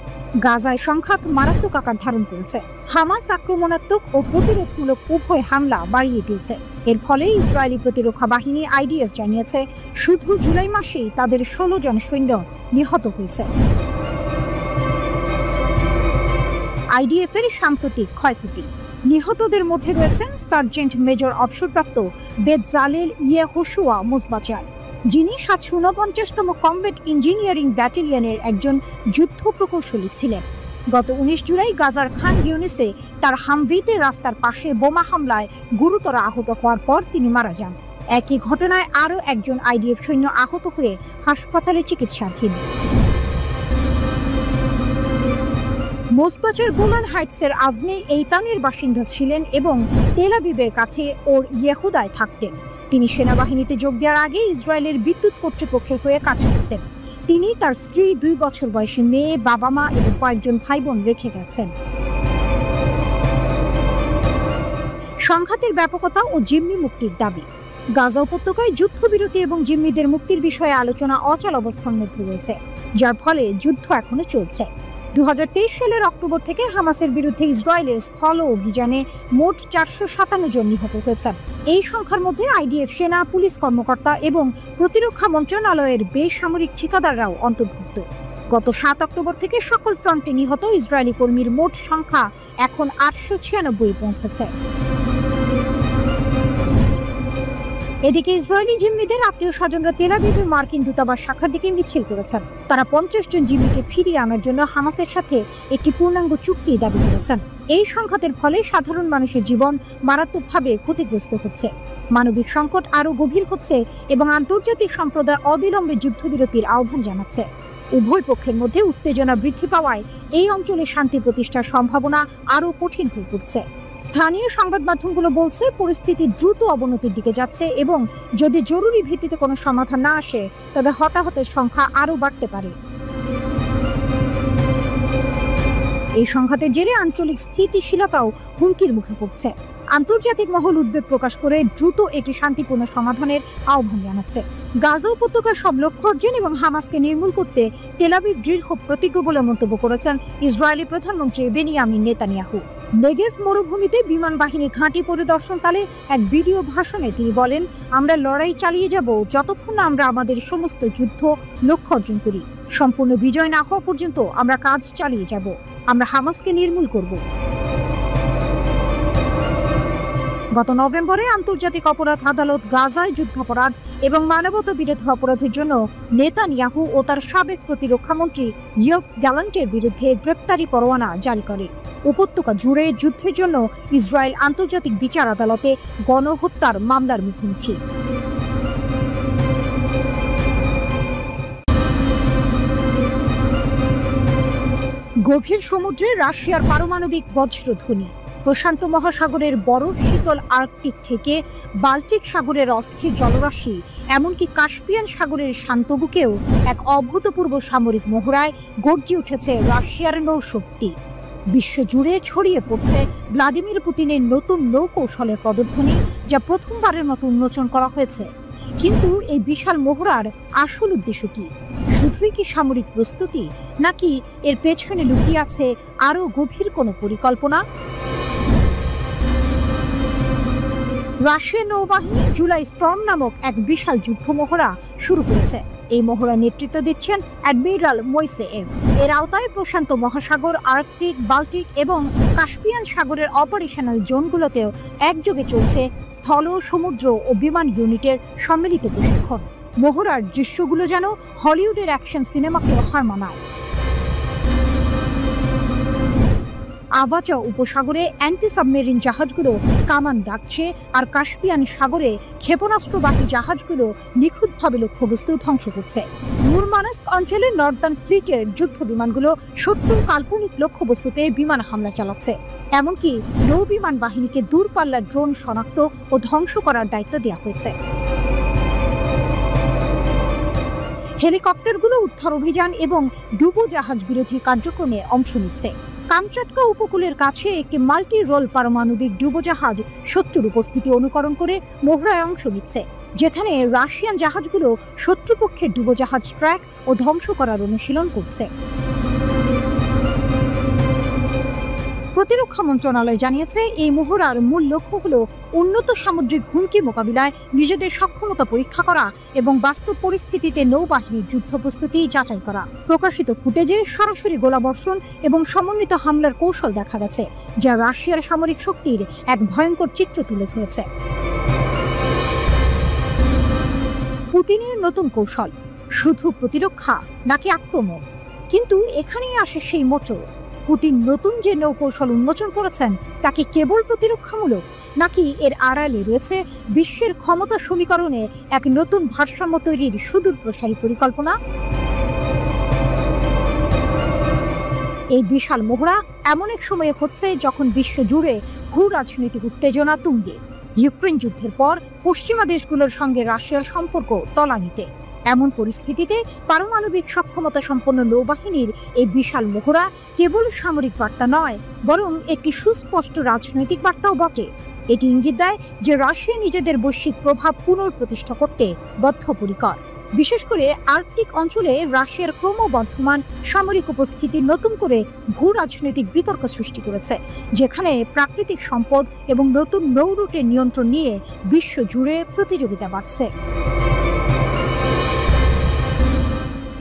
গাজায় সংঘাত মারাত্মক আকার ধারণ করেছে। হামাস আক্রমণাত্মক ও প্রতিরোধমূলক উভয় হামলা বাড়িয়ে দিয়েছে। এর ফলে ইসরায়েলি প্রতিরক্ষা বাহিনী আইডিএফ জানিয়েছে, শুধু জুলাই মাসেই তাদের 16 জন সৈন্য নিহত হয়েছে। আইডিএফ এর সাম্প্রতিক ক্ষয়ক্ষতি। নিহতদের মধ্যে রয়েছেন সার্জেন্ট মেজর অবসরপ্রাপ্ত বেতজালেল ইয়েহোশুয়া মোজবাচার, যিনি 749তম কমব্যাট ইঞ্জিনিয়ারিং ব্যাটালিয়নের একজন যুদ্ধ প্রকৌশলী ছিলেন। গত 19 জুলাই গাজার খান ইউনিসে তার হামভিতে রাস্তার পাশে বোমা হামলায় গুরুতর আহত হওয়ার পর তিনি মারা যান। একই ঘটনায় আরও একজন আইডিএফ সৈন্য আহত হয়ে হাসপাতালে চিকিৎসাধীন। মোজবাচার গোলান হাইটসের আজনে এইতানের বাসিন্দা ছিলেন এবং তেল আবিবের কাছে ওর ইয়েহুদায় থাকতেন। তিনি সেনাবাহিনীতে যোগ দেওয়ার আগে ইসরায়েলের বিদ্যুৎ কর্তৃপক্ষের হয়ে কাজ করতেন। তিনি তার স্ত্রী, 2 বছর বয়সী মেয়ে, বাবা মা এবং কয়েকজন ভাই বোন রেখে গেছেন। সংঘাতের ব্যাপকতা ও জিম্মি মুক্তির দাবি। গাজা উপত্যকায় যুদ্ধবিরতি এবং জিম্মিদের মুক্তির বিষয়ে আলোচনা অচল অবস্থার মধ্যে রয়েছে, যার ফলে যুদ্ধ এখনো চলছে। 2023 সালের অক্টোবর থেকে হামাসের বিরুদ্ধে ইসরায়েলের স্থল অভিযানে মোট 457 জন নিহত হয়েছেন। এই সংখ্যার মধ্যে আইডিএফ সেনা, পুলিশ কর্মকর্তা এবং প্রতিরক্ষা মন্ত্রণালয়ের বেসামরিক ঠিকাদাররাও অন্তর্ভুক্ত। গত 7 অক্টোবর থেকে সকল ফ্রন্টে নিহত ইসরায়েলি কর্মীর মোট সংখ্যা এখন 896 পৌঁছেছে। এদিকে ইসরায়েলি জিম্মিদের আত্মীয় স্বজনরা তেল আবিবে মার্কিন দূতাবাস শাখার দিকে মিছিল করেছেন। তারা 50 জন জিম্মিকে ফিরিয়ে আনার জন্য হামাসের সাথে একটি পূর্ণাঙ্গ চুক্তি দাবি করেছেন। এই সংঘাতের ফলে সাধারণ মানুষের জীবন মারাত্মকভাবে ক্ষতিগ্রস্ত হচ্ছে, মানবিক সংকট আরও গভীর হচ্ছে এবং আন্তর্জাতিক সম্প্রদায় অবিলম্বে যুদ্ধবিরতির আহ্বান জানাচ্ছে। উভয় পক্ষের মধ্যে উত্তেজনা বৃদ্ধি পাওয়ায় এই অঞ্চলে শান্তি প্রতিষ্ঠার সম্ভাবনা আরও কঠিন হয়ে পড়ছে। স্থানীয় সংবাদ মাধ্যমগুলো বলছে পরিস্থিতি দ্রুত অবনতির দিকে যাচ্ছে এবং যদি জরুরি ভিত্তিতে কোনো সমাধান না আসে তবে হতাহতের সংখ্যা আরও বাড়তে পারে। এই সংঘাতের জেরে আঞ্চলিক স্থিতিশীলতাও হুমকির মুখে পড়ছে। আন্তর্জাতিক মহল উদ্বেগ প্রকাশ করে দ্রুত একটি শান্তিপূর্ণ সমাধানের আহ্বান জানাচ্ছে। গাজা উপত্যকার সব লক্ষ্য অর্জন এবং হামাসকে নির্মূল করতে তেল আবিব দৃঢ় প্রতিজ্ঞ বলে মন্তব্য করেছেন ইসরায়েলি প্রধানমন্ত্রী বেনিয়ামিন নেতানিয়াহু। নেগেভ মরুভূমিতে বিমান বাহিনী ঘাঁটি পরিদর্শনকালে এক ভিডিও ভাষণে তিনি বলেন, আমরা লড়াই চালিয়ে যাব যতক্ষণ না আমরা আমাদের সমস্ত যুদ্ধ লক্ষ্য অর্জন করি। সম্পূর্ণ বিজয় না হওয়া পর্যন্ত আমরা কাজ চালিয়ে যাব। আমরা হামাসকে নির্মূল করব। গত নভেম্বরে আন্তর্জাতিক অপরাধ আদালত গাজায় যুদ্ধাপরাধ এবং মানবতা বিরোধী অপরাধের জন্য নেতানিয়াহু ও তার সাবেক প্রতিরক্ষামন্ত্রী ইয়োভ গ্যালান্টের বিরুদ্ধে গ্রেপ্তারি পরোয়ানা জারি করে। উপত্যকা জুড়ে যুদ্ধের জন্য ইসরায়েল আন্তর্জাতিক বিচার আদালতে গণহত্যার মামলার মুখোমুখি। গভীর সমুদ্রে রাশিয়ার পারমাণবিক বজ্রধ্বনি। প্রশান্ত মহাসাগরের বরফ শীতল আর্কটিক থেকে বাল্টিক সাগরের অস্থির জলরাশি, এমনকি কাস্পিয়ান সাগরের শান্ত বুকেও এক অভূতপূর্ব সামরিক মহড়ায় গর্জে উঠেছে রাশিয়ার নৌশক্তি। বিশ্বজুড়ে ছড়িয়ে পড়ছে ভ্লাদিমির পুতিনের নতুন নৌকৌশলের পদধ্বনি, যা প্রথমবারের মতো উন্মোচন করা হয়েছে। কিন্তু এই বিশাল মহড়ার আসল উদ্দেশ্য কি? শুধুই কি সামরিক প্রস্তুতি, নাকি এর পেছনে লুকিয়ে আছে আরও গভীর কোনো পরিকল্পনা? রাশিয়ার নৌবাহিনী জুলাই স্টর্ম নামক এক বিশাল যুদ্ধ মহড়া শুরু করেছে। এই মহড়া নেতৃত্ব দিচ্ছেন অ্যাডমিরাল মোইসেয়েভ। এর আওতায় প্রশান্ত মহাসাগর, আর্কটিক, বাল্টিক এবং কাস্পিয়ান সাগরের অপারেশনাল জোনগুলোতেও একযোগে চলছে স্থল, সমুদ্র ও বিমান ইউনিটের সম্মিলিত প্রশিক্ষণ। মহড়ার দৃশ্যগুলো যেন হলিউডের অ্যাকশন সিনেমাকে হার মানায়। আভাচা উপসাগরে অ্যান্টি সাবমেরিন জাহাজগুলো কামান দাগছে, আর কাস্পিয়ান সাগরে ক্ষেপণাস্ত্রবাহী জাহাজগুলো নিখুঁতভাবে লক্ষ্যবস্তু ধ্বংস করছে। মুরমানস্ক অঞ্চলের নর্দার্ন ফ্লিটের যুদ্ধ বিমানগুলো শত্রুর কাল্পনিক লক্ষ্যবস্তুতে বিমান হামলা চালাচ্ছে। এমনকি নৌ বিমান বাহিনীকে দূরপাল্লার ড্রোন শনাক্ত ও ধ্বংস করার দায়িত্ব দেওয়া হয়েছে। হেলিকপ্টারগুলো উদ্ধার অভিযান এবং ডুবোজাহাজ বিরোধী কার্যক্রমে অংশ নিচ্ছে। কামচাটকা উপকূলের কাছে একটি মাল্টি রোল পারমাণবিক ডুবোজাহাজ শত্রুর উপস্থিতি অনুকরণ করে মহড়ায় অংশ নিচ্ছে, যেখানে রাশিয়ান জাহাজগুলো শত্রুপক্ষের ডুবোজাহাজ ট্র্যাক ও ধ্বংস করার অনুশীলন করছে। প্রতিরক্ষা মন্ত্রণালয় জানিয়েছে, এই মহড়ার মূল লক্ষ্য হল উন্নত সামুদ্রিক হুমকি মোকাবিলায় নিজেদের সক্ষমতা পরীক্ষা করা এবং বাস্তব পরিস্থিতিতে নৌবাহিনীর যুদ্ধ প্রস্তুতি যাচাই করা। প্রকাশিত ফুটেজে সরাসরি গোলাবর্ষণ এবং সমন্বিত হামলার কৌশল দেখা গেছে, যা রাশিয়ার সামরিক শক্তির এক ভয়ঙ্কর চিত্র তুলে ধরেছে। পুতিনের নতুন কৌশল শুধু প্রতিরক্ষা নাকি আক্রমণ? কিন্তু এখানেই আসে সেই মোটর। পুতিন নতুন যে নৌকৌশল উন্মোচন করেছেন তা কি কেবল প্রতিরক্ষামূলক, নাকি এর আড়ালে রয়েছে বিশ্বের ক্ষমতা সমীকরণে এক নতুন ভারসাম্য তৈরির সুদূর প্রসারী পরিকল্পনা? এই বিশাল মহড়া এমন এক সময়ে হচ্ছে যখন বিশ্ব জুড়ে ভূ রাজনৈতিক উত্তেজনা তুঙ্গে। ইউক্রেন যুদ্ধের পর পশ্চিমা দেশগুলোর সঙ্গে রাশিয়ার সম্পর্ক তলানিতে। এমন পরিস্থিতিতে পারমাণবিক সক্ষমতা সম্পন্ন নৌবাহিনীর এই বিশাল মহড়া কেবল সামরিক বার্তা নয়, বরং একটি সুস্পষ্ট রাজনৈতিক বার্তাও বটে। এটি ইঙ্গিত দেয় যে রাশিয়া নিজেদের বৈশ্বিক প্রভাব পুনঃপ্রতিষ্ঠা করতে বদ্ধপরিকর। বিশেষ করে আর্কটিক অঞ্চলে রাশিয়ার ক্রমবর্ধমান সামরিক উপস্থিতি নতুন করে ভূ রাজনৈতিক বিতর্ক সৃষ্টি করেছে, যেখানে প্রাকৃতিক সম্পদ এবং নতুন নৌরুটের নিয়ন্ত্রণ নিয়ে বিশ্বজুড়ে প্রতিযোগিতা বাড়ছে।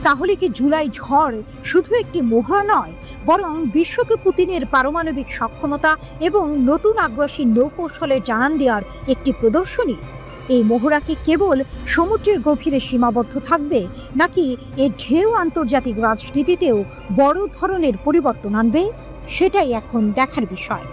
তাহলে কি জুলাই ঝড় শুধু একটি মহড়া নয়, বরং বিশ্বকে পুতিনের পারমাণবিক সক্ষমতা এবং নতুন আগ্রাসী নৌকৌশলের জানান দেওয়ার একটি প্রদর্শনী? এই মহড়া কি কেবল সমুদ্রের গভীরে সীমাবদ্ধ থাকবে, নাকি এর ঢেউ আন্তর্জাতিক রাজনীতিতেও বড় ধরনের পরিবর্তন আনবে? সেটাই এখন দেখার বিষয়।